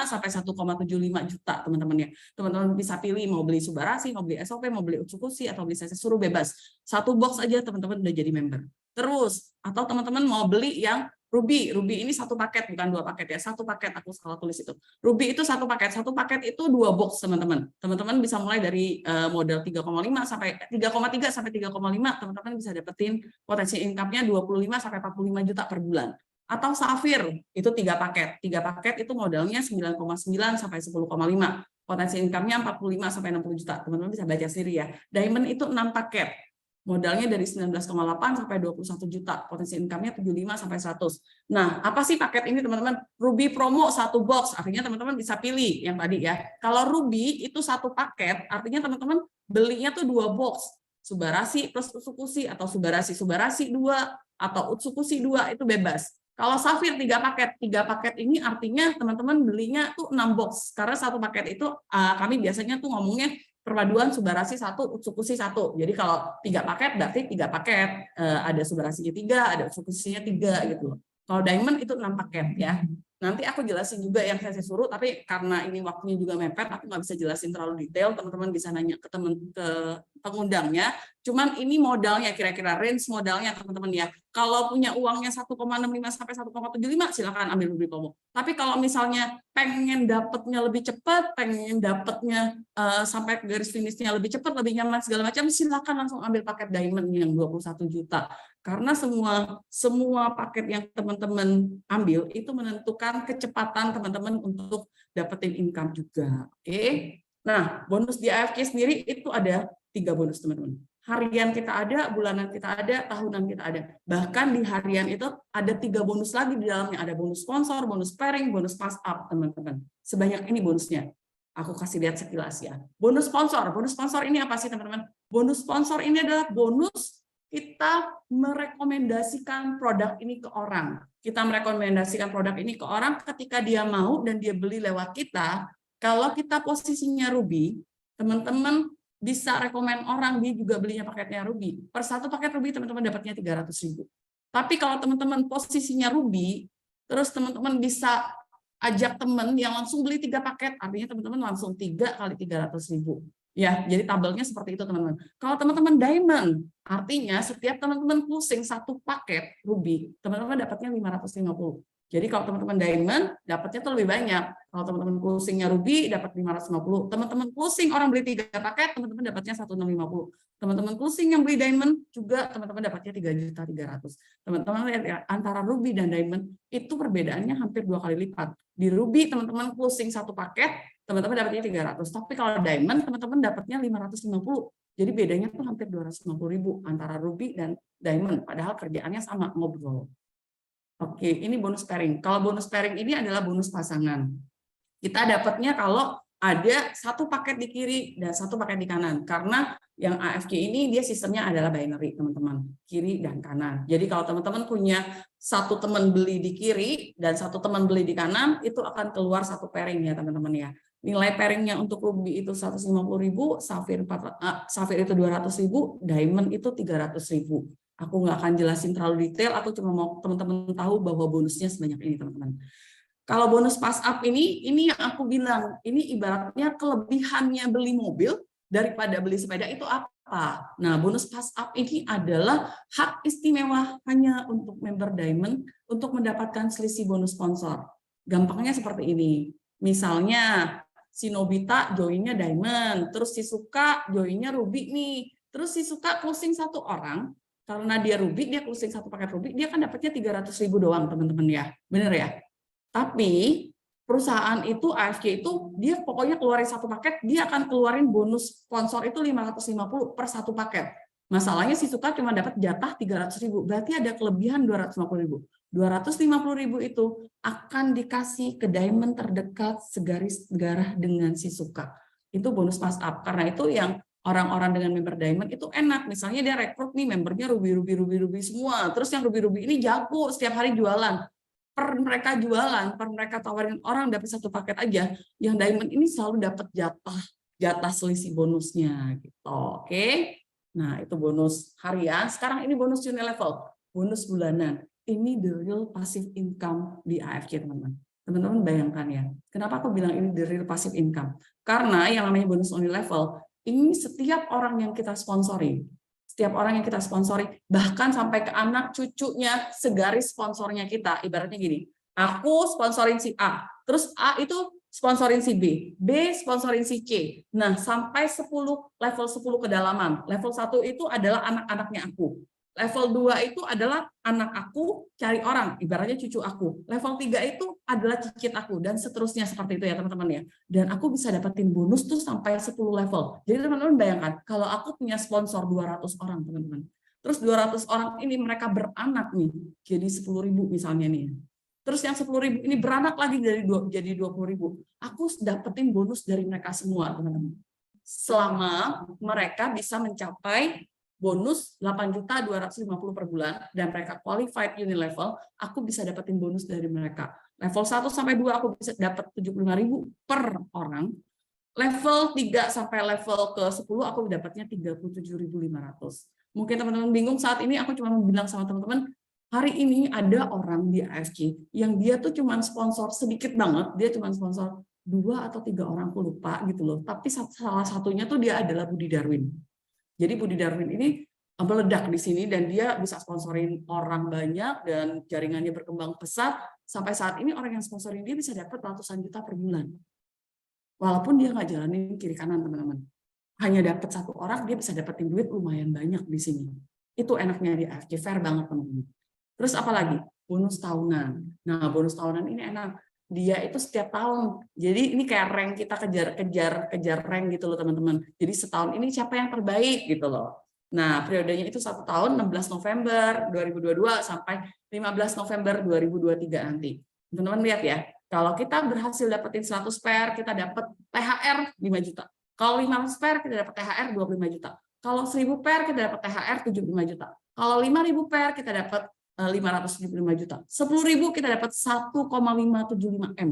sampai 1,75 juta, teman-teman ya. Teman-teman bisa pilih mau beli Subarasi, mau beli SOP, mau beli Utsukushi, atau beli saya suruh bebas. 1 box aja teman-teman udah jadi member. Terus, atau teman-teman mau beli yang Ruby ini 1 paket, bukan 2 paket ya, 1 paket, aku salah tulis itu. Ruby itu 1 paket, 1 paket itu 2 box teman-teman. Teman-teman bisa mulai dari modal 3,5 sampai 3,3 sampai 3,5, teman-teman bisa dapetin potensi income-nya 25 sampai 45 juta per bulan. Atau Safir itu 3 paket. 3 paket itu modalnya 9,9 sampai 10,5. Potensi income-nya 45 sampai 60 juta. Teman-teman bisa baca sendiri ya. Diamond itu 6 paket. Modalnya dari 19,8 sampai 21 juta, potensi income-nya 75 sampai 100. Nah, apa sih paket ini teman-teman? Ruby Promo 1 box, artinya teman-teman bisa pilih yang tadi ya. Kalau Ruby itu 1 paket, artinya teman-teman belinya tuh 2 box. Subarasi plus Utsukushi atau Subarasi 2 atau Utsukushi 2 itu bebas. Kalau Safir 3 paket, 3 paket ini artinya teman-teman belinya tuh 6 box. Karena 1 paket itu kami biasanya tuh ngomongnya perpaduan Subarasi 1, Utsukushi 1. Jadi kalau 3 paket berarti 3 paket. Ada Subarasinya 3, ada Utsukushinya 3 gitu. Kalau Diamond itu 6 paket ya. Nanti aku jelasin juga yang saya suruh, tapi karena ini waktunya juga mepet, aku nggak bisa jelasin terlalu detail. Teman-teman bisa nanya ke pengundangnya. Cuman ini modalnya, kira-kira range modalnya teman-teman ya. Kalau punya uangnya 1,65 sampai 1,75 silakan ambil Ruby Promo. Tapi kalau misalnya pengen dapatnya lebih cepat, pengen dapatnya sampai ke garis finishnya lebih cepat, lebih nyaman segala macam, silakan langsung ambil paket Diamond yang 21 juta. Karena semua paket yang teman-teman ambil itu menentukan kecepatan teman-teman untuk dapetin income juga. Oke. Nah, bonus di AFK sendiri itu ada 3 bonus teman-teman. Harian kita ada, bulanan kita ada, tahunan kita ada. Bahkan di harian itu ada 3 bonus lagi di dalamnya. Ada bonus sponsor, bonus pairing, bonus pass up, teman-teman. Sebanyak ini bonusnya. Aku kasih lihat sekilas ya. Bonus sponsor. Bonus sponsor ini apa sih, teman-teman? Bonus sponsor ini adalah bonus kita merekomendasikan produk ini ke orang. Kita merekomendasikan produk ini ke orang ketika dia mau dan dia beli lewat kita. Kalau kita posisinya Ruby, teman-teman bisa rekomen orang dia juga belinya paketnya Ruby. Per 1 paket Ruby teman-teman dapatnya 300.000. Tapi kalau teman-teman posisinya Ruby, terus teman-teman bisa ajak teman yang langsung beli 3 paket, artinya teman-teman langsung 3 kali 300.000. Ya, jadi tabelnya seperti itu teman-teman. Kalau teman-teman Diamond, artinya setiap teman-teman closing 1 paket Ruby, teman-teman dapatnya 550. Jadi kalau teman-teman Diamond, dapatnya tuh lebih banyak. Kalau teman-teman closingnya Ruby, dapat 550. Teman-teman closing orang beli 3 paket, teman-teman dapatnya 1.650. Teman-teman closing yang beli Diamond, juga teman-teman dapatnya 3.300.000. Teman-teman lihat ya, antara Ruby dan Diamond, itu perbedaannya hampir 2 kali lipat. Di Ruby, teman-teman closing 1 paket, teman-teman dapatnya 300. Tapi kalau Diamond, teman-teman dapatnya 550. Jadi bedanya tuh hampir 250.000 antara Ruby dan Diamond. Padahal kerjaannya sama, ngobrol. Oke, ini bonus pairing. Kalau bonus pairing ini adalah bonus pasangan. Kita dapatnya kalau ada 1 paket di kiri dan 1 paket di kanan. Karena yang AFK ini dia sistemnya adalah binary, teman-teman. Kiri dan kanan. Jadi kalau teman-teman punya 1 teman beli di kiri dan 1 teman beli di kanan, itu akan keluar 1 pairing ya, teman-teman ya. Nilai pairingnya untuk Ruby itu 150.000, Safir itu 200.000, Diamond itu 300.000. Aku nggak akan jelasin terlalu detail, aku cuma mau teman-teman tahu bahwa bonusnya sebanyak ini, teman-teman. Kalau bonus pass up ini yang aku bilang, ini ibaratnya kelebihannya beli mobil, daripada beli sepeda itu apa? Nah, bonus pass up ini adalah hak istimewa hanya untuk member Diamond untuk mendapatkan selisih bonus sponsor. Gampangnya seperti ini. Misalnya, si Nobita joinnya Diamond, terus si Suka joinnya Ruby nih. Terus si Suka closing satu orang, karena dia Ruby, dia closing satu paket Ruby, dia kan dapatnya 300.000 doang, teman-teman ya. Bener ya? Tapi perusahaan itu, AFK itu, dia pokoknya keluarin satu paket, dia akan keluarin bonus sponsor itu 550 per satu paket. Masalahnya si Suka cuma dapat jatah 300.000, berarti ada kelebihan 250.000. 250.000 itu akan dikasih ke Diamond terdekat segaris darah dengan si Suka. Itu bonus pass up. Karena itu yang orang-orang dengan member Diamond itu enak. Misalnya dia rekrut nih membernya Ruby semua. Terus yang Ruby ini jago setiap hari jualan. Per mereka jualan, per mereka tawarin orang dapat satu paket aja, yang Diamond ini selalu dapat jatah selisih bonusnya gitu. Oke. Nah, itu bonus harian. Sekarang ini bonus unilevel, bonus bulanan. Ini the real passive income di AFK, teman-teman. Teman-teman bayangkan ya. Kenapa aku bilang ini the real passive income? Karena yang namanya bonus unilevel, ini setiap orang yang kita sponsori, bahkan sampai ke anak cucunya segaris sponsornya kita. Ibaratnya gini, aku sponsorin si A, terus A itu sponsorin si B, B sponsorin si C. Nah, sampai level 10 kedalaman. Level 1 itu adalah anak-anaknya aku. Level 2 itu adalah anak aku cari orang, ibaratnya cucu aku. Level 3 itu adalah cicit aku, dan seterusnya seperti itu ya teman-teman ya. Dan aku bisa dapetin bonus tuh sampai 10 level. Jadi teman-teman bayangkan, kalau aku punya sponsor 200 orang teman-teman. Terus 200 orang ini mereka beranak nih, jadi 10.000 misalnya nih. Terus yang 10.000 ini beranak lagi jadi 20.000. Aku dapetin bonus dari mereka semua teman-teman. Selama mereka bisa mencapai bonus 8.250 per bulan dan mereka qualified unilevel, aku bisa dapetin bonus dari mereka. Level 1 sampai 2 aku bisa dapat 75.000 per orang. Level 3 sampai level ke 10 aku dapatnya 37.500. Mungkin teman-teman bingung saat ini, aku cuma bilang sama teman-teman, hari ini ada orang di AFK yang dia tuh cuma sponsor sedikit banget, dia cuma sponsor 2 atau 3 orang, aku lupa gitu loh. Tapi salah satunya tuh dia adalah Budi Darwin. Jadi Budi Darwin ini meledak di sini dan dia bisa sponsorin orang banyak dan jaringannya berkembang pesat. Sampai saat ini orang yang sponsorin dia bisa dapat ratusan juta per bulan. Walaupun dia nggak jalanin kiri kanan teman-teman. Hanya dapat satu orang dia bisa dapetin duit lumayan banyak di sini. Itu enaknya di AFK, fair banget teman-teman. Terus apa lagi? Bonus tahunan. Nah, bonus tahunan ini enak. Dia itu setiap tahun. Jadi ini kayak rank, kita kejar rank gitu loh teman-teman. Jadi setahun ini siapa yang terbaik gitu loh. Nah, periodenya itu 1 tahun 16 November 2022 sampai 15 November 2023 nanti. Teman-teman lihat ya, kalau kita berhasil dapetin 100 pair, kita dapat THR 5 juta. Kalau 500 pair, kita dapat THR 25 juta. Kalau 1.000 pair, kita dapat THR 75 juta. Kalau 5.000 pair, kita dapat 575 juta. 10.000 kita dapat 1,575 M.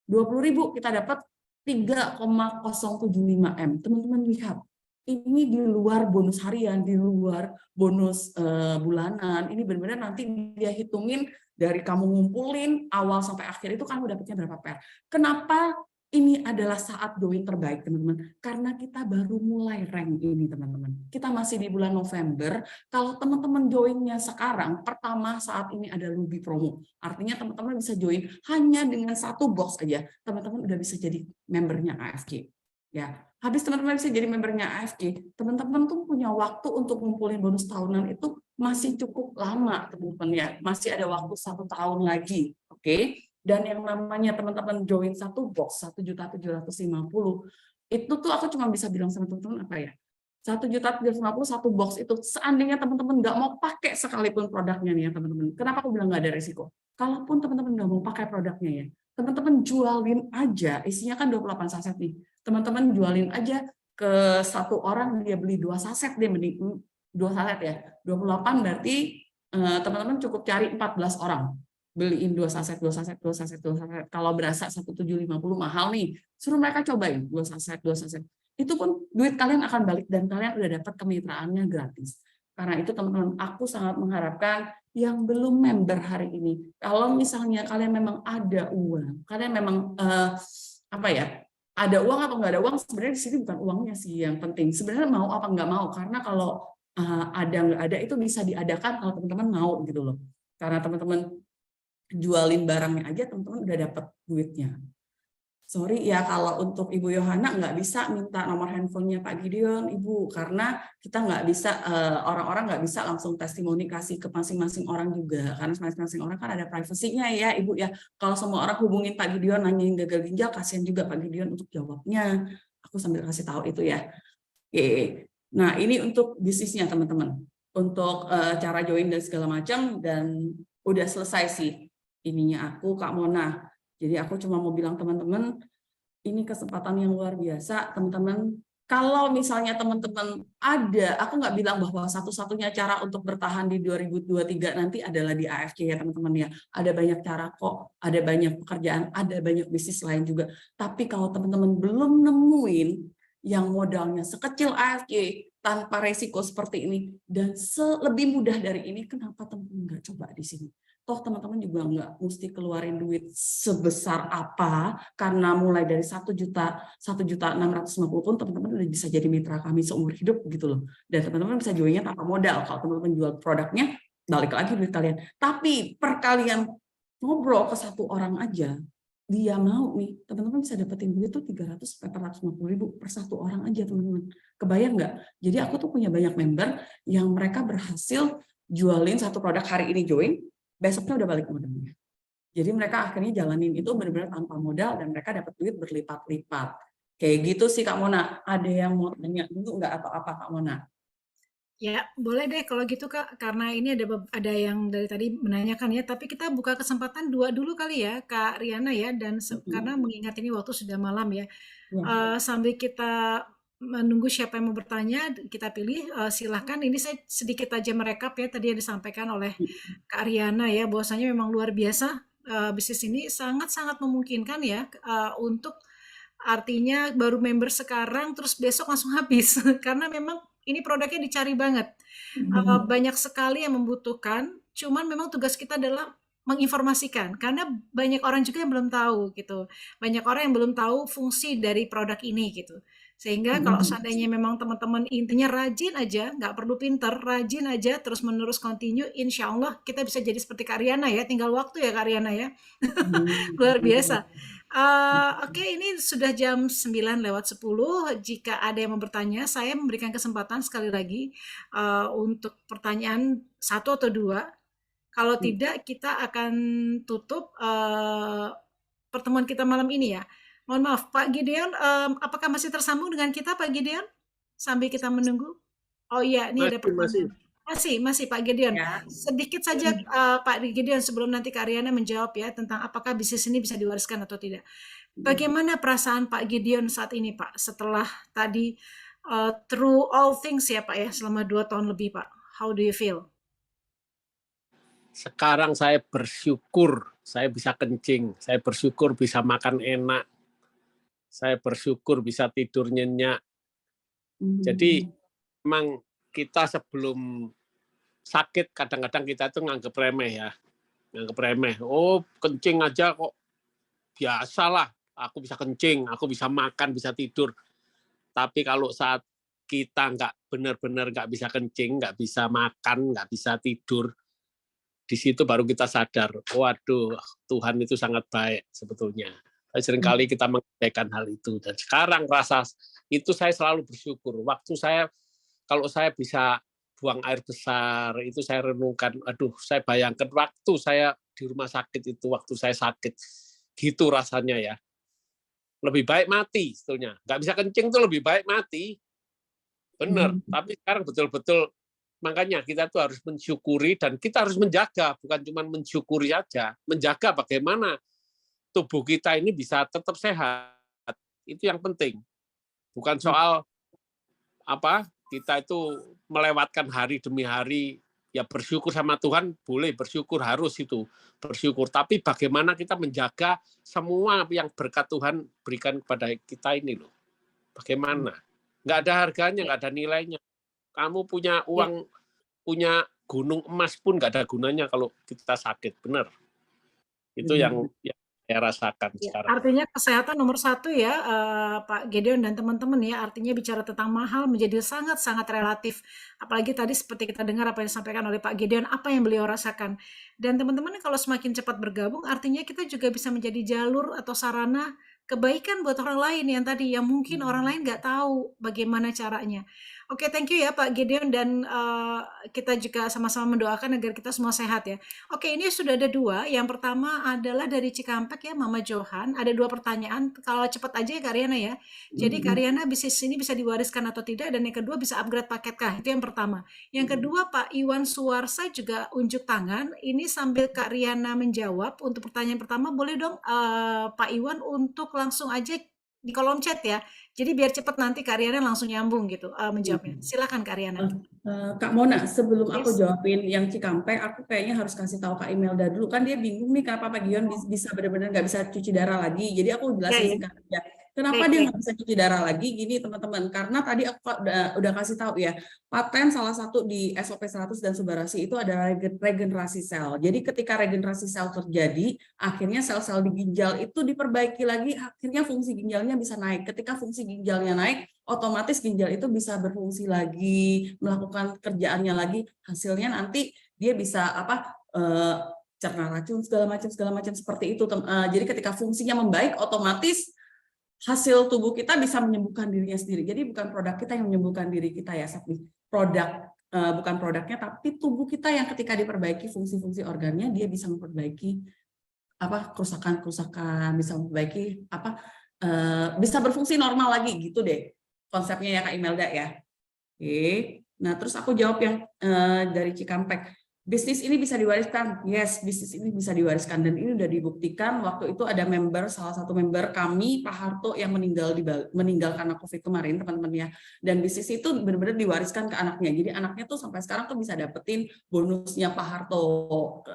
20.000 kita dapat 3,075 M. Teman-teman lihat, ini di luar bonus harian, di luar bonus bulanan. Ini benar-benar nanti dia hitungin dari kamu ngumpulin awal sampai akhir itu kamu dapatnya berapa pair. Kenapa ini adalah saat join terbaik, teman-teman? Karena kita baru mulai rank ini, teman-teman. Kita masih di bulan November. Kalau teman-teman joinnya sekarang, pertama saat ini ada Ruby promo. Artinya teman-teman bisa join hanya dengan 1 box aja. Teman-teman udah bisa jadi membernya AFK. Ya, habis teman-teman bisa jadi membernya AFK, teman-teman tuh punya waktu untuk ngumpulin bonus tahunan itu masih cukup lama, teman-teman ya. Masih ada waktu 1 tahun lagi, oke? Dan yang namanya teman-teman join 1 box 1.750.000 itu tuh aku cuma bisa bilang sama teman-teman apa ya, 1.750.000 1 box itu seandainya teman-teman nggak mau pakai sekalipun produknya nih ya teman-teman. Kenapa aku bilang nggak ada risiko? Kalaupun teman-teman nggak mau pakai produknya ya, teman-teman jualin aja, isinya kan 28 saset nih. Teman-teman jualin aja ke 1 orang, dia beli 2 saset, dia beli 2 saset ya. 28 berarti teman-teman cukup cari 14 orang. Beliin 2 saset. Kalau berasa 1.750 mahal nih, suruh mereka cobain 2 saset. Itu pun duit kalian akan balik dan kalian udah dapat kemitraannya gratis. Karena itu teman-teman, aku sangat mengharapkan yang belum member hari ini, kalau misalnya kalian memang ada uang, kalian memang ada uang atau nggak ada uang, sebenarnya di sini bukan uangnya sih yang penting. Sebenarnya mau apa nggak mau, karena kalau ada nggak ada itu bisa diadakan kalau teman-teman mau gitu loh. Karena teman-teman jualin barangnya aja, teman-teman udah dapat duitnya. Sorry ya kalau untuk Ibu Yohana nggak bisa minta nomor handphonenya Pak Gideon, Ibu, karena kita nggak bisa, orang-orang nggak bisa langsung testimoni kasih ke masing-masing orang juga, karena masing-masing orang kan ada privasinya ya Ibu ya. Kalau semua orang hubungin Pak Gideon nanyain gagal ginjal, kasihan juga Pak Gideon untuk jawabnya. Aku sambil kasih tahu itu ya. Oke. Nah ini untuk bisnisnya teman-teman, untuk cara join dan segala macam, dan udah selesai sih ininya aku Kak Mona. Jadi aku cuma mau bilang teman-teman, ini kesempatan yang luar biasa, teman-teman. Kalau misalnya teman-teman ada, aku nggak bilang bahwa satu-satunya cara untuk bertahan di 2023 nanti adalah di AFC ya teman-teman ya. Ada banyak cara kok, ada banyak pekerjaan, ada banyak bisnis lain juga. Tapi kalau teman-teman belum nemuin yang modalnya sekecil AFC, tanpa resiko seperti ini, dan lebih mudah dari ini, kenapa teman-teman nggak coba di sini? Toh teman-teman juga nggak mesti keluarin duit sebesar apa, karena mulai dari 1.650.000 pun teman-teman udah bisa jadi mitra kami seumur hidup gitu loh. Dan teman-teman bisa joinnya tanpa modal. Kalau teman-teman jual produknya, balik lagi duit kalian. Tapi per kalian ngobrol ke satu orang aja, dia mau nih, teman-teman bisa dapetin duit tuh 300-450.000 per satu orang aja teman-teman. Kebayang nggak? Jadi aku tuh punya banyak member yang mereka berhasil jualin satu produk hari ini join, besoknya udah balik modalnya. Jadi mereka akhirnya jalanin itu benar-benar tanpa modal dan mereka dapat duit berlipat-lipat. Kayak gitu sih Kak Mona. Ada yang mau tanya dulu nggak atau apa Kak Mona? Ya, boleh deh kalau gitu Kak, karena ini ada yang dari tadi menanyakan ya, tapi kita buka kesempatan dua dulu kali ya, Kak Riana ya, dan karena mengingat ini waktu sudah malam ya, sambil kita menunggu siapa yang mau bertanya, kita pilih, silahkan. Ini saya sedikit aja merekap ya, tadi yang disampaikan oleh Kak Riana ya, bahwasanya memang luar biasa, bisnis ini sangat-sangat memungkinkan ya, untuk artinya baru member sekarang, terus besok langsung habis, karena memang ini produknya dicari banget. Banyak sekali yang membutuhkan, cuman memang tugas kita adalah menginformasikan, karena banyak orang juga yang belum tahu gitu. Banyak orang yang belum tahu fungsi dari produk ini gitu. Sehingga kalau seandainya memang teman-teman intinya rajin aja, nggak perlu pinter, rajin aja terus-menerus continue, insya Allah kita bisa jadi seperti Kak Riana ya, tinggal waktu ya Kak Riana ya. Luar biasa. Oke, ini sudah jam 9:10. Jika ada yang mau bertanya, saya memberikan kesempatan sekali lagi untuk pertanyaan 1 atau 2. Kalau tidak, kita akan tutup pertemuan kita malam ini ya. Mohon maaf, Pak Gideon, apakah masih tersambung dengan kita, Pak Gideon? Sambil kita menunggu. Oh iya, ini ada pertanyaan. Masih Pak Gideon. Ya. Sedikit saja Pak Gideon sebelum nanti Kak Riana menjawab ya tentang apakah bisnis ini bisa diwariskan atau tidak. Bagaimana perasaan Pak Gideon saat ini Pak setelah tadi through all things ya Pak ya selama 2 tahun lebih Pak? How do you feel? Sekarang saya bersyukur saya bisa kencing, saya bersyukur bisa makan enak, saya bersyukur bisa tidur nyenyak. Jadi memang kita sebelum sakit kadang-kadang kita tuh nganggep remeh ya. Nganggep remeh. Oh, kencing aja kok biasalah. Aku bisa kencing, aku bisa makan, bisa tidur. Tapi kalau saat kita nggak benar-benar nggak bisa kencing, nggak bisa makan, nggak bisa tidur, di situ baru kita sadar, waduh, Tuhan itu sangat baik sebetulnya. Seringkali kita mengabaikan hal itu. Dan sekarang rasa itu saya selalu bersyukur. Waktu saya, kalau saya bisa buang air besar, itu saya renungkan, aduh, saya bayangkan waktu saya di rumah sakit itu, waktu saya sakit, gitu rasanya ya. Lebih baik mati sebetulnya. Nggak bisa kencing itu lebih baik mati. Benar. Tapi sekarang betul-betul, makanya kita tuh harus mensyukuri dan kita harus menjaga, bukan cuma mensyukuri aja, menjaga bagaimana tubuh kita ini bisa tetap sehat. Itu yang penting. Bukan soal apa kita itu melewatkan hari demi hari, ya bersyukur sama Tuhan, boleh bersyukur, harus itu bersyukur. Tapi bagaimana kita menjaga semua yang berkat Tuhan berikan kepada kita ini loh. Bagaimana? Nggak ada harganya, nggak ada nilainya. Kamu punya uang, punya gunung emas pun nggak ada gunanya kalau kita sakit, benar. Itu yang saya rasakan Ya, sekarang. artinya kesehatan nomor satu ya, Pak Gideon dan teman-teman ya. Artinya bicara tentang mahal menjadi sangat-sangat relatif. Apalagi tadi seperti kita dengar apa yang disampaikan oleh Pak Gideon, apa yang beliau rasakan. Dan teman-teman kalau semakin cepat bergabung, artinya kita juga bisa menjadi jalur atau sarana kebaikan buat orang lain yang tadi yang mungkin orang lain nggak tahu bagaimana caranya. Oke, thank you ya Pak Gideon dan kita juga sama-sama mendoakan agar kita semua sehat ya. Oke, ini sudah ada dua. Yang pertama adalah dari Cikampek ya, Mama Johan. Ada dua pertanyaan. Kalau cepat aja ya Kak Riana ya. Jadi Kak Riana bisnis ini bisa diwariskan atau tidak? Dan yang kedua bisa upgrade paket kah? Itu yang pertama. Yang kedua Pak Iwan Suwarsa juga unjuk tangan. Ini sambil Kak Riana menjawab. Untuk pertanyaan pertama boleh dong Pak Iwan untuk langsung aja di kolom chat ya. Jadi biar cepat nanti Kak Riana langsung nyambung gitu menjawabnya. Silakan Kak Riana. Kak Mona, sebelum aku Yes. jawabin yang Cikampek, aku kayaknya harus kasih tahu Kak Imelda dulu. Kan dia bingung nih kenapa Pak Gion bisa benar-benar nggak bisa cuci darah lagi. Jadi aku jelasin Ya, ya. singkat aja. Kenapa Baik, dia baik. nggak bisa cuci darah lagi? Gini teman-teman, karena tadi aku udah kasih tahu ya, paten salah satu di SOP 100 dan Subarasi itu adalah regenerasi sel. Jadi ketika regenerasi sel terjadi, akhirnya sel-sel di ginjal itu diperbaiki lagi, akhirnya fungsi ginjalnya bisa naik. Ketika fungsi ginjalnya naik, otomatis ginjal itu bisa berfungsi lagi, melakukan kerjaannya lagi, hasilnya nanti dia bisa cerna racun segala macam seperti itu. Jadi ketika fungsinya membaik, otomatis hasil tubuh kita bisa menyembuhkan dirinya sendiri. Jadi bukan produk kita yang menyembuhkan diri kita ya, Sakti. Bukan produknya, tapi tubuh kita yang ketika diperbaiki fungsi-fungsi organnya, dia bisa memperbaiki kerusakan-kerusakan, bisa memperbaiki bisa berfungsi normal lagi gitu deh konsepnya ya Kak Imelda ya. Oke. Nah terus aku jawab yang dari Cikampek. Bisnis ini bisa diwariskan? Yes, bisnis ini bisa diwariskan dan ini udah dibuktikan. Waktu itu ada salah satu member kami, Pak Harto, yang meninggal karena COVID kemarin, teman-teman ya. Dan bisnis itu benar-benar diwariskan ke anaknya. Jadi anaknya tuh sampai sekarang tuh bisa dapetin bonusnya Pak Harto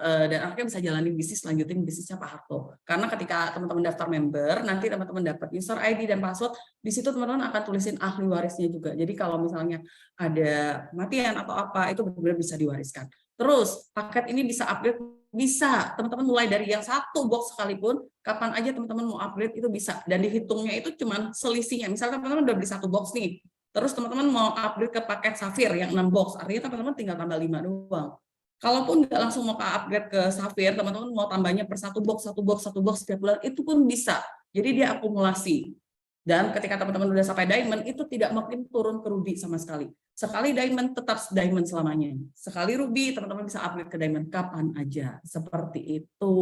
dan anaknya bisa jalanin bisnis, lanjutin bisnisnya Pak Harto. Karena ketika teman-teman daftar member, nanti teman-teman dapat user ID dan password. Di situ teman-teman akan tulisin ahli warisnya juga. Jadi kalau misalnya ada kematian atau apa, itu benar-benar bisa diwariskan. Terus paket ini bisa upgrade, bisa teman-teman mulai dari yang satu box sekalipun, kapan aja teman-teman mau upgrade itu bisa, dan dihitungnya itu cuma selisihnya. Misalnya teman-teman udah beli satu box nih, terus teman-teman mau upgrade ke paket Safir yang 6 box, artinya teman-teman tinggal tambah 5 doang. Kalaupun nggak langsung mau ke upgrade ke Safir, teman-teman mau tambahnya per satu box setiap bulan, itu pun bisa. Jadi dia akumulasi. Dan ketika teman-teman udah sampai diamond, itu tidak mungkin turun ke ruby sama sekali. Sekali diamond tetap diamond selamanya. Sekali ruby teman-teman bisa upgrade ke diamond kapan aja. Seperti itu.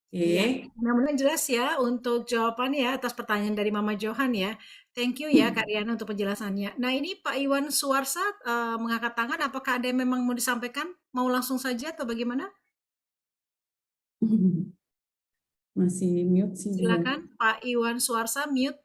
Oke. Ya, mudah-mudahan jelas ya untuk jawabannya ya atas pertanyaan dari Mama Johan ya. Thank you ya Kak Riana untuk penjelasannya. Nah ini Pak Iwan Suwarsa mengangkat tangan. Apakah ada yang memang mau disampaikan? Mau langsung saja atau bagaimana? Masih mute sih. Silakan Pak Iwan Suwarsa mute.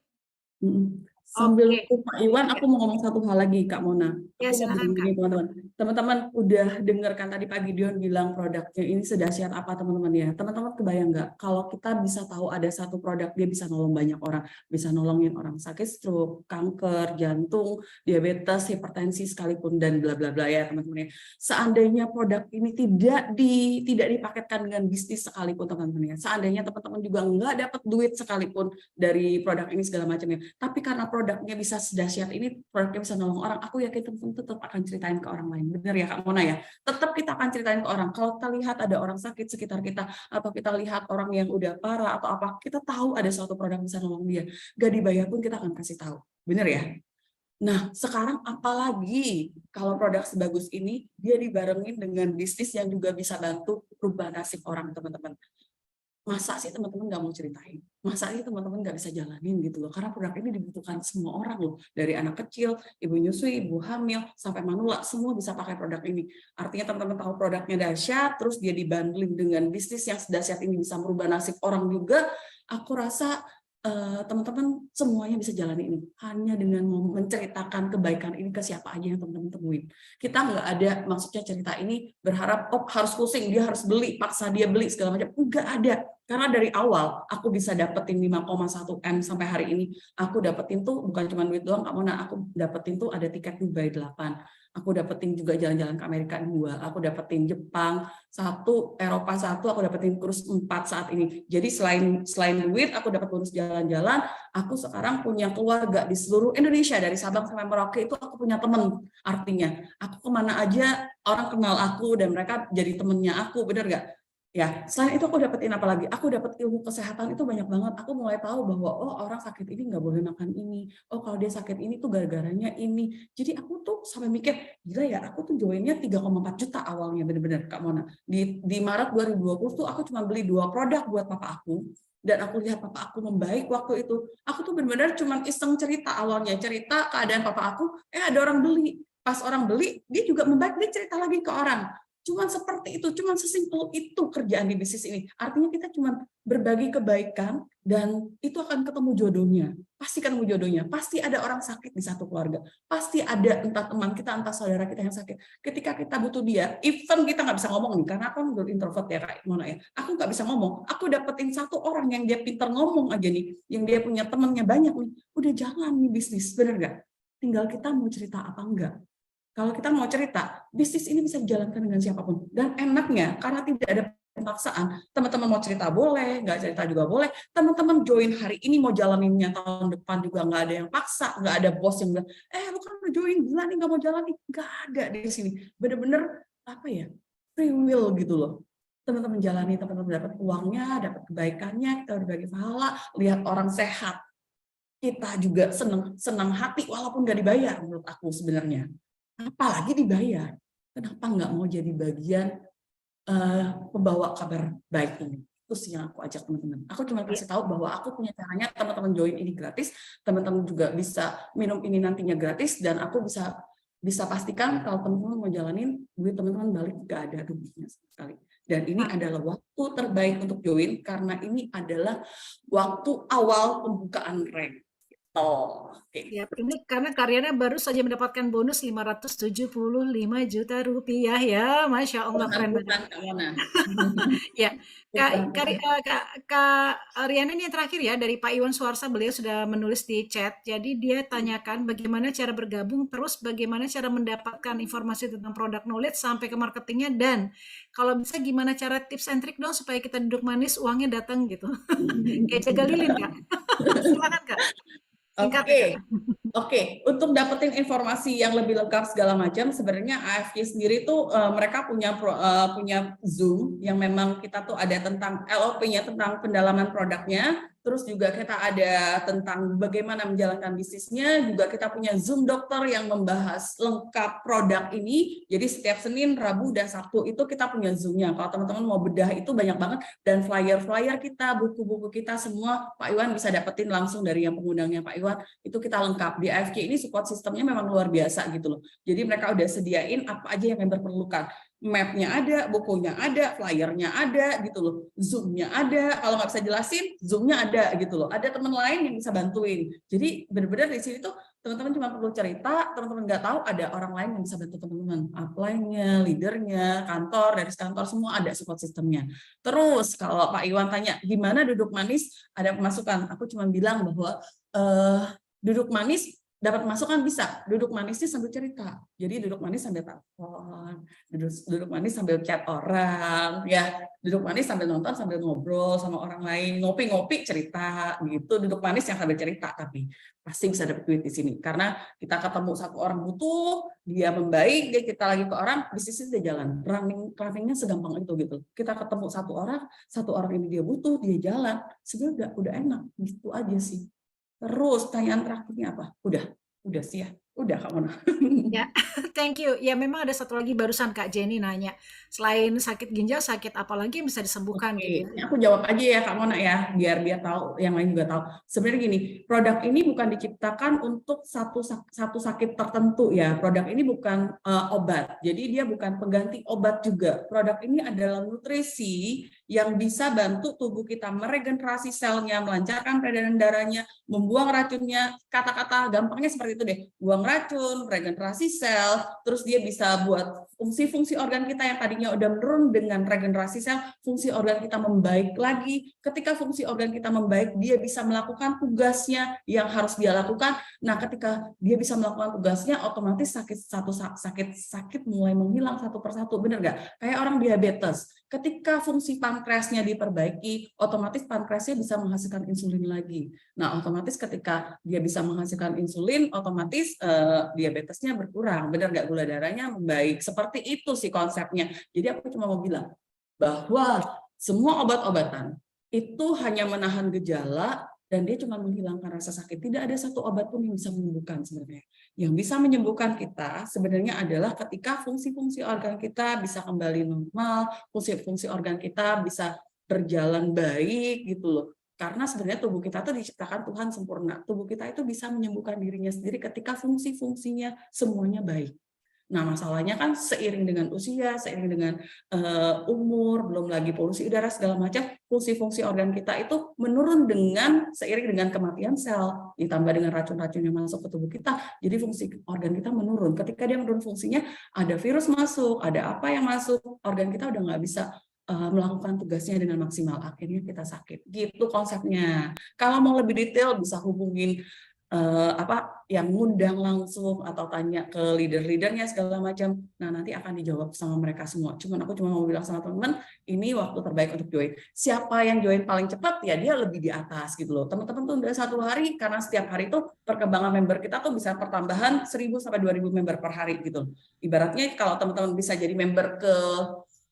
Sambil Oke. Pak Iwan, aku mau ngomong satu hal lagi, Kak Mona. Ya, Aku mau silakan, bilang gini, teman-teman. Teman-teman udah dengarkan tadi Pak Gideon bilang produknya ini sedahsyat apa, teman-teman ya. Teman-teman kebayang nggak? Kalau kita bisa tahu ada satu produk, dia bisa nolong banyak orang. Bisa nolongin orang sakit stroke, kanker, jantung, diabetes, hipertensi sekalipun, dan bla bla bla ya, teman-teman ya. Seandainya produk ini tidak dipaketkan dengan bisnis sekalipun, teman-teman ya. Seandainya teman-teman juga nggak dapat duit sekalipun dari produk ini segala macamnya. Tapi karena produknya bisa sedahsyat ini, produknya bisa nolong orang, aku yakin teman-teman tetap akan ceritain ke orang lain. Benar ya Kak Mona ya? Tetap kita akan ceritain ke orang. Kalau kita lihat ada orang sakit sekitar kita, atau kita lihat orang yang udah parah atau apa, kita tahu ada suatu produk bisa nolong dia. Gak dibayar pun kita akan kasih tahu. Benar ya? Nah, sekarang apalagi kalau produk sebagus ini, dia dibarengin dengan bisnis yang juga bisa bantu rubah nasib orang, teman-teman. Masa sih teman-teman nggak mau ceritain? Masa sih teman-teman nggak bisa jalanin gitu loh? Karena produk ini dibutuhkan semua orang loh. Dari anak kecil, ibu nyusui, ibu hamil, sampai manula, semua bisa pakai produk ini. Artinya teman-teman tahu produknya dahsyat, terus dia dibundling dengan bisnis yang sedahsyat ini bisa merubah nasib orang juga, aku rasa teman-teman semuanya bisa jalani ini. Hanya dengan menceritakan kebaikan ini ke siapa aja yang teman-teman temuin. Kita nggak ada maksudnya cerita ini berharap harus pusing, dia harus beli, paksa dia beli segala macam. Nggak ada. Karena dari awal aku bisa dapetin 5,1 M sampai hari ini. Aku dapetin tuh bukan cuma duit doang Kak Mona, aku dapetin tuh ada tiket Dubai 8. Aku dapetin juga jalan-jalan ke Amerika 2. Aku dapetin Jepang 1, Eropa 1, aku dapetin kursus 4 saat ini. Jadi selain duit, aku dapat bonus jalan-jalan, aku sekarang punya keluarga di seluruh Indonesia dari Sabang sampai Merauke, itu aku punya temen. Artinya, aku kemana aja orang kenal aku dan mereka jadi temennya aku, bener nggak? Ya, selain itu aku dapetin apa lagi? Aku dapat ilmu kesehatan itu banyak banget. Aku mulai tahu bahwa orang sakit ini nggak boleh makan ini. Oh, kalau dia sakit ini tuh gara-garanya ini. Jadi aku tuh sampai mikir, gila ya, aku tuh joinnya 3,4 juta awalnya, bener-bener Kak Mona. Di Maret 2020 tuh aku cuma beli 2 produk buat papa aku. Dan aku lihat papa aku membaik waktu itu. Aku tuh bener-bener cuma iseng cerita awalnya. Cerita keadaan papa aku, ada orang beli. Pas orang beli, dia juga membaik, dia cerita lagi ke orang. Cuman seperti itu, cuman sesimpel itu kerjaan di bisnis ini. Artinya kita cuman berbagi kebaikan dan itu akan ketemu jodohnya. Pasti ketemu jodohnya. Pasti ada orang sakit di satu keluarga. Pasti ada entah teman kita, entah saudara kita yang sakit. Ketika kita butuh dia, even kita nggak bisa ngomong nih, karena aku udah introvert ya Kak Mona ya. Aku nggak bisa ngomong. Aku dapetin satu orang yang dia pintar ngomong aja nih, yang dia punya temennya banyak nih. Udah jalan nih bisnis, bener nggak? Tinggal kita mau cerita apa enggak. Kalau kita mau cerita, bisnis ini bisa dijalankan dengan siapapun. Dan enaknya, karena tidak ada pemaksaan, teman-teman mau cerita boleh, nggak cerita juga boleh. Teman-teman join hari ini, mau jalaninnya tahun depan juga nggak ada yang paksa, nggak ada bos yang bilang, lu kan udah join, gila nih nggak mau jalan nih. Nggak ada di sini. Bener-bener, apa ya, free will gitu loh. Teman-teman jalani, teman-teman dapat uangnya, dapat kebaikannya, kita berbagi pahala, lihat orang sehat. Kita juga senang hati, walaupun nggak dibayar menurut aku sebenarnya. Apalagi dibayar. Kenapa nggak mau jadi bagian pembawa kabar baik ini? Itu sih yang aku ajak teman-teman. Aku cuma kasih tahu bahwa aku punya caranya, teman-teman join ini gratis, teman-teman juga bisa minum ini nantinya gratis, dan aku bisa pastikan kalau teman-teman mau jalanin, duit teman-teman balik nggak ada ruginya sama sekali. Dan ini adalah waktu terbaik untuk join, karena ini adalah waktu awal pembukaan rank. Ya, ini karena karyanya baru saja mendapatkan bonus 575 juta rupiah ya, Masya Allah, keren banget. Ya, Kak Riana ini yang terakhir ya, dari Pak Iwan Suarsa, beliau sudah menulis di chat. Jadi dia tanyakan bagaimana cara bergabung, terus bagaimana cara mendapatkan informasi tentang produk knowledge sampai ke marketingnya, dan kalau bisa gimana cara tips and trick dong supaya kita duduk manis, uangnya datang gitu. Kayak jaga lilin, Kak. Silakan, Kak. Oke. Untuk dapetin informasi yang lebih lengkap segala macam, sebenarnya AFK sendiri tuh mereka punya Zoom yang memang kita tuh ada tentang LOP-nya, tentang pendalaman produknya. Terus juga kita ada tentang bagaimana menjalankan bisnisnya, juga kita punya Zoom dokter yang membahas lengkap produk ini. Jadi setiap Senin, Rabu, dan Sabtu itu kita punya Zoom-nya. Kalau teman-teman mau bedah itu banyak banget, dan flyer-flyer kita, buku-buku kita semua, Pak Iwan bisa dapetin langsung dari yang pengundangnya Pak Iwan, itu kita lengkap. Di AFK ini support sistemnya memang luar biasa gitu loh. Jadi mereka udah sediain apa aja yang member perlukan. Map-nya ada, bukunya ada, flyer-nya ada gitu loh, Zoom-nya ada, kalau nggak bisa jelasin, Zoom-nya ada gitu loh, ada teman lain yang bisa bantuin. Jadi benar-benar di sini tuh teman-teman cuma perlu cerita, teman-teman nggak tahu, ada orang lain yang bisa bantu teman-teman, upline-nya, leader-nya, kantor, dari kantor semua ada support sistemnya. Terus kalau Pak Iwan tanya gimana duduk manis ada pemasukan, aku cuma bilang bahwa duduk manis dapat masukan bisa, duduk manisnya sambil cerita. Jadi duduk manis sambil telepon, duduk manis sambil chat orang, ya. Duduk manis sambil nonton, sambil ngobrol sama orang lain, ngopi-ngopi cerita gitu. Duduk manis yang sambil cerita, tapi pasti bisa dapat duit di sini. Karena kita ketemu satu orang butuh, dia membaik, dia kita lagi ke orang, bisnisnya udah jalan. Runningnya segampang itu gitu. Kita ketemu satu orang ini dia butuh, dia jalan. Sebenarnya udah enak, gitu aja sih. Terus pertanyaan terakhirnya apa? Udah sih ya. Udah Kak Mona. Ya, thank you. Ya memang ada satu lagi barusan Kak Jenny nanya. Selain sakit ginjal, sakit apa lagi yang bisa disembuhkan? Gitu. Ini aku jawab aja ya Kak Mona ya, biar tahu, yang lain juga tahu. Sebenarnya gini, produk ini bukan diciptakan untuk satu sakit tertentu ya. Produk ini bukan obat. Jadi dia bukan pengganti obat juga. Produk ini adalah nutrisi yang bisa bantu tubuh kita meregenerasi selnya, melancarkan peredaran darahnya, membuang racunnya. Kata-kata gampangnya seperti itu deh. Buang racun, regenerasi sel, terus dia bisa buat fungsi-fungsi organ kita yang tadinya udah menurun dengan regenerasi sel, fungsi organ kita membaik lagi. Ketika fungsi organ kita membaik, dia bisa melakukan tugasnya yang harus dia lakukan. Nah, ketika dia bisa melakukan tugasnya, otomatis sakit mulai menghilang satu persatu, bener nggak? Kayak orang diabetes. Ketika fungsi pankreasnya diperbaiki, otomatis pankreasnya bisa menghasilkan insulin lagi. Nah, otomatis ketika dia bisa menghasilkan insulin, otomatis diabetesnya berkurang. Benar nggak? Gula darahnya membaik. Seperti itu sih konsepnya. Jadi aku cuma mau bilang bahwa semua obat-obatan itu hanya menahan gejala dan dia cuma menghilangkan rasa sakit. Tidak ada satu obat pun yang bisa menyembuhkan sebenarnya. Yang bisa menyembuhkan kita sebenarnya adalah ketika fungsi-fungsi organ kita bisa kembali normal, fungsi-fungsi organ kita bisa berjalan baik gitu loh. Karena sebenarnya tubuh kita tuh diciptakan Tuhan sempurna. Tubuh kita itu bisa menyembuhkan dirinya sendiri ketika fungsi-fungsinya semuanya baik. Nah, masalahnya kan seiring dengan usia, seiring dengan umur, belum lagi polusi udara segala macam, fungsi-fungsi organ kita itu menurun seiring dengan kematian sel, ditambah dengan racun-racun yang masuk ke tubuh kita, jadi fungsi organ kita menurun. Ketika dia menurun fungsinya, ada virus masuk, ada apa yang masuk, organ kita udah nggak bisa melakukan tugasnya dengan maksimal, akhirnya kita sakit. Gitu konsepnya. Kalau mau lebih detail bisa hubungin yang ngundang langsung atau tanya ke leader-leadernya segala macam. Nah, nanti akan dijawab sama mereka semua. Aku cuma mau bilang sama teman-teman, ini waktu terbaik untuk join. Siapa yang join paling cepat ya dia lebih di atas gitu loh. Teman-teman tuh udah 1 hari, karena setiap hari itu perkembangan member kita tuh bisa pertambahan 1.000 sampai 2.000 member per hari gitu. Ibaratnya kalau teman-teman bisa jadi member ke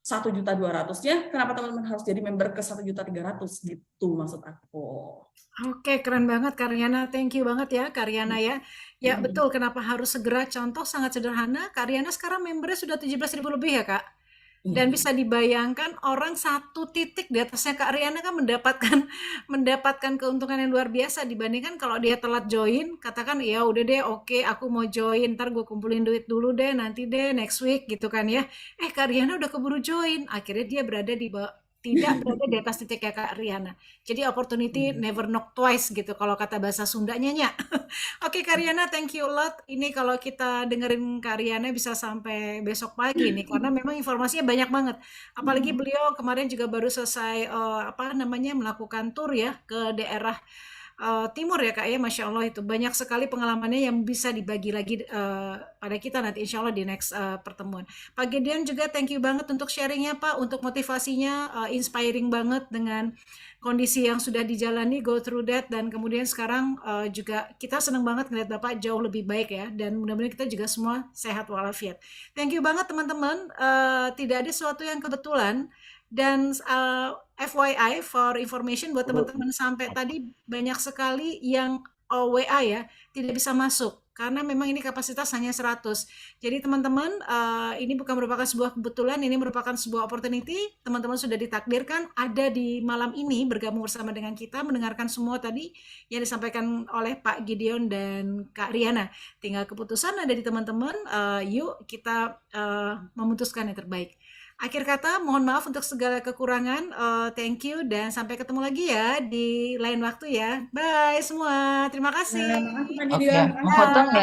1.200.000-nya, kenapa teman-teman harus jadi member ke 1.300.000 gitu maksud aku. Oke, keren banget Karyana. Thank you banget ya Karyana ya. Ya betul, kenapa harus segera? Contoh sangat sederhana, Karyana sekarang membernya sudah 17.000 lebih ya Kak. Dan bisa dibayangkan orang 1 titik di atasnya Kak Riana kan mendapatkan keuntungan yang luar biasa dibandingkan kalau dia telat join, katakan ya udah deh oke, aku mau join, ntar gue kumpulin duit dulu deh, nanti deh next week gitu kan ya. Kak Riana udah keburu join, akhirnya dia tidak berada di atas titik ya Kak Riana. Jadi opportunity never knock twice gitu kalau kata bahasa Sundanya nya. Oke Kak Riana, thank you a lot. Ini kalau kita dengerin Kak Riana bisa sampai besok pagi nih karena memang informasinya banyak banget. Apalagi beliau kemarin juga baru selesai melakukan tour ya ke daerah timur ya Kak ya, Masya Allah itu banyak sekali pengalamannya yang bisa dibagi lagi pada kita nanti Insya Allah di next pertemuan. Pak Gideon juga thank you banget untuk sharingnya Pak, untuk motivasinya, inspiring banget dengan kondisi yang sudah dijalani, go through that, dan kemudian sekarang juga kita senang banget ngeliat Bapak jauh lebih baik ya, dan mudah-mudahan kita juga semua sehat walafiat. Thank you banget teman-teman, tidak ada sesuatu yang kebetulan. Dan FYI for information buat teman-teman sampai tadi banyak sekali yang WA ya tidak bisa masuk karena memang ini kapasitas hanya 100. Jadi teman-teman ini bukan merupakan sebuah kebetulan, ini merupakan sebuah opportunity. Teman-teman sudah ditakdirkan ada di malam ini bergabung bersama dengan kita mendengarkan semua tadi yang disampaikan oleh Pak Gideon dan Kak Riana. Tinggal keputusan ada di teman-teman. Yuk kita memutuskan yang terbaik. Akhir kata, mohon maaf untuk segala kekurangan. Thank you dan sampai ketemu lagi ya di lain waktu ya. Bye semua. Terima kasih. Terima kasih Pak Gideon. Oke, mau potong ya?